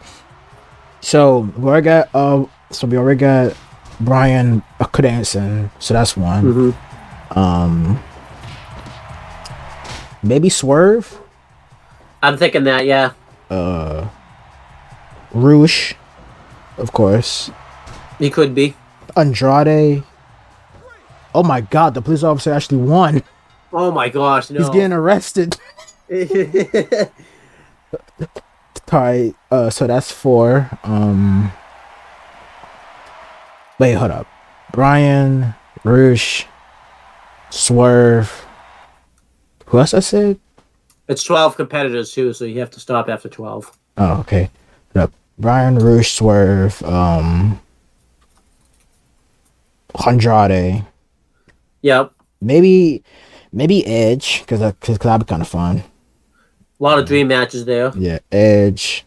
So we already got Bryan Cranston, so that's one. Mm-hmm. Maybe Swerve. I'm thinking that, yeah. Roosh, of course. He could be. Andrade. Oh my god, the police officer actually won. Oh my gosh, no. He's getting arrested. Alright, so that's 4. Wait, hold up. Bryan, Roosh, Swerve. Who else I said? It's 12 competitors too, so you have to stop after 12. Oh, okay. Hold up. Bryan, Roosh, Swerve, Andrade. Yep. Maybe Edge, because that'd be kind of fun. A lot of dream matches there. Yeah, Edge.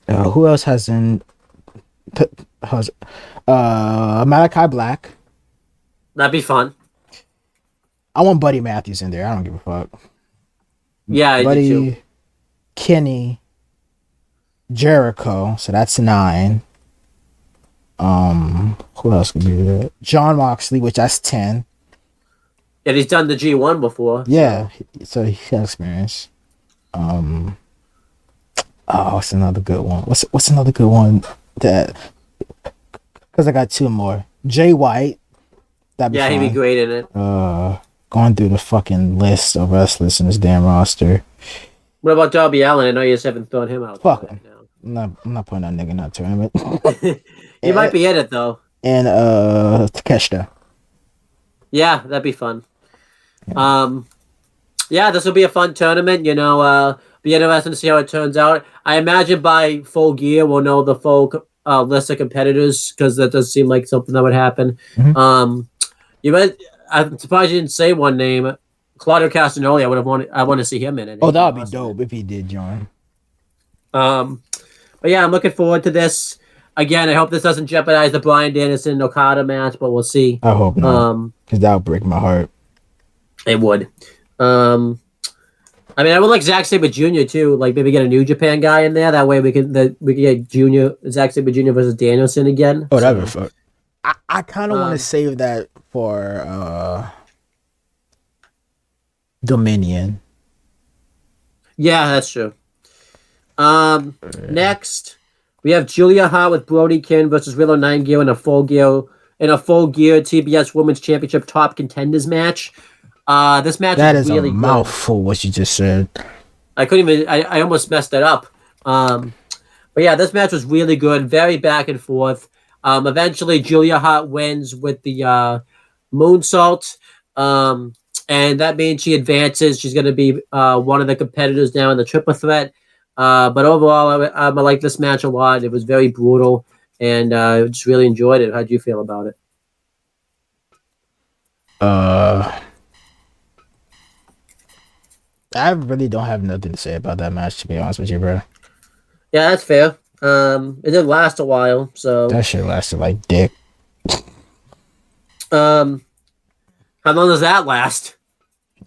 Who else has in? Malachi Black. That'd be fun. I want Buddy Matthews in there. I don't give a fuck. Yeah, I Buddy, do too. Kenny, Jericho. So that's 9. Who else could be there? John Moxley, which that's 10. Yeah, he's done the G1 before. Yeah, so he has experience. What's another good one? What's another good one that? Because I got 2 more. Jay White. That'd be Yeah, fun. he'd be great in it. Going through the fucking list of wrestlers in this damn roster. What about Darby Allin? I know you just haven't thrown him out. Fuck there him. now. I'm not putting that nigga in that tournament. He might be in it though. And Takeshita. Yeah, that'd be fun. Yeah, this will be a fun tournament. You know, be interesting to see how it turns out. I imagine by Full Gear we'll know the full list of competitors, because that does seem like something that would happen. Mm-hmm. I'm surprised you didn't say one name. Claudio Castagnoli. I want to see him in it. Oh, that would be dope if he did join. But yeah, I'm looking forward to this. Again, I hope this doesn't jeopardize the Bryan Danielson Okada match, but we'll see. I hope not, because that would break my heart. It would. I mean, I would like Zack Sabre Jr. too. Like maybe get a New Japan guy in there. That way we can get Zack Sabre Jr. versus Danielson again. Oh, that'd be fun. I kind of want to save that for Dominion. Yeah, that's true. Next we have Julia Hart with Brody King versus Willow Nightingale in a full gear TBS Women's Championship Top Contenders match. This match is really a mouthful. What you just said. I couldn't even. I almost messed it up. But yeah, this match was really good. Very back and forth. Eventually, Julia Hart wins with the moonsault. And that means she advances. She's going to be one of the competitors now in the triple threat. But overall, I like this match a lot. It was very brutal, and I just really enjoyed it. How would you feel about it? I really don't have nothing to say about that match, to be honest with you, bro. Yeah, that's fair. It did last a while, so That shit lasted like dick. how long does that last?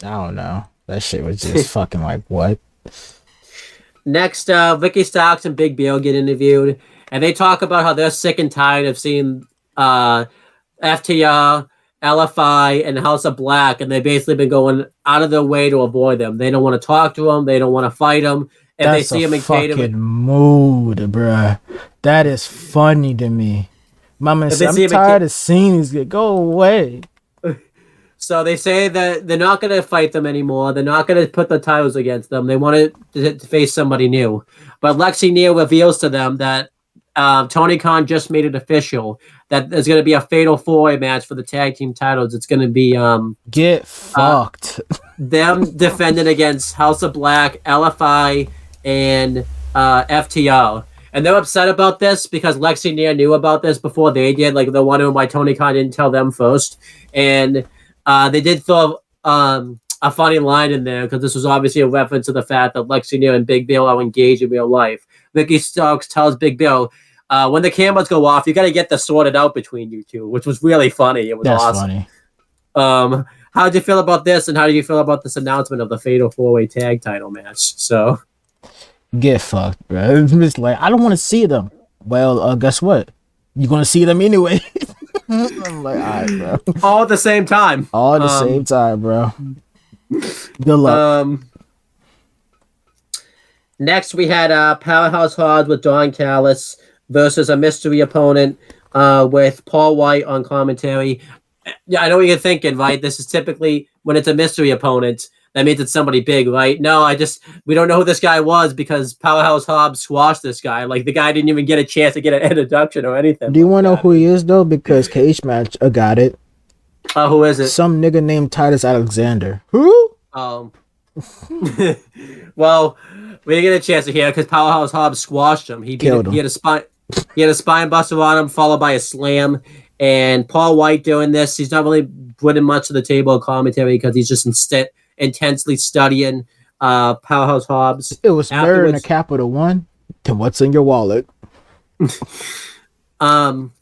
I don't know. That shit was just fucking like what? Next, Vicky Starks and Big Bill get interviewed, and they talk about how they're sick and tired of seeing FTR, LFI, and House of Black, and they've basically been going out of their way to avoid them. They don't want to talk to them. They don't want to fight them. If That's they see a him in fucking mood, bruh. That is funny to me. Mama, I'm tired of seeing these guys. Go away. So they say that they're not going to fight them anymore. They're not going to put the titles against them. They want to face somebody new. But Lexi Neal reveals to them that Tony Khan just made it official that there's going to be a fatal four-way match for the tag team titles. It's going to be get fucked. Them defending against House of Black, LFI, and FTR. And they're upset about this because Lexi Neal knew about this before they did. Like, they're wondering why Tony Khan didn't tell them first. And they did throw a funny line in there because this was obviously a reference to the fact that Lexi Neal and Big Bill are engaged in real life. Vicky Starks tells Big Bill, when the cameras go off, you got to get this sorted out between you two, which was really funny. It was awesome. Funny. How did you feel about this, and how did you feel about this announcement of the Fatal 4-Way Tag Title match? So, get fucked, bro. It's just like, I don't want to see them. Well, guess what? You're gonna see them anyway. I'm like, all right, bro. All at the same time. All at the same time, bro. Good luck. Next, we had Powerhouse Hobbs with Don Callis versus a mystery opponent with Paul White on commentary. Yeah, I know what you're thinking, right? This is typically when it's a mystery opponent, that means it's somebody big, right? No, we don't know who this guy was because Powerhouse Hobbs squashed this guy. Like, the guy didn't even get a chance to get an introduction or anything. Do you want to know who he is, though? Because Cage Match got it. Who is it? Some nigga named Titus Alexander. Who? Well, we didn't get a chance to hear because Powerhouse Hobbs squashed him. He had a spine buster on him, followed by a slam. And Paul White doing this, he's not really putting much to the table of commentary because he's just intensely studying Powerhouse Hobbs. It was better in a capital one to what's in your wallet. And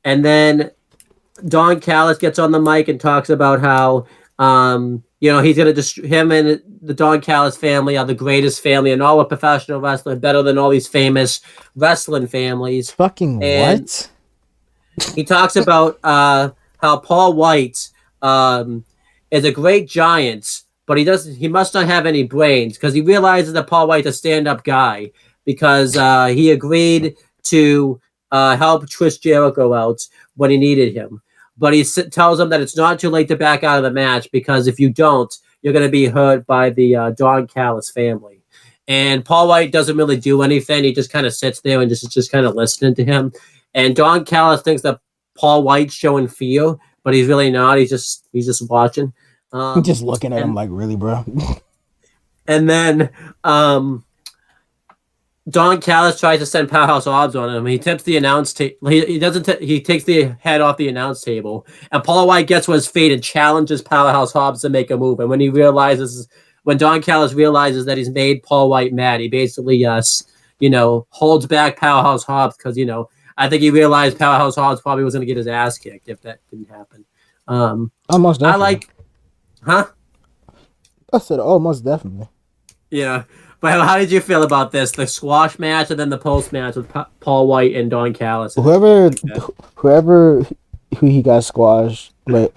then Don Callis gets on the mic and talks about how he's gonna him and the Don Callis family are the greatest family in all of professional wrestling, better than all these famous wrestling families. Fucking what? He talks about how Paul White is a great giant, but he must not have any brains because he realizes that Paul White's a stand-up guy because he agreed to help Chris Jericho out when he needed him. But he tells him that it's not too late to back out of the match because if you don't, you're going to be hurt by the Don Callis family. And Paul White doesn't really do anything. He just kind of sits there and just kind of listening to him. And Don Callis thinks that Paul White's showing fear, but he's really not. He's just watching. He's just looking at him like, really, bro? And then Don Callis tries to send Powerhouse Hobbs on him. He tips the announce table. He doesn't. He takes the head off the announce table, and Paul White gets with his feet and challenges Powerhouse Hobbs to make a move. And when Don Callis realizes that he's made Paul White mad, he basically, holds back Powerhouse Hobbs because I think he realized Powerhouse Hobbs probably was going to get his ass kicked if that didn't happen. Almost definitely. I said almost definitely. Yeah. But how did you feel about this? The squash match and then the post match with Paul White and Don Callis? Who he got squashed, like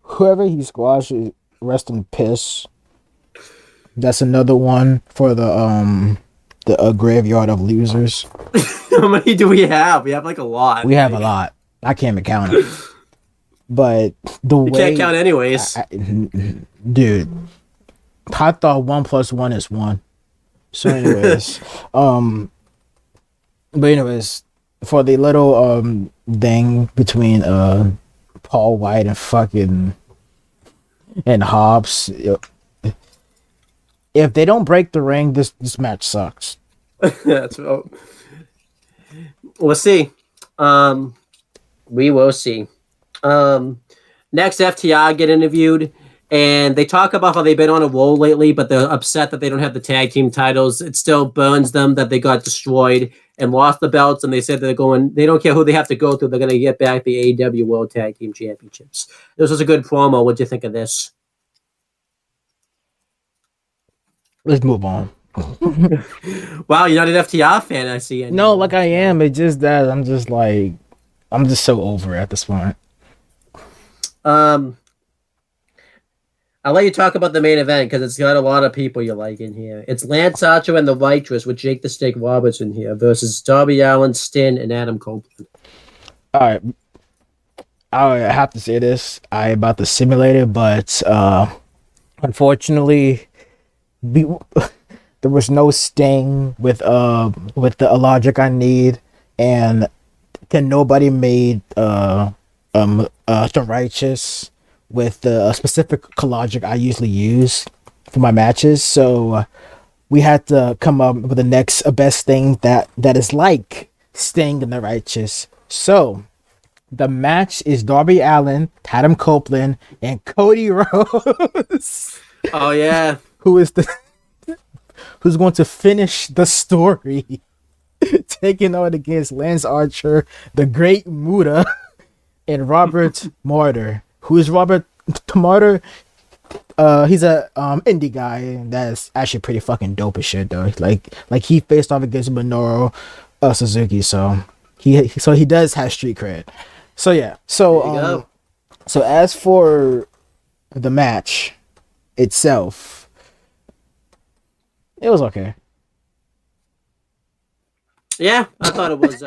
whoever he squashed, rest in piss. That's another one for the graveyard of losers. How many do we have? We have like a lot. We have a lot. I can't even count it. But you can't count anyways. Dude, I thought 1 + 1 is 1. So anyways, but anyways, for the little thing between Paul White and Hobbs, if they don't break the ring, this match sucks. That's we'll see. We will see. Next, FTR get interviewed. And they talk about how they've been on a roll lately, but they're upset that they don't have the tag team titles. It still burns them that they got destroyed and lost the belts, and they said they don't care who they have to go through, they're going to get back the AEW World Tag Team Championships. This was a good promo. What'd you think of this? Let's move on. Wow, you're not an FTR fan, I see. No, like I am. It's just that I'm just so over it at this point. I'll let you talk about the main event because it's got a lot of people you like in here. It's Lance Archer and the Righteous with Jake the Snake Roberts in here versus Darby Allin, Stin, and Adam Copeland. All right. I have to say this. I about to simulate it, but unfortunately, there was no Sting with the logic I need, and nobody made the Righteous with the specific logic I usually use for my matches. So we had to come up with the next best thing that is like Sting and the Righteous. So the match is Darby Allin, Adam Copeland, and Cody Rhodes. Oh yeah, who's going to finish the story, taking on against Lance Archer, the Great Muta, and Robert Martyr. Who is Robert Martyr? He's a indie guy that's actually pretty fucking dope as shit though. Like he faced off against Minoru Suzuki, so he does have street cred. So yeah. So as for the match itself, it was okay. Yeah, I thought it was.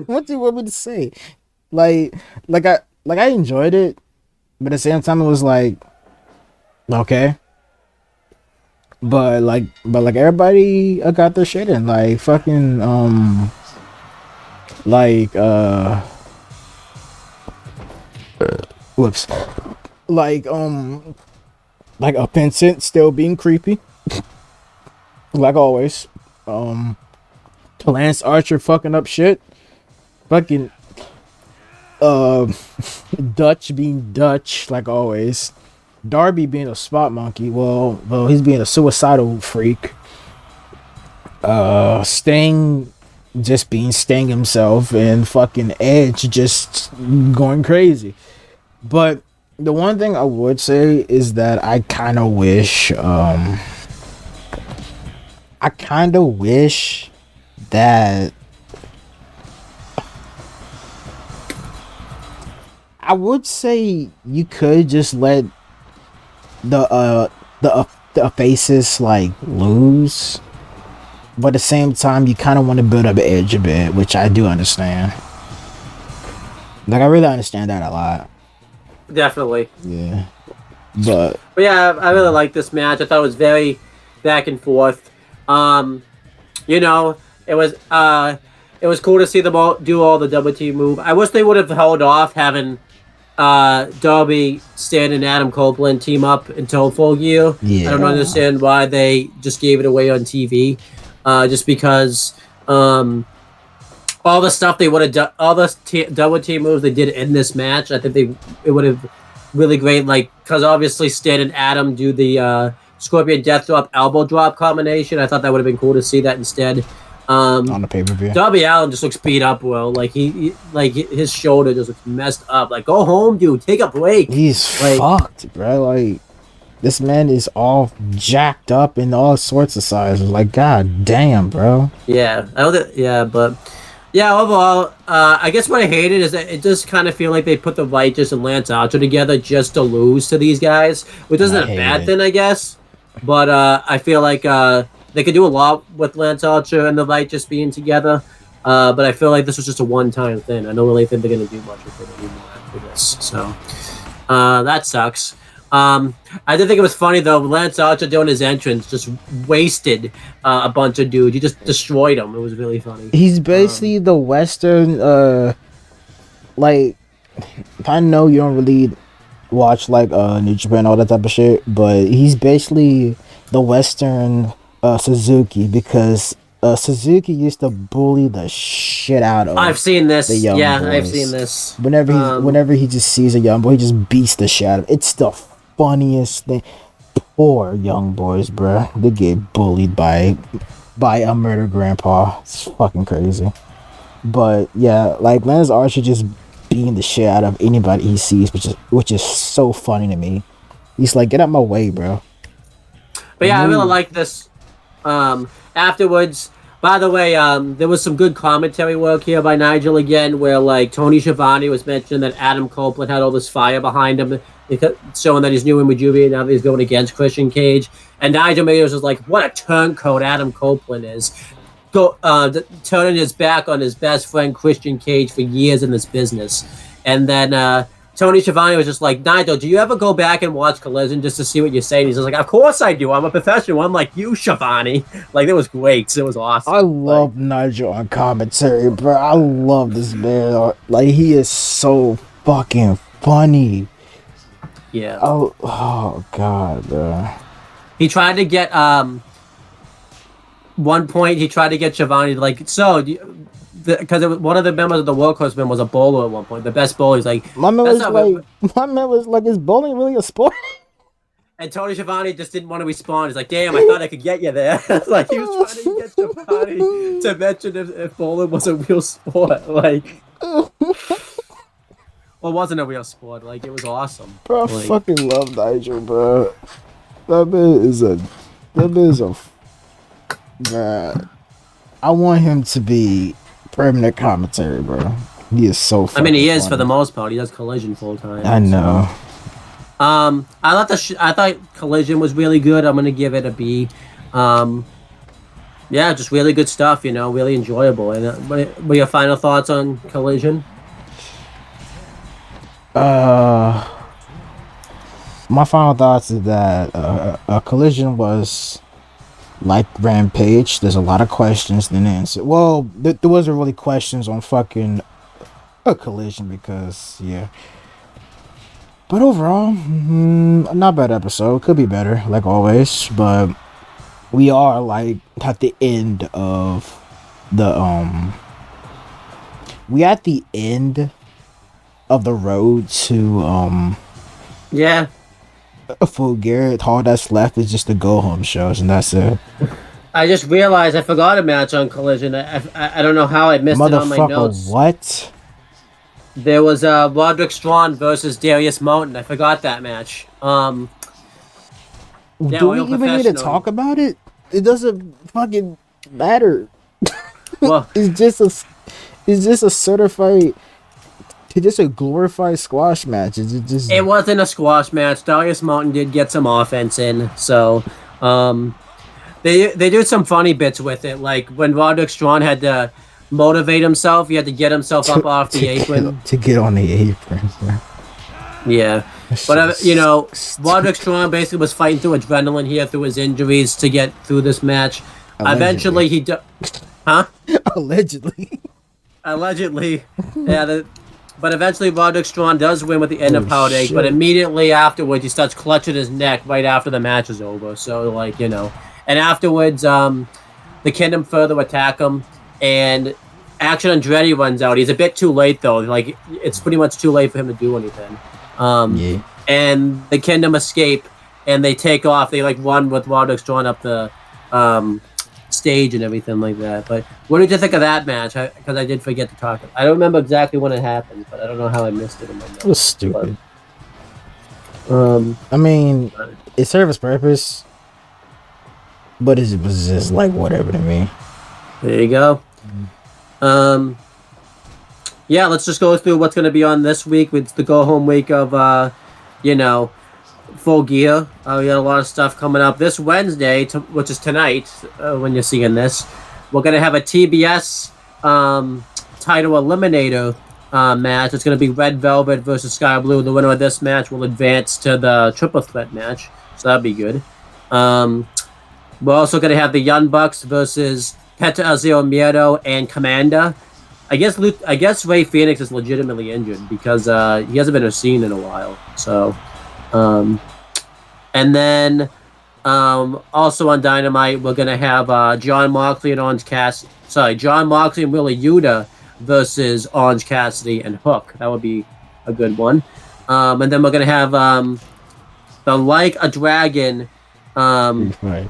What do you want me to say? I enjoyed it, but at the same time it was like, okay. But everybody got their shit in. Like fucking whoops. Like a Vincent still being creepy. Like always. Lance Archer fucking up shit. Fucking Dutch being Dutch like always. Darby being a spot monkey. Well, he's being a suicidal freak. Sting just being Sting himself, and fucking Edge just going crazy. But the one thing I would say is that I kind of wish that I would say you could just let the faces like lose, but at the same time you kind of want to build up Edge a bit, which I do understand. Like I really understand that a lot. Definitely. Yeah. But yeah, I really like this match. I thought it was very back and forth. You know, it was cool to see them all do all the double team move. I wish they would have held off having Darby, Stan, and Adam Copeland team up until Full Gear. Yeah. I don't understand why they just gave it away on TV. Just because all the stuff they would have done, all the double team moves they did in this match, I think it would have really great. Like, because obviously Stan and Adam do the Scorpion Death Drop elbow drop combination. I thought that would have been cool to see that instead. On the pay-per-view, Darby Allin just looks beat up, Will. Like he his shoulder just looks messed up. Like, go home, dude. Take a break. He's fucked, bro. Like, this man is all jacked up in all sorts of sizes. Like, god damn, bro. Yeah, overall, I guess what I hated is that it just kind of feel like they put the Righteous and Lance Archer together just to lose to these guys, which isn't a bad thing, I guess. But I feel like they could do a lot with Lance Archer and the Righteous being together. But I feel like this was just a one-time thing. I don't really think they're going to do much with it anymore after this. So that sucks. I did think it was funny, though. Lance Archer doing his entrance just wasted a bunch of dudes. He just destroyed them. It was really funny. He's basically the Western, like, I know you don't really watch, like, New Japan, all that type of shit, but he's basically the Western Suzuki, because Suzuki used to bully the shit out of I've seen this. the young boys. I've seen this. Whenever he just sees a young boy, he just beats the shit out of it. It's the funniest thing. Poor young boys, bruh. They get bullied by by a murder grandpa. It's fucking crazy. But yeah, like Lance Archer just beating the shit out of anybody he sees, which is so funny to me. He's like, get out my way, bro. But yeah, I really like this. Afterwards, by the way, there was some good commentary work here by Nigel again, where like Tony Schiavone was mentioning that Adam Copeland had all this fire behind him, showing that he's new and rejuvenated. Now that he's going against Christian Cage, and Nigel Matos was like, "What a turncoat Adam Copeland is, turning his back on his best friend Christian Cage for years in this business." And then Tony Schiavone was just like, "Nigel, do you ever go back and watch Collision just to see what you're saying?" He's just like, "Of course I do. I'm a professional. I'm like you, Schiavone." Like, it was great. It was awesome. I love Nigel on commentary, bro. I love this man. Like, he is so fucking funny. Yeah. Oh God, bro. He tried to get one point. He tried to get Schiavone like, so. Because one of the members of the Workhorsemen was a bowler at one point. The best bowler. He's like, my man was like, is bowling really a sport? And Tony Schiavone just didn't want to respond. He's like, damn, I thought I could get you there. Like, he was trying to get Schiavone to mention if bowling was a real sport. Like, well, it wasn't a real sport. Like, it was awesome. Bro, I fucking love Nigel, bro. That man is a man. I want him to be permanent commentary, bro. He is so funny. I mean, he is for the most part. He does Collision full time. I know. So. I thought Collision was really good. I'm gonna give it a B. Yeah, just really good stuff. You know, really enjoyable. And what are your final thoughts on Collision? My final thoughts is that Collision was like Rampage. There's a lot of questions than answers. Well, there wasn't really questions on fucking a Collision because, yeah. But overall, not bad episode. Could be better, like always. But we are like at the end of the we at the end of the road to yeah. For Garrett, all that's left is just the go home shows, and that's it. I just realized I forgot a match on Collision. I don't know how I missed it on my notes. What? There was Roderick Strong versus Darius Mountain. I forgot that match. Do we even need to talk about it? It doesn't fucking matter. Well, it's just a certified. It's just a glorified squash match. It wasn't a squash match. Darius Mountain did get some offense in, so they did some funny bits with it. Like when Roderick Strong had to motivate himself, he had to get himself up off the apron to get on the apron. Yeah, but you know, Roderick Strong basically was fighting through adrenaline here through his injuries to get through this match. Allegedly. Eventually, huh? Allegedly. Yeah. But eventually, Roderick Strong does win with the end of Howard Egg, but immediately afterwards, he starts clutching his neck right after the match is over. So, like, you know. And afterwards, the Kingdom further attack him, and Action Andretti runs out. He's a bit too late, though. Like, it's pretty much too late for him to do anything. Yeah. And the Kingdom escape, and they take off. They, like, run with Roderick Strong up the stage and everything like that. But what did you think of that match? Because I did forget to talk. I don't remember exactly when it happened, but I don't know how I missed it in my notes. It was stupid. But, I mean, it served its purpose, but it was just like whatever to me. There you go. Yeah, let's just go through what's going to be on this week. It's the go home week of, you know, Full Gear. We got a lot of stuff coming up this Wednesday, which is tonight when you're seeing this. We're going to have a TBS title eliminator match. It's going to be Red Velvet versus Sky Blue. The winner of this match will advance to the triple threat match, so that'll be good. We're also going to have the Young Bucks versus Penta El Zero Miedo and Commander. I guess Ray Phoenix is legitimately injured because he hasn't been seen in a while. So, and then also on Dynamite, we're gonna have John Moxley and John Moxley and Willa Yuta versus Orange Cassidy and Hook. That would be a good one. And then we're gonna have the Like a Dragon, Right.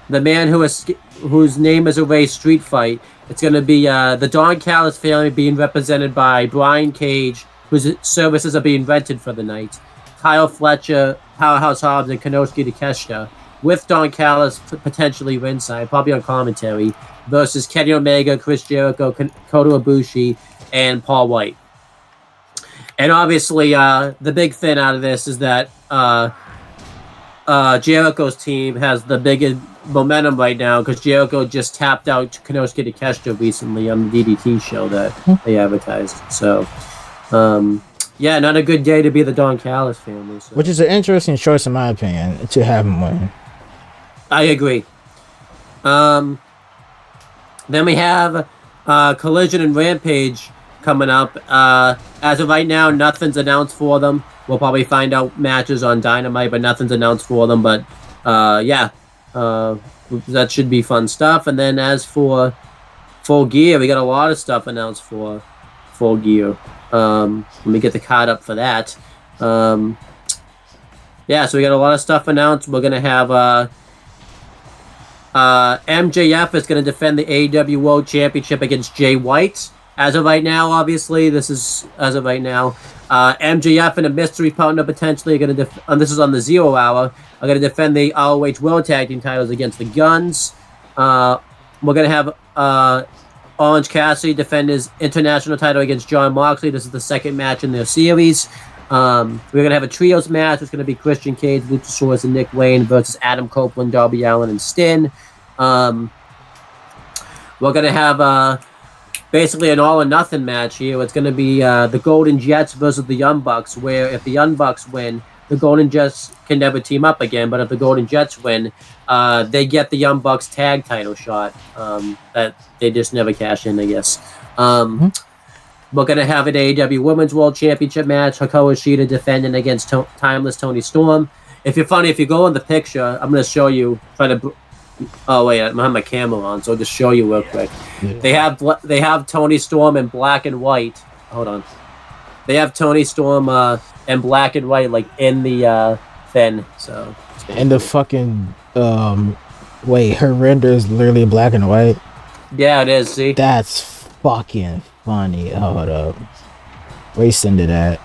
the man who escaped. whose name is a race street fight. It's going to be the Don Callis family being represented by Brian Cage, whose services are being rented for the night. Kyle Fletcher, Powerhouse Hobbs, and Konosuke Takeshita, with Don Callis potentially ringside, probably on commentary, versus Kenny Omega, Chris Jericho, Kota Ibushi, and Paul White. And obviously, the big thing out of this is that Jericho's team has the biggest momentum right now because Jericho just tapped out Konosuke Takeshita recently on the DDT show that they advertised. So, yeah, not a good day to be the Don Callis family. So. Which is an interesting choice, in my opinion, to have him win. I agree. Then we have Collision and Rampage coming up. As of right now, nothing's announced for them. We'll probably find out matches on Dynamite, but nothing's announced for them. But yeah, that should be fun stuff. And then as for Full Gear, we got a lot of stuff announced for Full Gear. Let me get the card up for that. Yeah, so we got a lot of stuff announced. We're gonna have MJF is going to defend the AEW World Championship against Jay White. As of right now, obviously, this is as of right now. MJF and a mystery partner potentially are going to this is on the 0 hour. Are going to defend the ROH World Tag Team titles against the Guns. We're going to have Orange Cassidy defend his international title against John Moxley. This is the second match in their series. We're going to have a trios match. It's going to be Christian Cage, Luchasaurus, and Nick Wayne versus Adam Copeland, Darby Allin, and Stin. We're going to have basically an all-or-nothing match here. It's going to be the Golden Jets versus the Young Bucks, where if the Young Bucks win, the Golden Jets can never team up again. But if the Golden Jets win, they get the Young Bucks tag title shot that they just never cash in, I guess. We're going to have an AEW Women's World Championship match. Hikaru Shida defending against Timeless Toni Storm. If you go in the picture, I'm going to show you. Oh, wait, I don't have my camera on, so I'll just show you real quick. Yeah. They have Toni Storm in black and white. Hold on. They have Toni Storm in black and white, like, in the thing. So. And the fucking, wait, her render is literally black and white? Yeah, it is, see? That's fucking funny. Hold up. Where you send it at?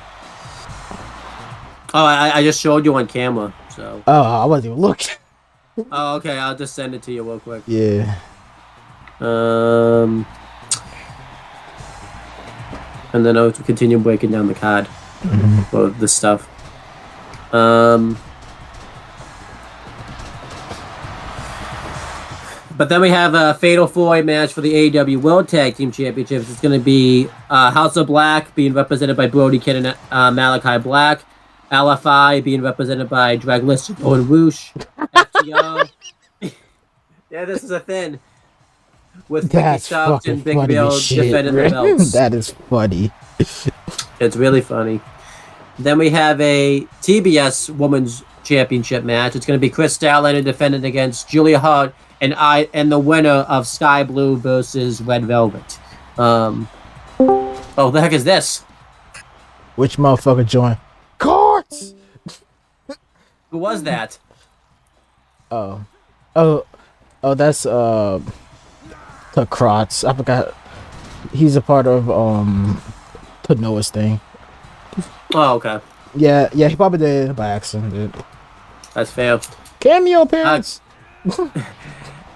Oh, I just showed you on camera. So. Oh, I wasn't even looking. Oh, okay. I'll just send it to you real quick. Yeah. And then I'll continue breaking down the card for this stuff. But then we have a Fatal 4-Way match for the AEW World Tag Team Championships. It's going to be House of Black being represented by Brody King and Malachi Black. LFI being represented by Draglistico and Roosh. FTR. Yeah, this is a thing. With Ricky Starks and Big Bill defending the belts. That is funny. It's really funny. Then we have a TBS Women's Championship match. It's going to be Chris Statlander defending against Julia Hart and the winner of Sky Blue versus Red Velvet. Oh, the heck is this? Which motherfucker joined? Courts! Who was that? Oh, that's the Krotz. I forgot. He's a part of the Noah's thing. Oh, okay. Yeah, he probably did by accident, dude. That's fair. Cameo appearance.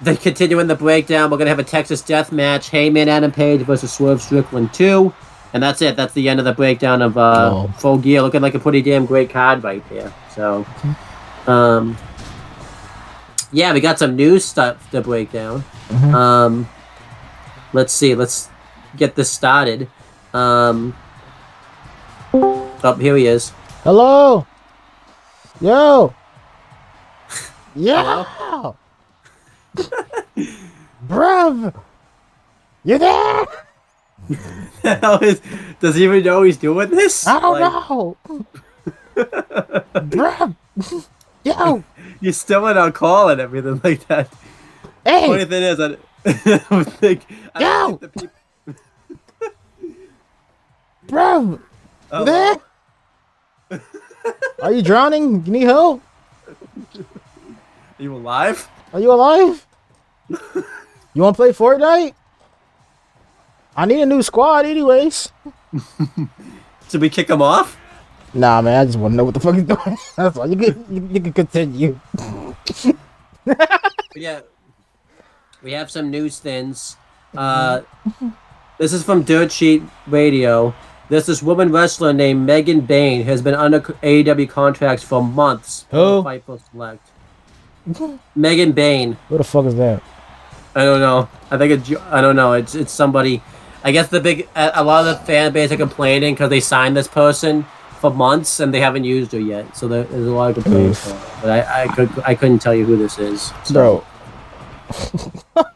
Then continuing the breakdown, we're gonna have a Texas Death Match: Heyman Adam Page versus Swerve Strickland 2, and that's it. That's the end of the breakdown of Full Gear. Looking like a pretty damn great card right there. So, yeah, we got some news stuff to break down. Let's see. Let's get this started. Oh, here he is. Hello. Yo. Hello? Bruv. You there? Does he even know he's doing this? I don't know. Bruv. Yo. You're still in on call and everything like that. Hey. Funny thing is, I don't think the people... Bruv. You there? Are you drowning? You need help? Are you alive? Are you alive? You want to play Fortnite? I need a new squad, anyways. Should we kick him off? Nah, man, I just want to know what the fuck he's doing. That's all. You can continue. Yeah, we have some news things. This is from Dirt Sheet Radio. There's this woman wrestler named Megan Bain has been under AEW contracts for months. Who? Fightful Select. Megan Bain. Who the fuck is that? I don't know. I don't know. It's somebody. I guess a lot of the fan base are complaining because they signed this person for months and they haven't used her yet. So there's a lot of complaints. But I couldn't tell you who this is. So. Bro.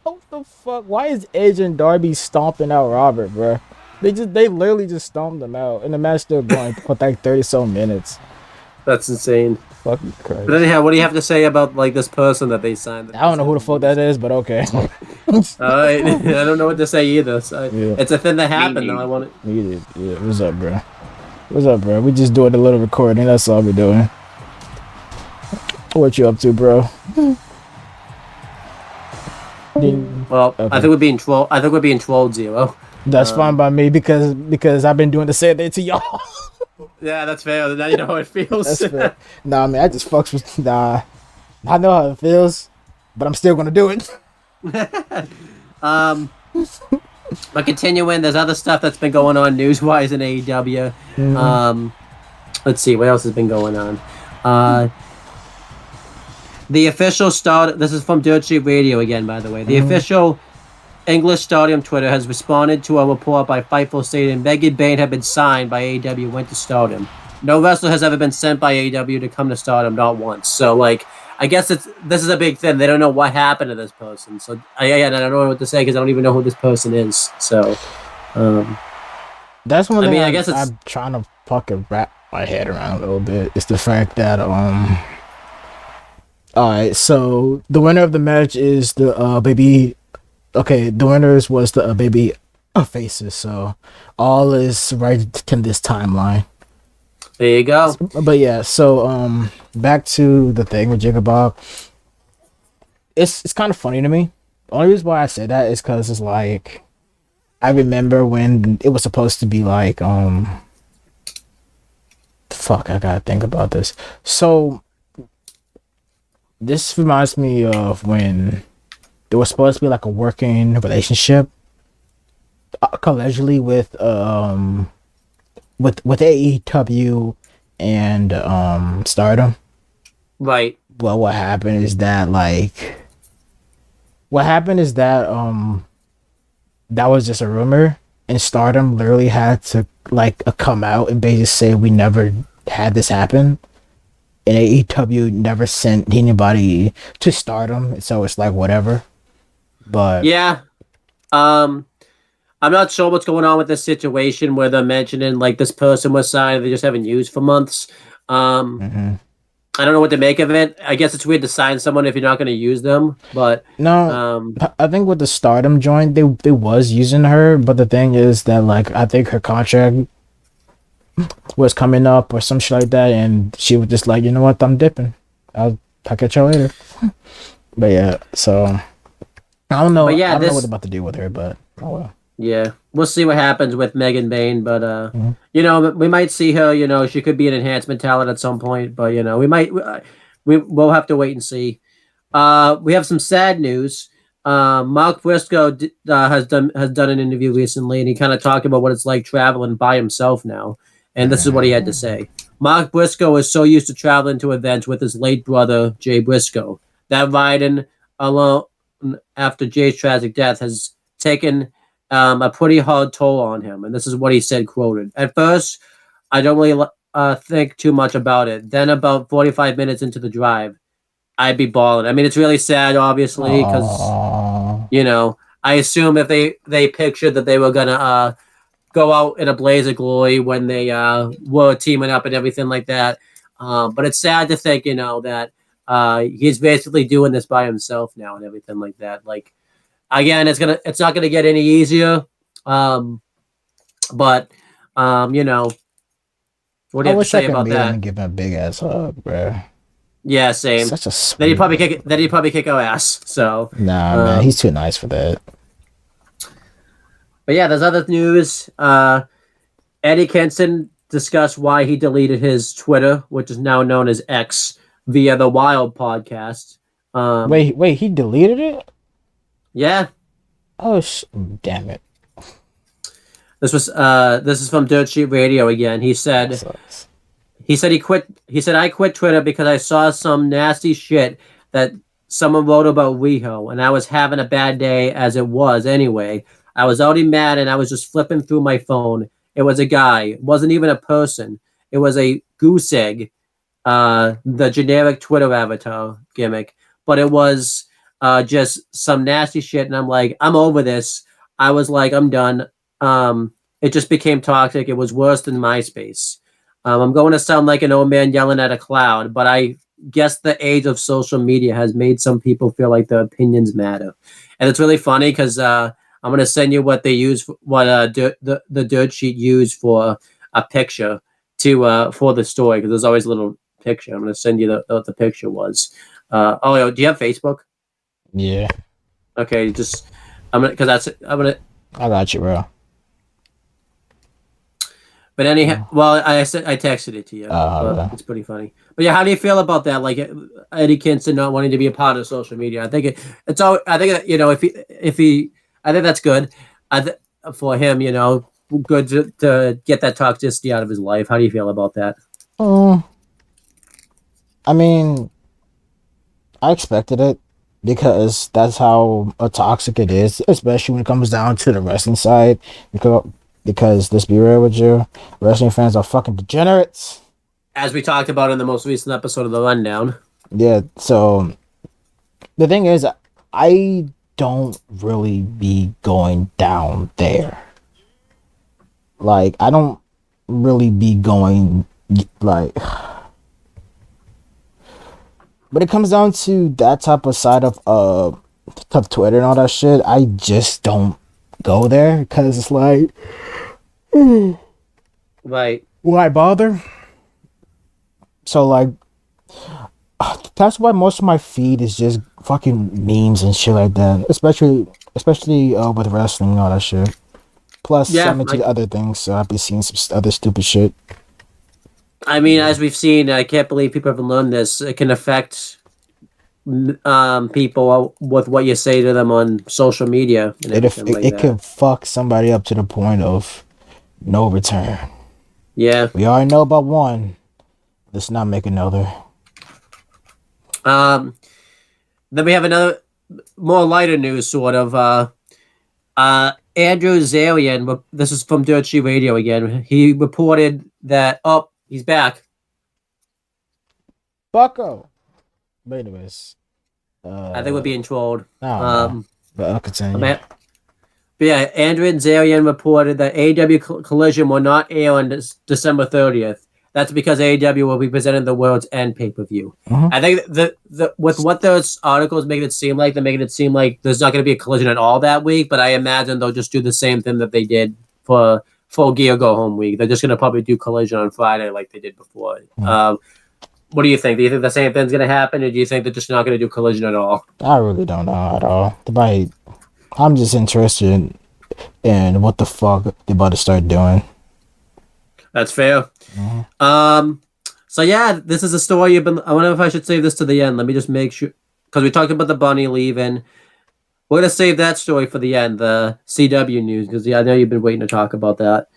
What the fuck? Why is Edge and Darby stomping out Robert, bro? They literally just stomped them out, and the match still going for like 30 minutes. That's insane. Fucking Christ. But anyhow, what do you have to say about like this person that they signed? I don't know who the fuck that is, but okay. I don't know what to say either. So it's a thing that happened. Though I want it. Yeah. What's up, bro? What's up, bro? We just doing a little recording. That's all we're doing. What you up to, bro? Well, okay. I think we're being trolled, Zero. That's fine by me because I've been doing the same thing to y'all. Yeah, that's fair. Now you know how it feels. That's fair. Nah, man, I just fucks with. Nah, I know how it feels, but I'm still gonna do it. But continuing, there's other stuff that's been going on news-wise in AEW. Mm-hmm. Let's see what else has been going on. The official start. This is from Dirt Sheet Radio again, by the way. The official English Stadium Twitter has responded to a report by Fightful stating Megan Bain had been signed by AEW, went to Stardom. No wrestler has ever been sent by AEW to come to Stardom, not once. So, like, I guess this is a big thing. They don't know what happened to this person. So, I don't know what to say because I don't even know who this person is. So, that's one thing I guess I'm trying to fucking wrap my head around a little bit. It's the fact that, alright, so the winner of the match is the baby. Okay, the winners was the baby faces. So all is right in this timeline. There you go. But yeah, so back to the thing with Jacob Bob. It's kind of funny to me. The only reason why I say that is because it's like I remember when it was supposed to be like fuck, I gotta think about this. So this reminds me of when there was supposed to be like a working relationship allegedly with AEW and Stardom. Right. Well, what happened is that that was just a rumor, and Stardom literally had to come out and basically say we never had this happen. And AEW never sent anybody to Stardom, so it's like whatever. But yeah, I'm not sure what's going on with this situation where they're mentioning like this person was signed, they just haven't used for months. I don't know what to make of it. I guess it's weird to sign someone if you're not going to use them. But no, I think with the Stardom joint, they was using her, but the thing is that like I think her contract was coming up or some shit like that, and she was just like, you know what, I'm dipping. I'll catch you later. But yeah, so I don't know. But yeah, I don't know what I'm about to do with her, but oh well. Yeah, we'll see what happens with Megan Bain, but you know, we might see her. You know, she could be an enhancement talent at some point, but you know, we'll have to wait and see. We have some sad news. Mark Briscoe has done an interview recently, and he kind of talked about what it's like traveling by himself now. And this is what he had to say. Mark Briscoe is so used to traveling to events with his late brother, Jay Briscoe, that riding alone after Jay's tragic death has taken a pretty hard toll on him. And this is what he said, quoted. At first, I don't really think too much about it. Then about 45 minutes into the drive, I'd be bawling. I mean, it's really sad, obviously, because, you know, I assume if they pictured that they were going to go out in a blaze of glory when they were teaming up and everything like that. But it's sad to think, you know, that he's basically doing this by himself now and everything like that. Like, again, it's not gonna get any easier. But you know, what do you have to say about that? Give him a big ass hug, bro. Yeah, same. Such a Then he'd sweet. probably kick our ass. So Nah, man, he's too nice for that. but yeah, there's other news. Eddie Kingston discussed why he deleted his Twitter, which is now known as X, via the Wild podcast. Wait, he deleted it? Yeah, Oh, damn it. this is from Dirt Sheet Radio again. He said Sucks. he quit. He said I quit Twitter because I saw some nasty shit that someone wrote about Riho, and I was having a bad day as it was anyway. I was already mad, and I was just flipping through my phone. It was a guy. It wasn't even a person. It was a goose egg, the generic Twitter avatar gimmick. But it was just some nasty shit, and I'm like, I'm over this. I was like, I'm done. It just became toxic. It was worse than MySpace. I'm going to sound like an old man yelling at a cloud, but I guess the age of social media has made some people feel like their opinions matter. And it's really funny because I'm going to send you what they use, the Dirt Sheet used for a picture for the story, because there's always a little picture. I'm going to send you what the picture was. Do you have Facebook? Yeah. Okay, I'm gonna. I got you, bro. But anyhow, well, I texted it to you. But it's pretty funny. But yeah, how do you feel about that? Like Eddie Kingston not wanting to be a part of social media. I think it's all. I think if he, I think that's good. For him, good to get that toxicity out of his life. How do you feel about that? I mean, I expected it because that's how toxic it is, especially when it comes down to the wrestling side. Because let's be real with you, wrestling fans are fucking degenerates. As we talked about in the most recent episode of the Rundown. Yeah, so the thing is, I don't really be going down there. Like, I don't really be going, like... When it comes down to that type of side of Twitter and all that shit, I just don't go there because it's like, right? Why bother? So like, that's why most of my feed is just fucking memes and shit like that. Especially with wrestling and all that shit. Plus, I'm into the other things, so I've been seeing some other stupid shit. I mean, as we've seen, I can't believe people haven't learned this. It can affect people with what you say to them on social media. It can fuck somebody up to the point of no return. Yeah. We already know about one. Let's not make another. Then we have another more lighter news, sort of. Andrew Zarian, this is from Dirt Sheet Radio again. He reported that, he's back. Bucko. But anyways. I think we're being trolled. But I'll continue. But yeah, Andrew Zarian reported that AEW Collision will not air on December 30th. That's because AEW will be presenting the World's End pay-per-view. Mm-hmm. I think with what those articles make it seem like, they're making it seem like there's not going to be a Collision at all that week, but I imagine they'll just do the same thing that they did for Full Gear Go Home week. They're just going to probably do Collision on Friday like they did before. Mm-hmm. What do you think? Do you think the same thing's going to happen, or do you think they're just not going to do Collision at all? I really don't know at all. I'm just interested in what the fuck they're about to start doing. That's fair. Mm-hmm. So yeah, this is a story you've been. I wonder if I should save this to the end. Let me just make sure, because we talked about the bunny leaving. We're gonna save that story for the end, the CW news, because I know you've been waiting to talk about that.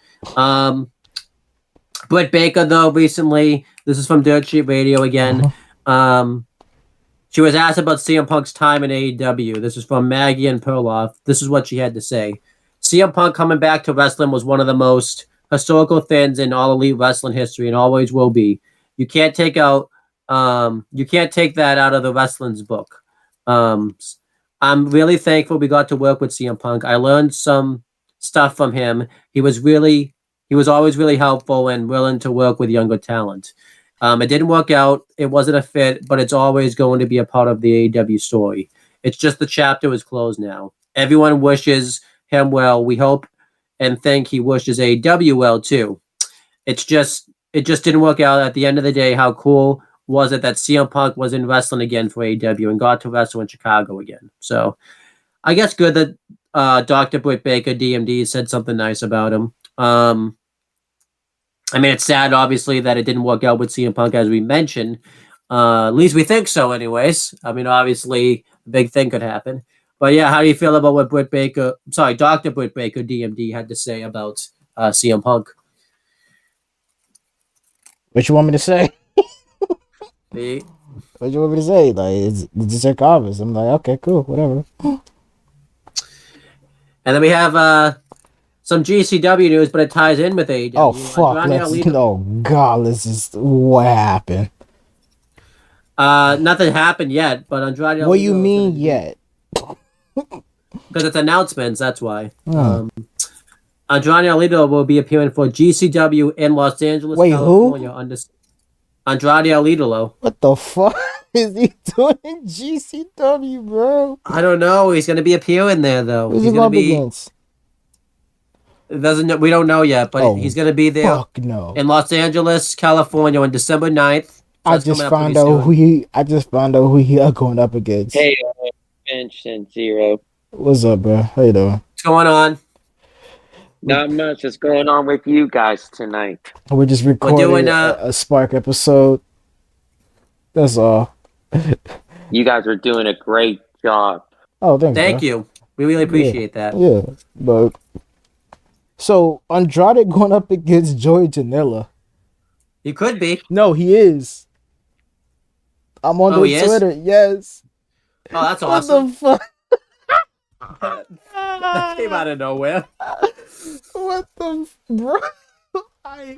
Britt Baker, though, recently, this is from Dirt Sheet Radio again. Mm-hmm. She was asked about CM Punk's time in AEW. This is from Maggie and Perloff. This is what she had to say. CM Punk coming back to wrestling was one of the most historical things in all elite wrestling history, and always will be. You can't take that out of the wrestling's book. I'm really thankful we got to work with CM Punk. I learned some stuff from him. He was always really helpful and willing to work with younger talent. It didn't work out. It wasn't a fit, but it's always going to be a part of the AEW story. It's just the chapter is closed now. Everyone wishes him well. We hope and think he wishes AEW well too. It just didn't work out. At the end of the day, how cool was it that CM Punk was in wrestling again for AEW and got to wrestle in Chicago again. So I guess good that Dr. Britt Baker, DMD, said something nice about him. I mean, it's sad, obviously, that it didn't work out with CM Punk, as we mentioned. At least we think so, anyways. I mean, obviously, a big thing could happen. But yeah, how do you feel about what Dr. Britt Baker, DMD, had to say about CM Punk? What you want me to say? The- What you want me to say? Like, it's just their comments. I'm like, okay, cool, whatever. And then we have some GCW news, but it ties in with AEW. Oh fuck! Let's just what happened? Nothing happened yet, but Andrade. What do you mean yet? Because it's announcements. That's why. Oh. Andrade Alito will be appearing for GCW in Los Angeles, Wait, California. who? Andrade Alito. What the fuck is he doing in GCW, bro? I don't know. He's going to be appearing there, though. Who's He's he going up to be. against? We don't know yet, but he's going to be there Fuck no. in Los Angeles, California on December 9th. So I just found out who he are going up against. Hey, Vincent Zero. What's up, bro? How you doing? What's going on? Not much is going on with you guys tonight. We're just recording doing, a Spark episode. That's all. You guys are doing a great job. Oh, thanks. Thank bro. you. We really appreciate that. Yeah, but so Andrade going up against Joey Janela. He could be. No, he is. I'm on he the is? Twitter. Yes. Oh, that's What awesome. the fuck? That came out of nowhere. What the bro? I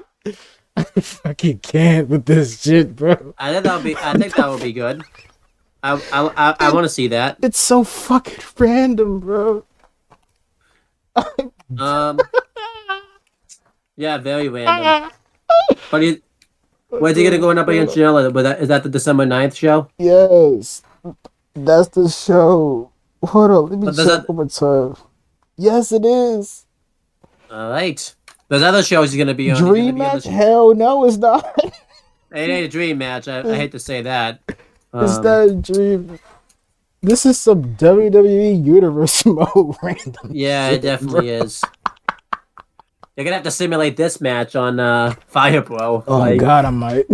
fucking can't with this shit, bro. I think that would be good. I want to see that. It's so fucking random, bro. Yeah, very random. But where's he gonna go up against Janela? Is that the December 9th show? Yes, that's the show. Hold on, let me But does check that- one more time. Yes, it is. All right. There's other shows he's gonna be on. He's Dream gonna be on match? Hell no, it's not. It ain't a dream match. I hate to say that. It's not a dream. This is some WWE Universe mode random. Yeah, it definitely is. You're gonna have to simulate this match on Fire Pro. Oh god, I might.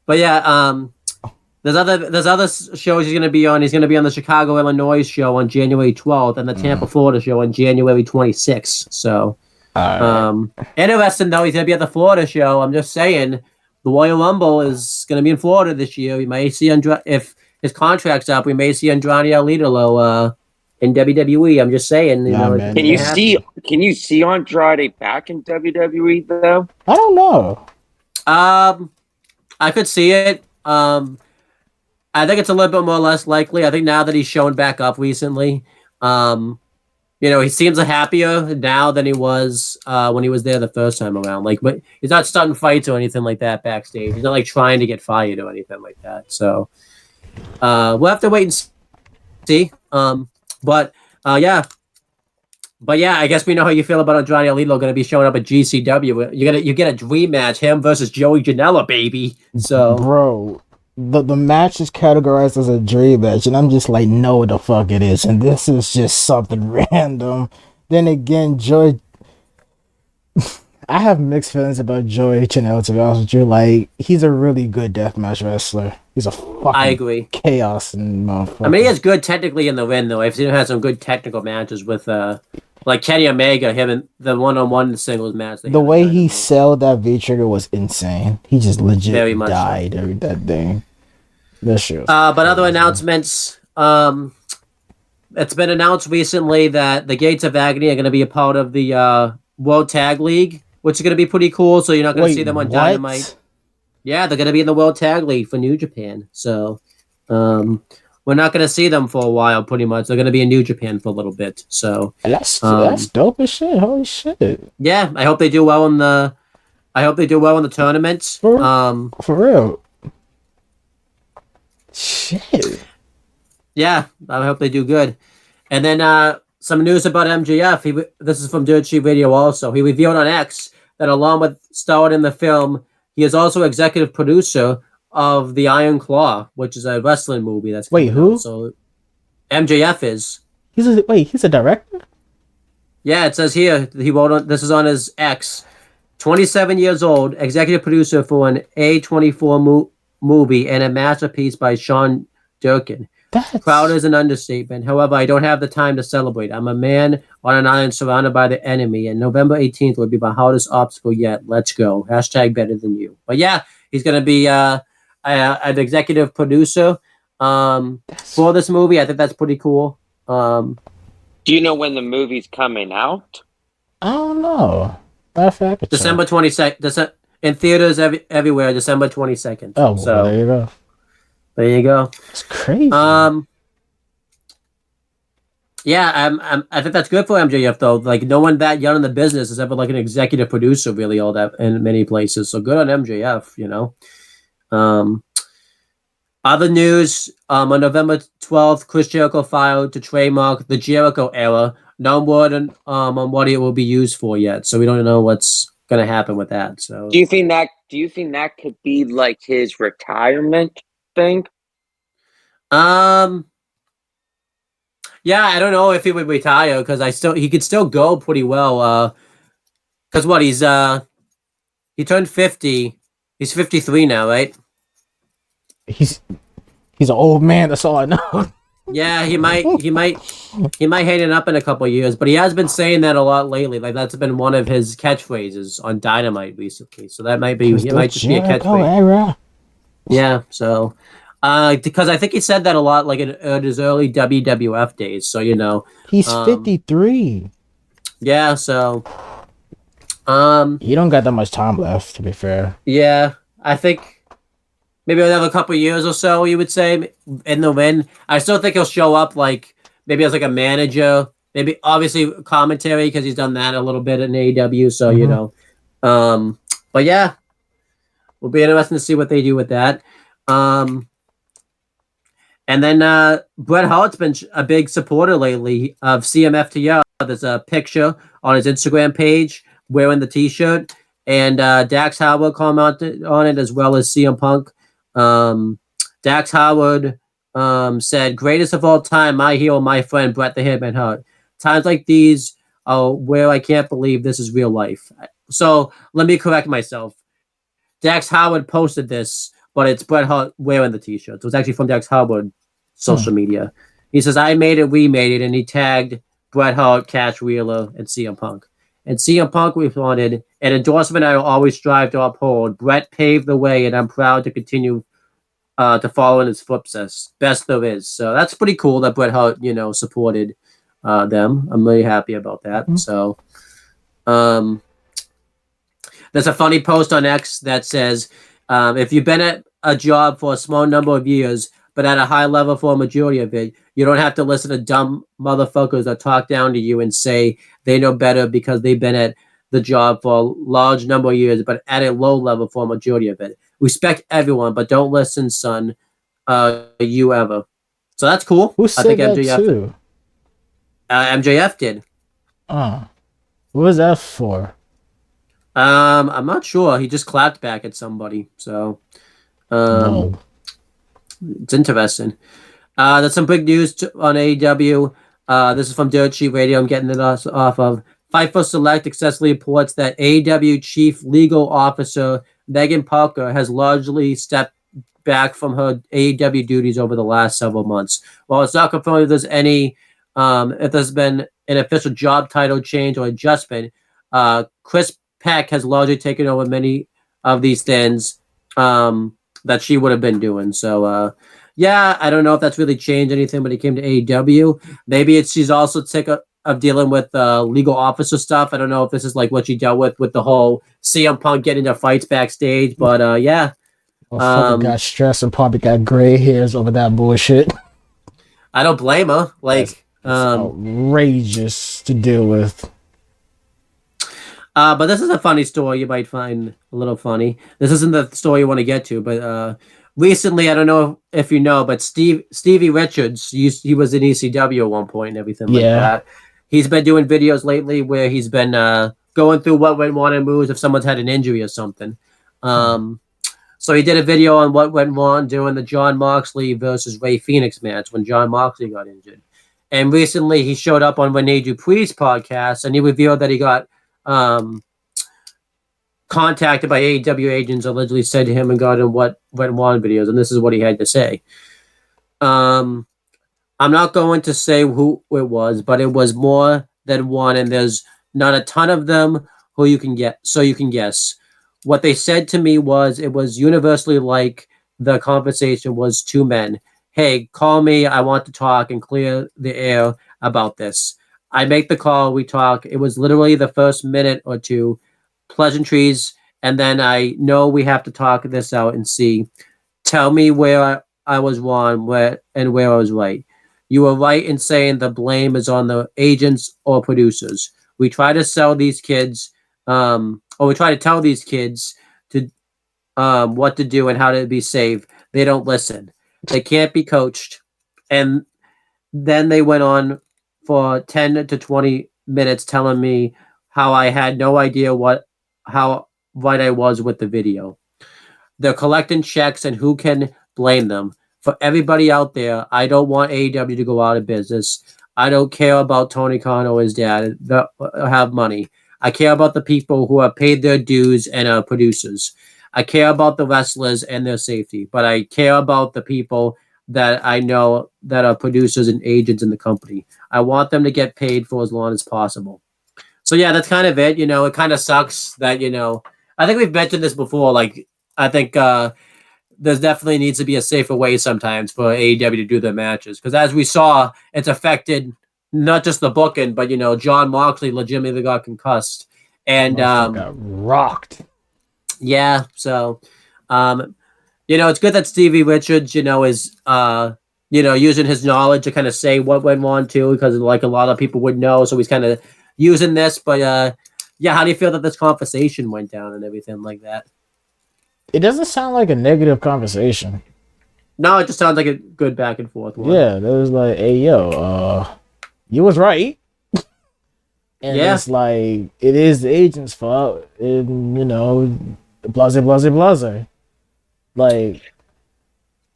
But yeah, there's other shows he's gonna be on. He's gonna be on the Chicago, Illinois show on January 12th and the Tampa, Florida show on January 26th. So, interesting though, he's gonna be at the Florida show. I'm just saying, the Royal Rumble is gonna be in Florida this year. We may see if his contract's up, we may see Andrade Alito in WWE. I'm just saying, man. Can you see Andrade back in WWE though? I don't know. I could see it. I think it's a little bit more or less likely. I think now that he's shown back up recently, he seems happier now than he was when he was there the first time around. Like, but he's not starting fights or anything like that backstage. He's not like trying to get fired or anything like that. So we'll have to wait and see. But yeah, I guess we know how you feel about Andrade Alito going to be showing up at GCW. You get a dream match, him versus Joey Janela, baby. So, bro, the match is categorized as a dream match, and I'm just like, no, the fuck it is, and this is just something random. Then again, I have mixed feelings about Joey Janela, to be honest with you. Like, he's a really good deathmatch wrestler. He's a fucking I agree. Chaos and motherfucker. I mean, he is good technically in the ring, though. I've seen him have some good technical matches with, like Kenny Omega, him and the one-on-one singles match. The way he sold that V-trigger was insane. He just legit Very much died every that thing. That shit was but other announcements, it's been announced recently that the Gates of Agony are going to be a part of the World Tag League, which is going to be pretty cool. So you're not going to see them on Dynamite. Yeah, they're going to be in the World Tag League for New Japan. So we're not going to see them for a while, pretty much. They're going to be in New Japan for a little bit. So that's dope as shit. Holy shit! Yeah, I hope they do well in the tournament. For real. Shit. Yeah, I hope they do good. And then some news about MJF. This is from Dirt Sheet Radio also. He revealed on X that along with starring in the film he is also executive producer of the Iron Claw, which is a wrestling movie that's Wait, coming who? out. So MJF is. He's a director? Yeah, it says here he wrote on. This is on his X. 27 years old, executive producer for an A24 movie and a masterpiece by Sean Durkin. Proud is an understatement. However, I don't have the time to celebrate. I'm a man on an island surrounded by the enemy, and November 18th will be my hardest obstacle yet. Let's go. Hashtag better than you. But yeah, he's going to be an executive producer for this movie. I think that's pretty cool. Do you know when the movie's coming out? I don't know. Matter of fact, December 22nd. In theaters everywhere, December 22nd. Oh, so well, there you go. There you go. It's crazy. Yeah, I think that's good for MJF though. Like no one that young in the business is ever like an executive producer really all that in many places. So good on MJF, you know. Other news, on November 12th, Chris Jericho filed to trademark the Jericho era. No word on what it will be used for yet. So we don't know what's gonna happen with that. So Do you think that could be like his retirement thing? Yeah, I don't know if he would retire because he could still go pretty well. Because what he turned 50. He's 53 now, right? He's an old man. That's all I know. Yeah, he might hang it up in a couple of years, but he has been saying that a lot lately. Like that's been one of his catchphrases on Dynamite recently. So that might be it might just be a catchphrase. Era. Yeah, so because I think he said that a lot, like in his early WWF days. So you know, he's 53. Yeah, so you don't got that much time left, to be fair. Yeah, I think maybe another couple of years or so, you would say, in the win. I still think he'll show up like maybe as like a manager, maybe obviously commentary because he's done that a little bit in AEW. So you know, but yeah, will be interesting to see what they do with that. And then Bret Hart's been a big supporter lately of CMFTR. There's a picture on his Instagram page wearing the T-shirt, and Dax Howard commented on it as well as CM Punk. Dax Howard said, "Greatest of all time, my hero, my friend, Bret the Hitman Hart. Times like these are where I can't believe this is real life." So let me correct myself. Dax Howard posted this, but it's Bret Hart wearing the T-shirt. So it's actually from Dax Howard social media. He says, "I made it, we made it," and he tagged Bret Hart, Cash Wheeler, and CM Punk. And CM Punk responded, "An endorsement I will always strive to uphold. Bret paved the way, and I'm proud to continue to follow in his footsteps. Best there is." So that's pretty cool that Bret Hart, you know, supported them. I'm really happy about that. So there's a funny post on X that says, if you've been at a job for a small number of years, but at a high level for a majority of it, you don't have to listen to dumb motherfuckers that talk down to you and say they know better because they've been at the job for a large number of years, but at a low level for a majority of it. Respect everyone, but don't listen, son. You ever. So that's cool. Who said that too? MJF did. What was that for? I'm not sure. He just clapped back at somebody. So it's interesting. There's some big news on AEW. This is from Dirt Sheet Radio. I'm getting it off of Fightful Select. Accessibly reports that AEW Chief Legal Officer Megan Parker has largely stepped back from her AEW duties over the last several months. While it's not confirmed if there's if there's been an official job title change or adjustment, Chris Peck has largely taken over many of these things that she would have been doing. So, yeah, I don't know if that's really changed anything when it came to AEW. Maybe she's also sick of dealing with legal officer stuff. I don't know if this is like what she dealt with the whole CM Punk getting into fights backstage. But, yeah. Got stressed and probably got gray hairs over that bullshit. I don't blame her. Like, it's outrageous to deal with. But this is a funny story you might find a little funny. This isn't the story you want to get to, but recently, I don't know if you know, but Stevie Richards, he was in ECW at one point and everything like that. He's been doing videos lately where he's been going through what went wrong and moves if someone's had an injury or something. So he did a video on what went wrong during the John Moxley versus Ray Phoenix match when John Moxley got injured. And recently he showed up on Rene Dupree's podcast and he revealed that he got contacted by AEW agents, allegedly said to him and got in what went wrong videos. And this is what he had to say. I'm not going to say who it was, but it was more than one. And there's not a ton of them who you can get. So you can guess. What they said to me was it was universally like the conversation was two men. Hey, call me. I want to talk and clear the air about this. I make the call. We talk. It was literally the first minute or two, pleasantries. And then I know we have to talk this out and see. Tell me where I was wrong where I was right. You were right in saying the blame is on the agents or producers. We try to sell these kids or we try to tell these kids to what to do and how to be safe. They don't listen. They can't be coached. And then they went on for 10 to 20 minutes telling me how I had no idea how right I was with the video. They're collecting checks and who can blame them? For everybody out there, I don't want AEW to go out of business. I don't care about Tony Khan or his dad that have money. I care about the people who have paid their dues and are producers. I care about the wrestlers and their safety, but I care about the people that I know that are producers and agents in the company. I want them to get paid for as long as possible. So yeah, that's kind of it. You know, it kind of sucks that, you know, I think we've mentioned this before. Like, I think there definitely needs to be a safer way sometimes for AEW to do their matches. Because as we saw, it's affected not just the booking, but, you know, John Moxley legitimately got concussed. And got rocked. Yeah, so, you know, it's good that Stevie Richards, you know, is, you know, using his knowledge to kind of say what went on too, because like a lot of people would know. So he's kind of using this. But yeah, how do you feel that this conversation went down and everything like that? It doesn't sound like a negative conversation. No, it just sounds like a good back and forth one. Yeah, there was like, hey, yo, you was right. And Yeah. it's like, it is the agent's fault. And, you know, blase, blase, blase.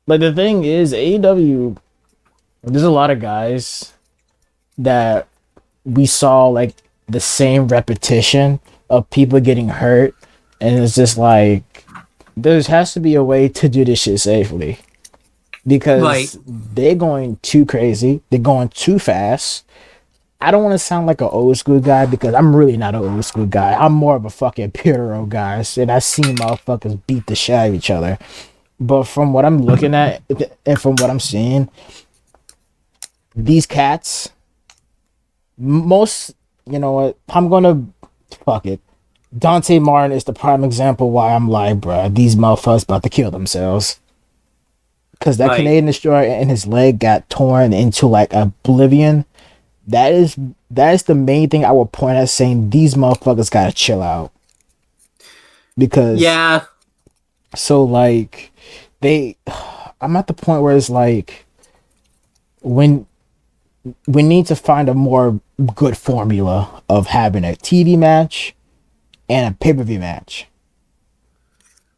Like the thing is, AEW, there's a lot of guys that we saw like the same repetition of people getting hurt. And it's just like, there has to be a way to do this shit safely. Because they're going too crazy. They're going too fast. I don't want to sound like an old school guy because I'm really not an old school guy. I'm more of a fucking puro guy. And I've seen motherfuckers beat the shit out of each other. But from what I'm looking at and from what I'm seeing, these cats, most, you know what, I'm going to, fuck it. Dante Martin is the prime example why I'm like, bruh, these motherfuckers about to kill themselves. Because that Canadian Destroyer and his leg got torn into like oblivion. That is the main thing I would point at, saying these motherfuckers gotta chill out. Because yeah, so like I'm at the point where it's like when we need to find a more good formula of having a TV match and a pay-per-view match.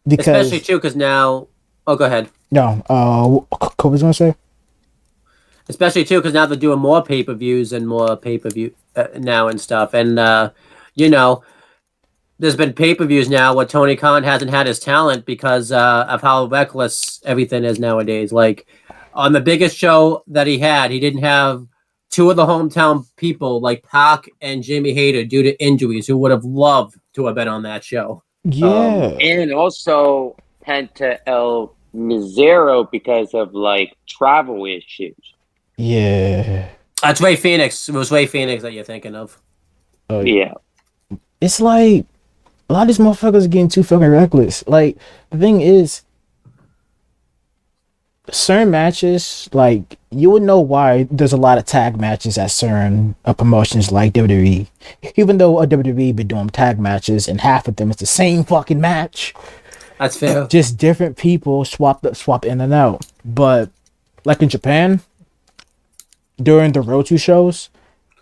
Because especially too, because now, oh, go ahead. No, what was I gonna say? Especially too, because now they're doing more pay-per-views and more pay-per-view now and stuff. And, you know, there's been pay-per-views now where Tony Khan hasn't had his talent because of how reckless everything is nowadays. Like, on the biggest show that he had, he didn't have two of the hometown people like Pac and Jamie Hayter due to injuries who would have loved to have been on that show. Yeah. And also Penta El Misero because of like travel issues. Yeah. That's Ray Phoenix. It was Ray Phoenix that you're thinking of. Yeah. It's like a lot of these motherfuckers are getting too fucking reckless. Like, the thing is, certain matches, like, you would know why there's a lot of tag matches at certain promotions like WWE. Even though WWE been doing tag matches and half of them is the same fucking match. That's fair. Just different people swap in and out. But like in Japan, during the Road to shows,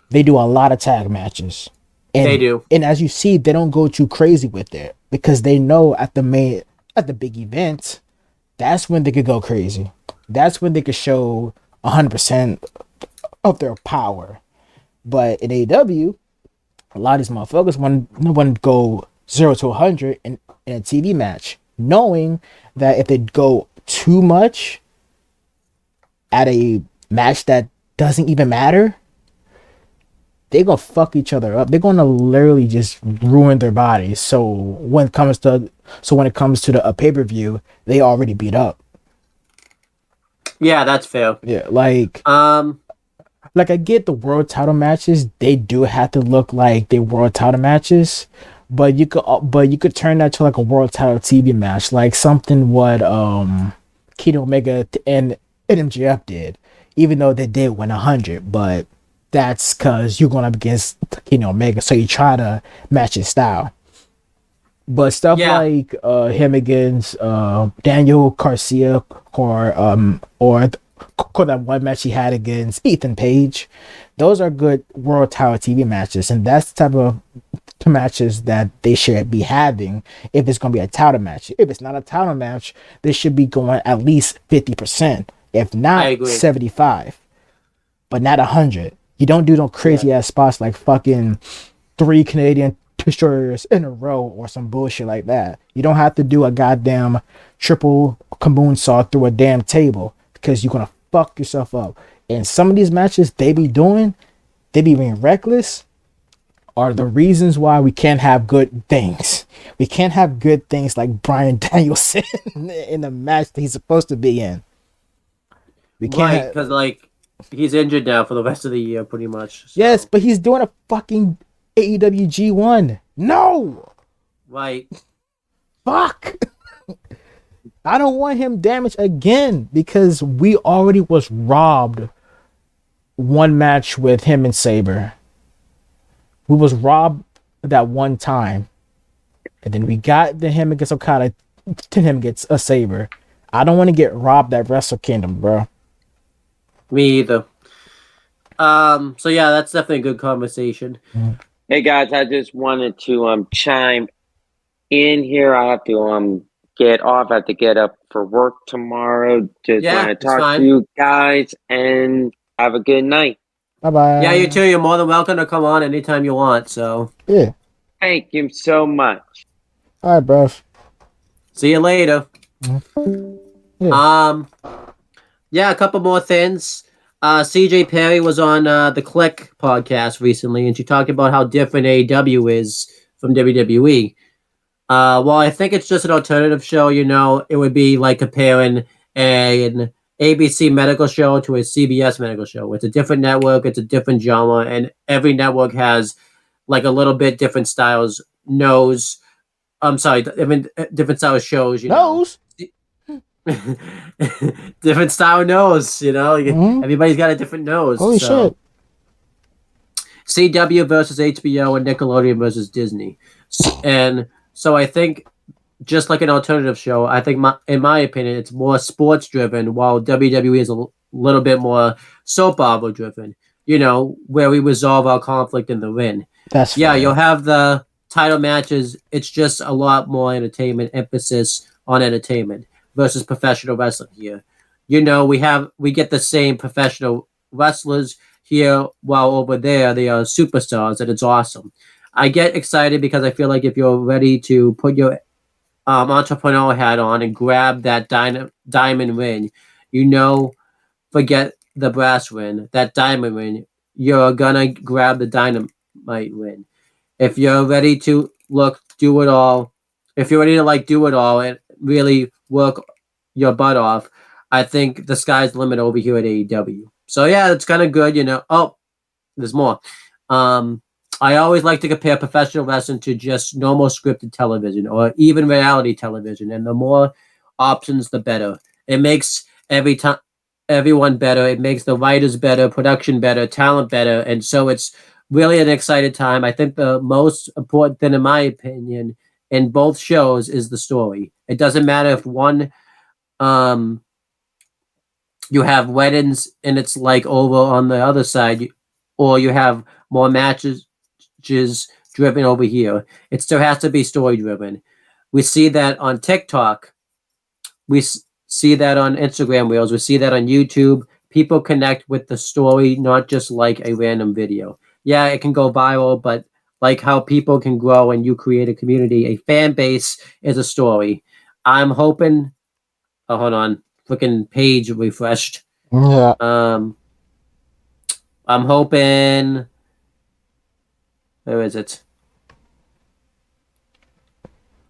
they do a lot of tag matches. And, They do. And as you see, they don't go too crazy with it because they know at the big events, that's when they could go crazy. That's when they could show 100% of their power. But in AEW, a lot of these motherfuckers want to go 0 to 100 in a TV match, knowing that if they go too much at a match that doesn't even matter, they're gonna fuck each other up. They're gonna literally just ruin their bodies. So when it comes to the pay-per-view, they already beat up. Yeah, that's fair. Yeah, like I get the world title matches, they do have to look like they world title matches, but you could turn that to like a world title TV match, like something what Kenny Omega and MJF did, even though they did win 100, but that's because you're going up against Kenny Omega, so you try to match his style. But stuff like him against Daniel Garcia or that one match he had against Ethan Page, those are good world title TV matches, and that's the type of matches that they should be having if it's going to be a title match. If it's not a title match, they should be going at least 50%, if not 75, but not 100. You don't do no crazy ass spots like fucking 3 Canadian destroyers in a row or some bullshit like that. You don't have to do a goddamn triple kaboom saw through a damn table, because you're gonna fuck yourself up. And some of these matches they be being reckless, are the reasons why we can't have good things. We can't have good things like Bryan Danielson in the match that he's supposed to be in. We can't, because like he's injured now for the rest of the year, pretty much. So. Yes, but he's doing a fucking AEW G1. No, right? Fuck. I don't want him damaged again, because we already was robbed one match with him and Saber. We was robbed that one time, and then we got the him against Okada, to him gets a Saber. I don't want to get robbed at Wrestle Kingdom, bro. Me either. So yeah, that's definitely a good conversation. Hey guys, I just wanted to chime in here. I have to get off. I have to get up for work tomorrow. Just want to talk to you guys and have a good night. Bye-bye. Yeah, you too. You're more than welcome to come on anytime you want. So yeah. Thank you so much. All right, bro. See you later. Yeah. Yeah, a couple more things. CJ Perry was on the Click podcast recently, and she talked about how different AEW is from WWE. Well, I think it's just an alternative show. You know, it would be like comparing an ABC medical show to a CBS medical show. It's a different network. It's a different genre, and every network has like a little bit different styles. Different style shows. You know. Different style nose, you know. Everybody's got a different nose. Holy shit. CW versus HBO and Nickelodeon versus Disney, and so I think, just like an alternative show, I think in my opinion, it's more sports driven, while WWE is a little bit more soap opera driven. You know, where we resolve our conflict in the ring. That's yeah. fair. You'll have the title matches. It's just a lot more entertainment, emphasis on entertainment versus professional wrestling here. You know, we get the same professional wrestlers here, while over there they are superstars, and it's awesome. I get excited because I feel like if you're ready to put your entrepreneur hat on and grab that diamond ring, you know, forget the brass ring, that diamond ring, you're gonna grab the dynamite ring. If you're ready to do it all, if you're ready to do it all and really work your butt off, I think the sky's the limit over here at AEW. So yeah, it's kind of good, you know. Oh, there's more. I always like to compare professional wrestling to just normal scripted television or even reality television, and the more options, the better. It makes everyone better. It makes the writers better, production better, talent better, and so it's really an exciting time. I think the most important thing, in my opinion, in both shows is the story. It doesn't matter if one you have weddings and it's like over on the other side, or you have more matches driven over here. It still has to be story driven. We see that on TikTok. We see that on Instagram Reels. We see that on YouTube. People connect with the story, not just like a random video. Yeah, it can go viral, but like how people can grow and you create a community, a fan base is a story. I'm hoping. Oh, hold on. Freaking page refreshed. Yeah. I'm hoping. Where is it?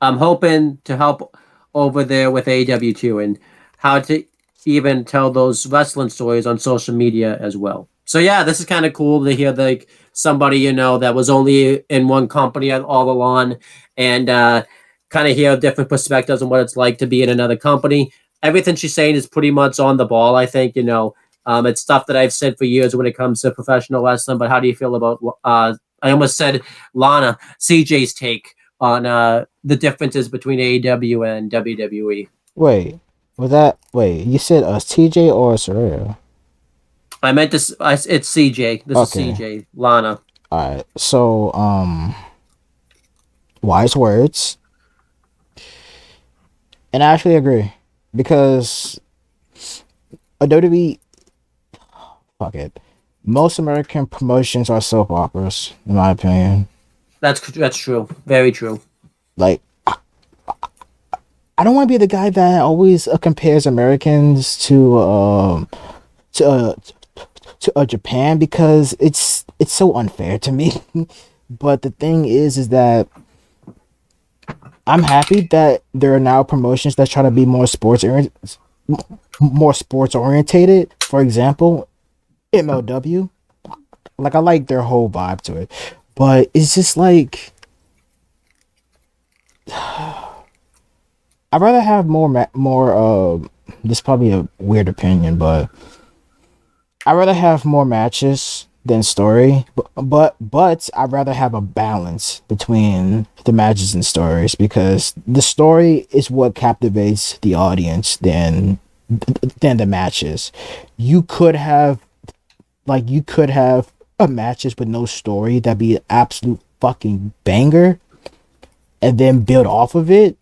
I'm hoping to help over there with AEW too, and how to even tell those wrestling stories on social media as well. So yeah, this is kind of cool to hear like somebody that was only in one company all along, and kind of hear different perspectives on what it's like to be in another company. Everything she's saying is pretty much on the ball. I think it's stuff that I've said for years when it comes to professional wrestling. But how do you feel about? I almost said Lana CJ's take on the differences between AEW and WWE. Wait, you said TJ or Soraya? I meant this. It's CJ. This is CJ. Lana. All right. So, wise words, and I actually agree because a WWE, fuck it, most American promotions are soap operas, in my opinion. That's true. Very true. Like, I don't want to be the guy that always compares Americans to Japan because it's so unfair to me. But the thing is that I'm happy that there are now promotions that try to be more sports orientated. For example, MLW. Like, I like their whole vibe to it, but it's just like I'd rather have more. This is probably a weird opinion, but I'd rather have more matches than story. But I'd rather have a balance between the matches and stories because the story is what captivates the audience than the matches. You could have a matches with no story that'd be an absolute fucking banger, and then build off of it.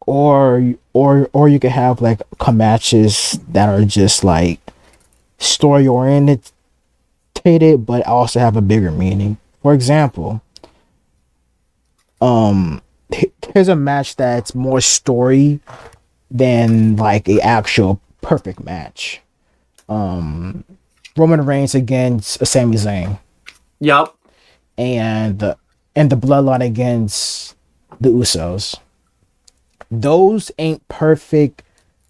Or you could have like matches that are just like story oriented but also have a bigger meaning. For example, here's a match that's more story than like a actual perfect match. Roman Reigns against Sami Zayn. Yep. And the Bloodline against the Usos. Those ain't perfect,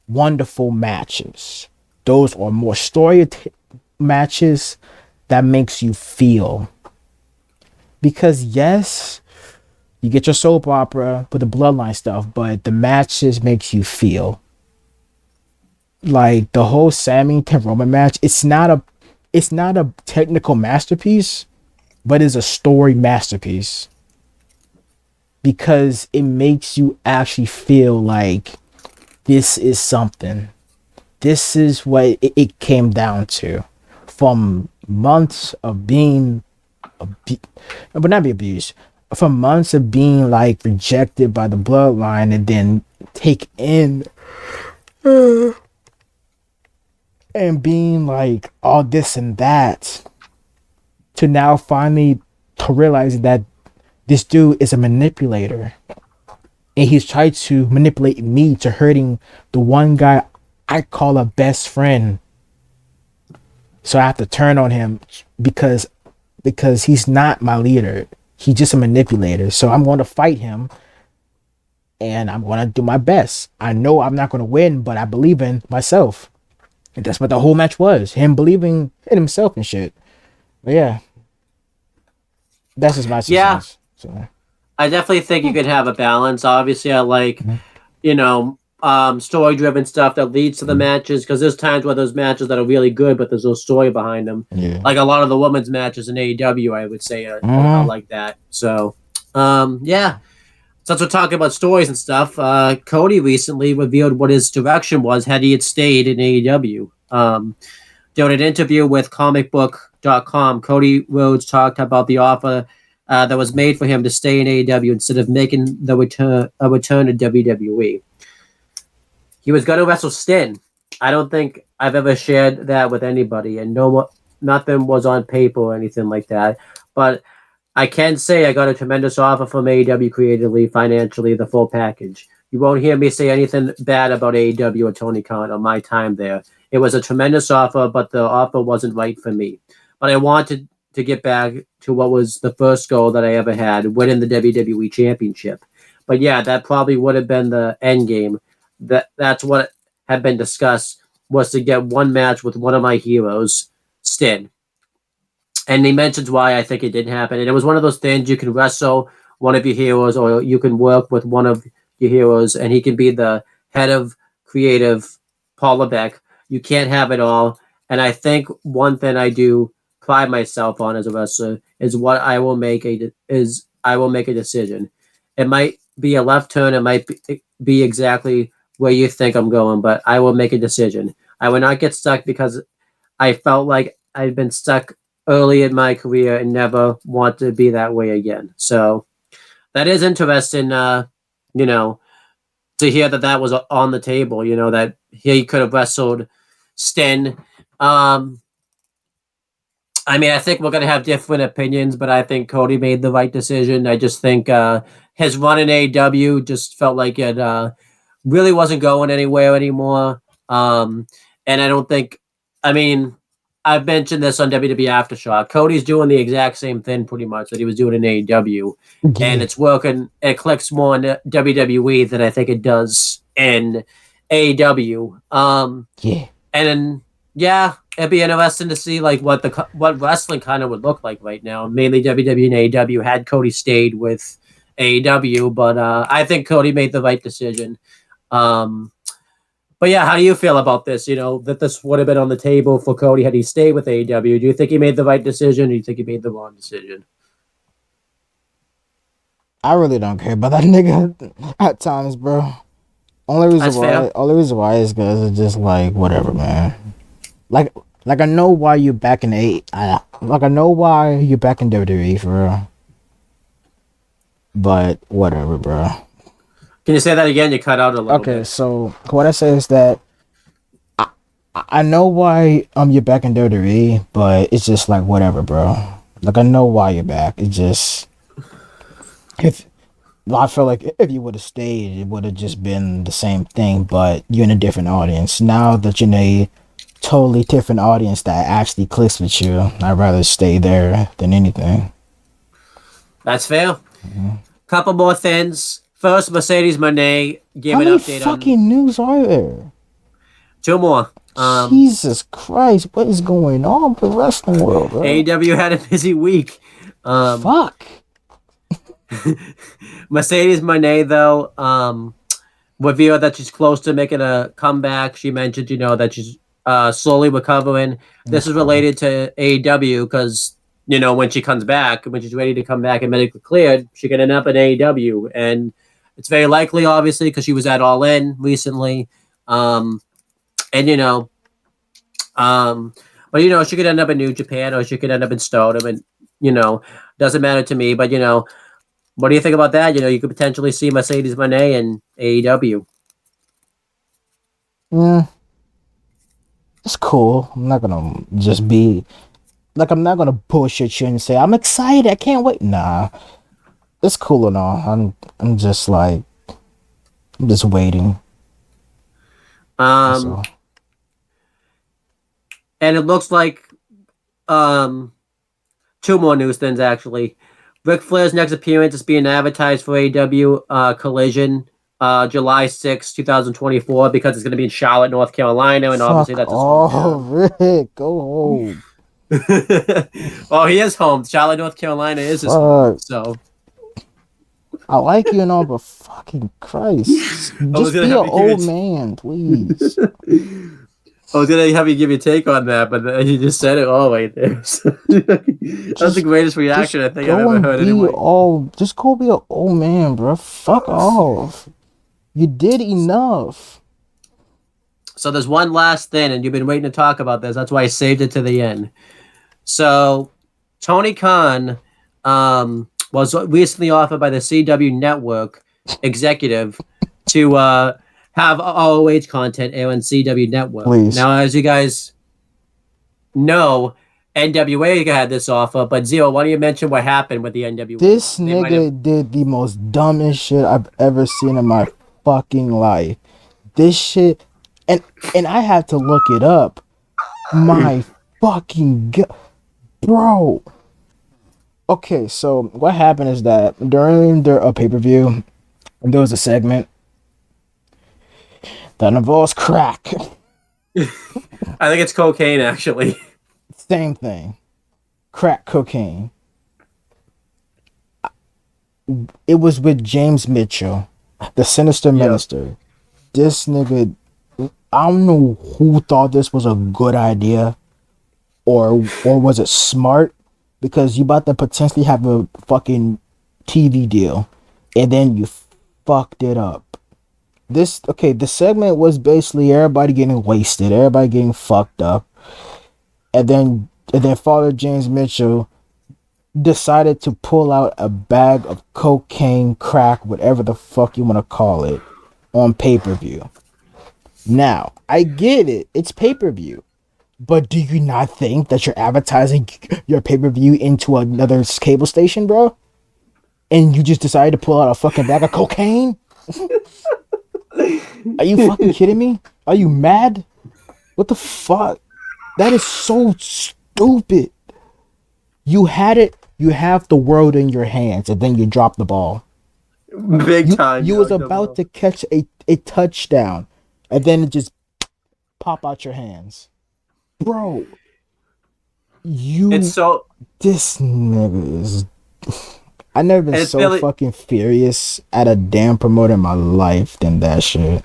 wonderful matches. Those are more story matches that makes you feel. Because yes, you get your soap opera with the Bloodline stuff, but the matches makes you feel. Like the whole Sami and Roman match, it's not a technical masterpiece, but it's a story masterpiece. Because it makes you actually feel like this is something. This is what it came down to. From months of being abused. From months of being like rejected by the Bloodline and then take in and being like all this and that, to now finally to realize that this dude is a manipulator, and he's tried to manipulate me to hurting the one guy I call a best friend. So I have to turn on him because he's not my leader. He's just a manipulator. So I'm going to fight him, and I'm going to do my best. I know I'm not going to win, but I believe in myself. And that's what the whole match was. Him believing in himself and shit. But yeah. That's just my sense. So I definitely think you could have a balance. Obviously, I like, story-driven stuff that leads to the matches, because there's times where there's matches that are really good, but there's no story behind them. Yeah. Like a lot of the women's matches in AEW, I would say, are like that. So, Since we're talking about stories and stuff, Cody recently revealed what his direction was had he had stayed in AEW. During an interview with comicbook.com, Cody Rhodes talked about the offer that was made for him to stay in AEW instead of making a return to WWE. He was going to wrestle Sting. I don't think I've ever shared that with anybody, and nothing was on paper or anything like that. But I can say I got a tremendous offer from AEW creatively, financially, the full package. You won't hear me say anything bad about AEW or Tony Khan or my time there. It was a tremendous offer, but the offer wasn't right for me. But I wanted to get back to what was the first goal that I ever had, winning the WWE Championship. But yeah, that probably would have been the end game. That's what had been discussed, was to get one match with one of my heroes, Sting. And he mentions why I think it didn't happen. And it was one of those things, you can wrestle one of your heroes or you can work with one of your heroes and he can be the head of creative, Paul Levesque. You can't have it all. And I think one thing I do pride myself on as a wrestler is what I will make a decision. It might be a left turn. It might be exactly where you think I'm going, but I will make a decision. I will not get stuck because I felt like I've been stuck early in my career and never want to be that way again. So that is interesting, to hear that was on the table, that he could have wrestled Sting. I think we're going to have different opinions, but I think Cody made the right decision. I just think his run in AEW just felt like it really wasn't going anywhere anymore. And I don't think, I've mentioned this on WWE Aftershock. Cody's doing the exact same thing pretty much that he was doing in AEW. Yeah. And it's working. It clicks more in WWE than I think it does in AEW. Yeah. And then, it'd be interesting to see like what wrestling kind of would look like right now. Mainly WWE and AEW had Cody stayed with AEW, but I think Cody made the right decision. But yeah, how do you feel about this? That this would have been on the table for Cody had he stayed with AEW. Do you think he made the right decision, or do you think he made the wrong decision? I really don't care about that nigga at times, bro. Only reason why is because it's just like whatever, man. Like I know why you're back in I know why you're back in WWE for real. But whatever, bro. Can you say that again? You cut out a little bit. Okay, so what I say is that I know why you're back in WWE, but it's just like whatever, bro. Like I know why you're back. It's just I feel like if you would have stayed, it would have just been the same thing, but you're in a different audience. Now that you're in a totally different audience that actually clicks with you, I'd rather stay there than anything. That's fair. Mm-hmm. Couple more things. First, Mercedes Moné gave an update on... How many fucking news are there? 2 more. Jesus Christ, what is going on with the wrestling world, bro? AEW had a busy week. Fuck. Mercedes Moné, though, revealed that she's close to making a comeback. She mentioned, that she's slowly recovering. This is related to AEW because... when she comes back, when she's ready to come back and medically cleared, she can end up in AEW. And it's very likely, obviously, because she was at All In recently. But, she could end up in New Japan or she could end up in Stardom. And, doesn't matter to me. But, what do you think about that? You could potentially see Mercedes Moné in AEW. It's cool. I'm not going to just be... Like, I'm not gonna bullshit you and say I'm excited. I can't wait. Nah, it's cool and all. I'm just like, I'm just waiting. And it looks like 2 more news things actually. Ric Flair's next appearance is being advertised for AEW Collision July 6, 2024 because it's going to be in Charlotte, North Carolina, and obviously that's his hometown. Rick, go home. Well, he is home. Charlotte, North Carolina is his home. So I like you and all, but fucking Christ, just be an old man, please. I was gonna have you give your take on that, but you just said it all right there. So that's the greatest reaction I think I've ever heard. Anyway, just go be an old man, bro. Fuck off. You did enough. So there's one last thing, and you've been waiting to talk about this. That's why I saved it to the end. So Tony Khan was recently offered by the CW network executive to have ROH content air on CW network. Please. Now, as you guys know, NWA had this offer, but Zero, why don't you mention what happened with the NWA? This nigga did the most dumbest shit I've ever seen in my fucking life. This shit, and I had to look it up. My fucking god, bro. Okay, so what happened is that during their pay-per-view, there was a segment that involves crack. I think it's cocaine, actually. Same thing. Crack cocaine. It was with James Mitchell, the Sinister Minister. This nigga, I don't know who thought this was a good idea or was it smart, because you about to potentially have a fucking TV deal and then you fucked it up. The segment was basically everybody getting wasted, everybody getting fucked up. And then Father James Mitchell decided to pull out a bag of cocaine, crack, whatever the fuck you want to call it, on pay-per-view. Now, I get it. It's pay-per-view. But do you not think that you're advertising your pay-per-view into another cable station, bro? And you just decided to pull out a fucking bag of cocaine? Are you fucking kidding me? Are you mad? What the fuck? That is so stupid. You had it. You have the world in your hands, and then you drop the ball. Big time. You was about to catch a touchdown, and then it just pop out your hands. Bro, this nigga is... I never been so fucking furious at a damn promoter in my life than that shit.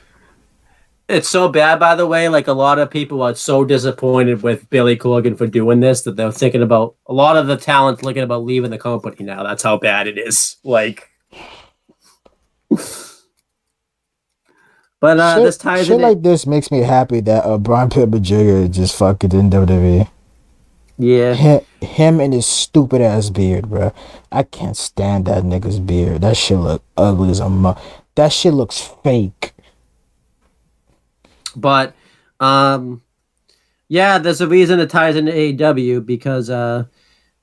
It's so bad, by the way. Like, a lot of people are so disappointed with Billy Corgan for doing this that they're thinking about... A lot of the talent's thinking about leaving the company now. That's how bad it is. Like... But this ties shit in like this makes me happy that Brian Pillman Jr. just fucking in WWE. Yeah. Him and his stupid ass beard, bro. I can't stand that nigga's beard. That shit look ugly as a that shit looks fake. But yeah, there's a reason it ties into AEW, because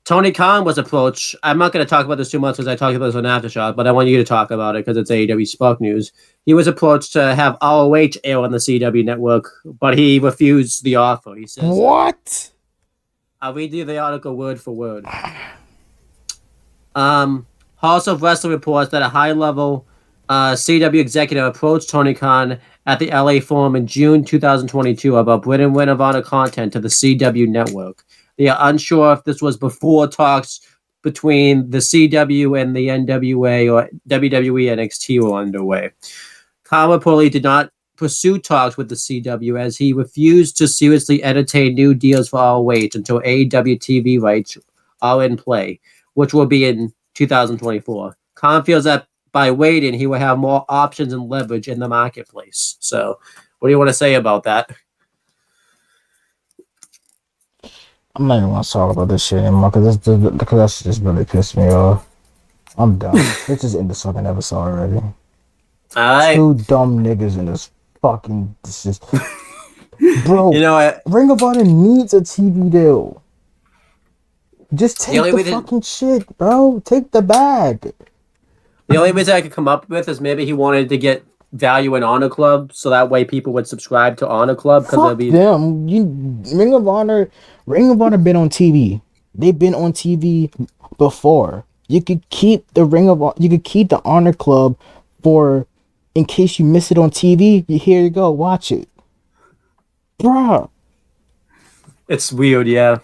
Tony Khan was approached. I'm not going to talk about this too much because I talked about this on Aftershock, but I want you to talk about it because it's AEW Spark News. He was approached to have ROH air on the CW network, but he refused the offer. He says, "What?" I'll read you the article word for word. House of Wrestling reports that a high-level CW executive approached Tony Khan at the LA Forum in June 2022 about bringing Ring of Honor content to the CW network. They are unsure if this was before talks between the CW and the NWA or WWE NXT were underway. Khan reportedly did not pursue talks with the CW as he refused to seriously entertain new deals for ROH until AEW TV rights are in play, which will be in 2024. Khan feels that by waiting, he will have more options and leverage in the marketplace. So, what do you want to say about that? I'm not even going to talk about this shit anymore because that's just really pissed me off. I'm done. Let's just end this fucking episode already. Alright. Two dumb niggas in this fucking... This is... Bro, you know what? Ring of Honor needs a TV deal. Just take the fucking shit, bro. Take the bag. The only reason I could come up with is maybe he wanted to get value in Honor Club, so that way people would subscribe to Honor Club. Fuck them. Ring of Honor been on TV. They've been on TV before. You could keep the the Honor Club for in case you miss it on TV. Here you go, watch it, bruh. It's weird, yeah.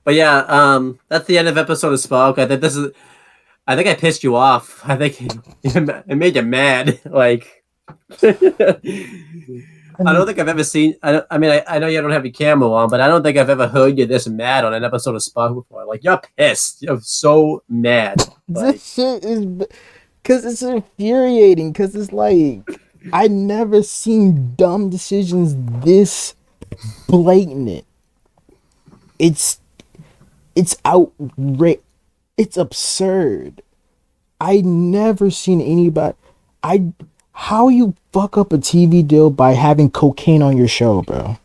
But yeah, that's the end of episode of Spark. I think I pissed you off. I think it made you mad. Like, I don't think I've ever seen. I know you don't have your camera on, but I don't think I've ever heard you this mad on an episode of Spark before. Like, you're pissed. You're so mad. Like, this shit is because it's infuriating. Because it's like I never seen dumb decisions this blatant. It's outrageous. It's absurd. I never seen anybody. How you fuck up a TV deal by having cocaine on your show, bro?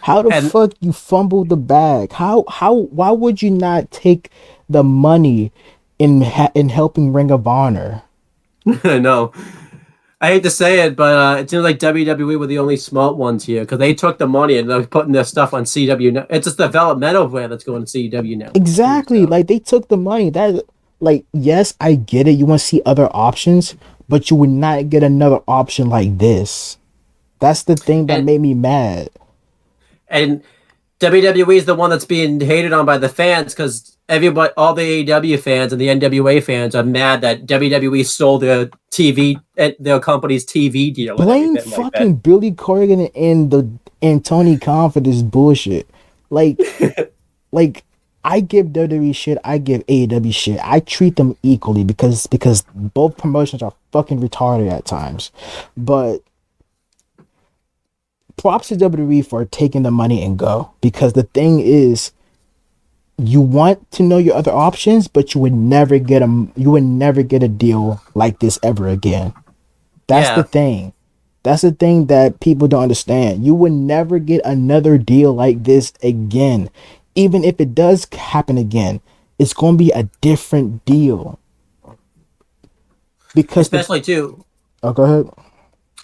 How the fuck you fumbled the bag? Why would you not take the money in helping Ring of Honor? I know. I hate to say it, but it seems like WWE were the only smart ones here because they took the money and they're putting their stuff on CW now. It's just developmental brand that's going to CW now. Exactly. So. Like, they took the money. That, like, yes, I get it. You want to see other options, but you would not get another option like this. That's the thing that made me mad. And WWE is the one that's being hated on by the fans because everybody, all the AEW fans and the NWA fans are mad that WWE stole their company's TV deal. Blame fucking like Billy Corgan and Tony Khan for this bullshit. Like, like I give WWE shit, I give AEW shit. I treat them equally because both promotions are fucking retarded at times. But props to WWE for taking the money and go, because the thing is, you want to know your other options, but you would never get a deal like this ever again. That's the thing. That's the thing that people don't understand. You would never get another deal like this again. Even if it does happen again, it's going to be a different deal. Because especially too. Oh, go ahead.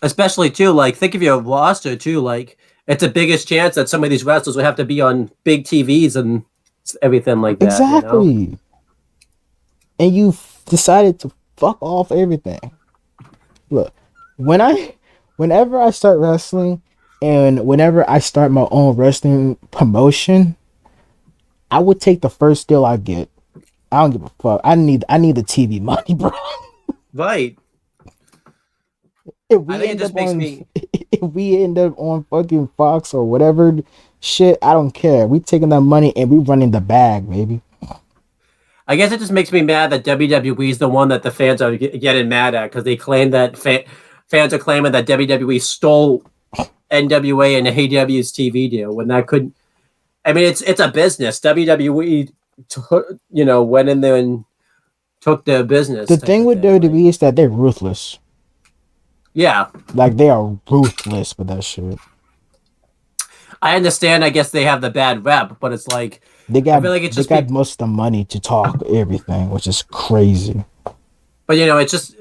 Especially too, like, think of your roster too. Like, it's the biggest chance that some of these wrestlers will have to be on big TVs and everything like that. Exactly. You know? And you decided to fuck off everything. Look, whenever I start wrestling and whenever I start my own wrestling promotion, I would take the first deal I get. I don't give a fuck. I need the TV money, bro. Right. If we end up on fucking Fox or whatever shit, I don't care. We taking that money and we running the bag, baby. I guess it just makes me mad that WWE is the one that the fans are getting mad at because they claim that fans are claiming that WWE stole NWA and AEW's TV deal when that couldn't. I mean, it's a business. WWE, went in there and took their business. The thing with WWE is that they're ruthless. Yeah. Like, they are ruthless with that shit. I understand, I guess they have the bad rep, but it's like... They got most of the money to talk everything, which is crazy. But, it's just...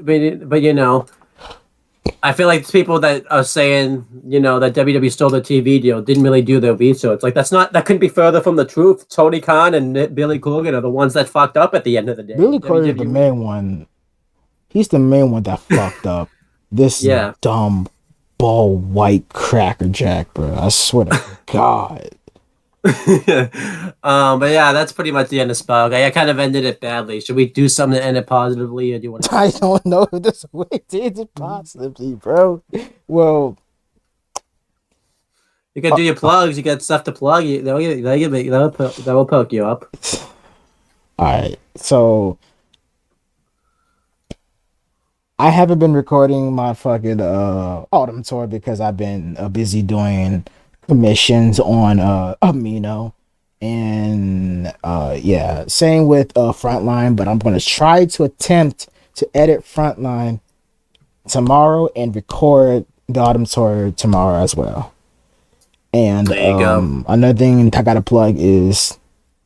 I feel like people that are saying, that WWE stole the TV deal didn't really do their research. Like, that couldn't be further from the truth. Tony Khan and Billy Corgan are the ones that fucked up at the end of the day. Billy Corgan is the main one. He's the main one that fucked up. This dumb, ball white crackerjack, bro. I swear to God. But yeah, that's pretty much the end of Spog. I kind of ended it badly. Should we do something to end it positively, or do you want to? I don't know if this way to end it positively, bro. Well, you can do your plugs. You got stuff to plug. That will poke you up. All right, so I haven't been recording my fucking autumn tour because I've been busy doing commissions on Amino, and same with Frontline, but I'm going to try to attempt to edit Frontline tomorrow and record the autumn tour tomorrow as well. And there you go. Another thing I got to plug is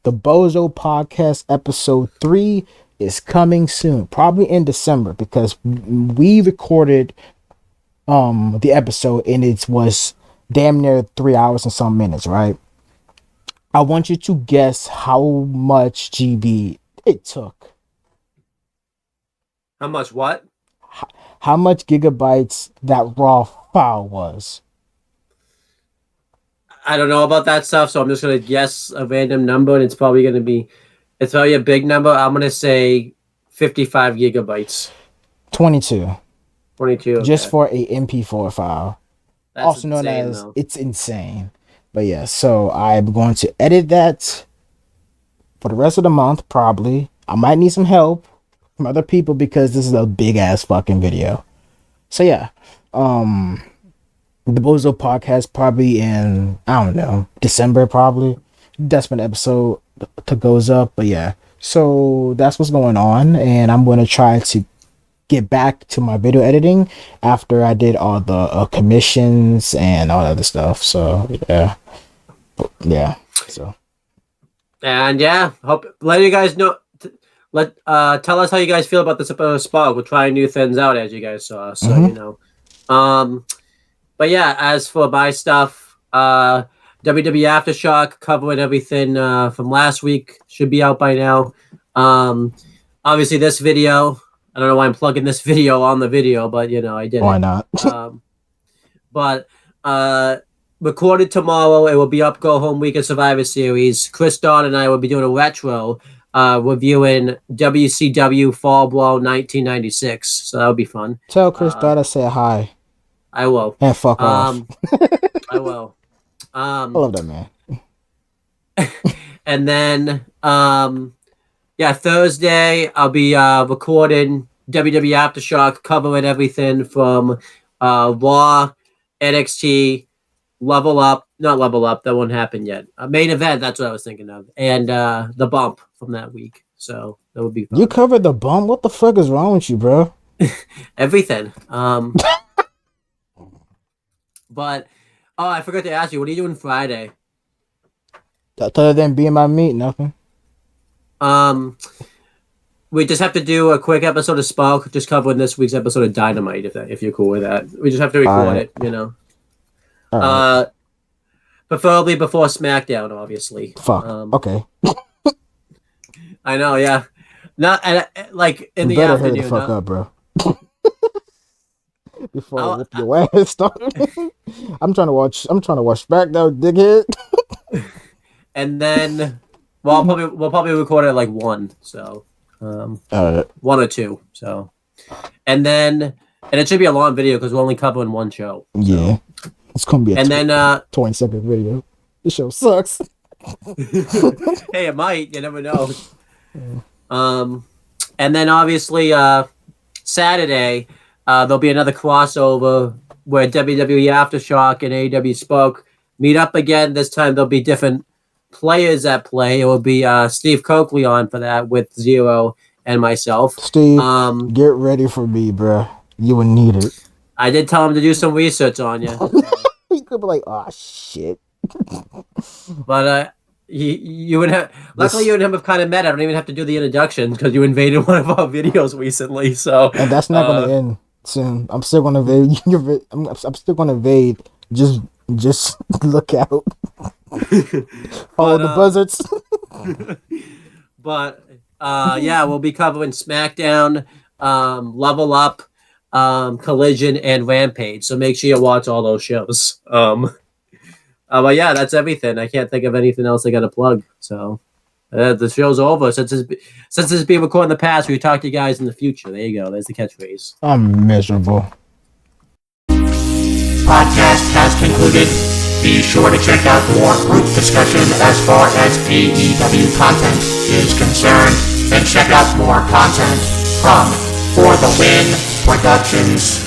the Bozo Podcast episode 3 is coming soon, probably in December, because we recorded the episode and it was damn near 3 hours and some minutes, right? I want you to guess how much GB it took. How much what? How much gigabytes that raw file was. I don't know about that stuff, so I'm just going to guess a random number, and it's probably a big number. I'm going to say 55 gigabytes. 22. 22. Okay. Just for a MP4 file. That's also known insane, as though. It's Insane. But yeah, so I'm going to edit that for the rest of the month, probably. I might need some help from other people because this is a big ass fucking video. So yeah, the Bozo Podcast probably in, I don't know, December probably. That's when the episode goes up. But yeah, So that's what's going on, and I'm going to try to get back to my video editing after I did all the commissions and all that other stuff. So yeah. So and hope let you guys know. Tell us how you guys feel about this spot. We're trying new things out, as you guys saw. So you know, but yeah, as for my stuff, WWE Aftershock covering everything from last week should be out by now. Obviously, this video. I don't know why I'm plugging this video on the video, but you know, I did. Why not? But recorded tomorrow, it will be up Go Home Week of Survivor Series. Chris Dodd and I will be doing a retro reviewing WCW Fall Brawl 1996. So that'll be fun. Tell Chris Dodd I say hi. I will. And fuck off. I will. I love that man. And then Thursday I'll be recording WWE Aftershock, covering everything from Raw, NXT, not Level Up, that won't happen yet. Main Event, that's what I was thinking of, and the Bump from that week. So that would be fun. You covered the Bump? What the fuck is wrong with you, bro? Everything. But I forgot to ask you, what are you doing Friday? Other than being my meat, nothing. We just have to do a quick episode of Spark, just covering this week's episode of Dynamite, if you're cool with that. We just have to record it, you know. Right. Preferably before SmackDown, obviously. Fuck. Okay. I know, yeah. Not like in you the better afternoon. Hurry the fuck up, bro. Before I whip your ass started. I'm trying to watch SmackDown, dickhead. And then we'll probably record it at like 1, so 1 or 2. So and it should be a long video because we're only covering one show. So. Yeah. It's gonna be a 20-second video. This show sucks. Hey, it might. You never know. And then obviously Saturday there'll be another crossover where WWE Aftershock and AEW Spoke meet up again. This time there'll be different players at play. It will be Steve Coakley on for that with Zero and myself. Steve, get ready for me, bro. You will need it. I did tell him to do some research on you. You could be like, oh shit. But you would have. Luckily, you and him have kind of met. I don't even have to do the introduction because you invaded one of our videos recently. So and that's not going to end soon. I'm still going to invade. I'm still going to invade. Just look out. Follow the buzzards. But we'll be covering SmackDown, Level Up, Collision, and Rampage. So make sure you watch all those shows. But yeah, that's everything. I can't think of anything else I got to plug. So the show's over. Since it's being recorded in the past, we talk to you guys in the future. There you go. There's the catchphrase. I'm miserable. Podcast has concluded. Be sure to check out more group discussion as far as AEW content is concerned, and check out more content from For the Win Productions.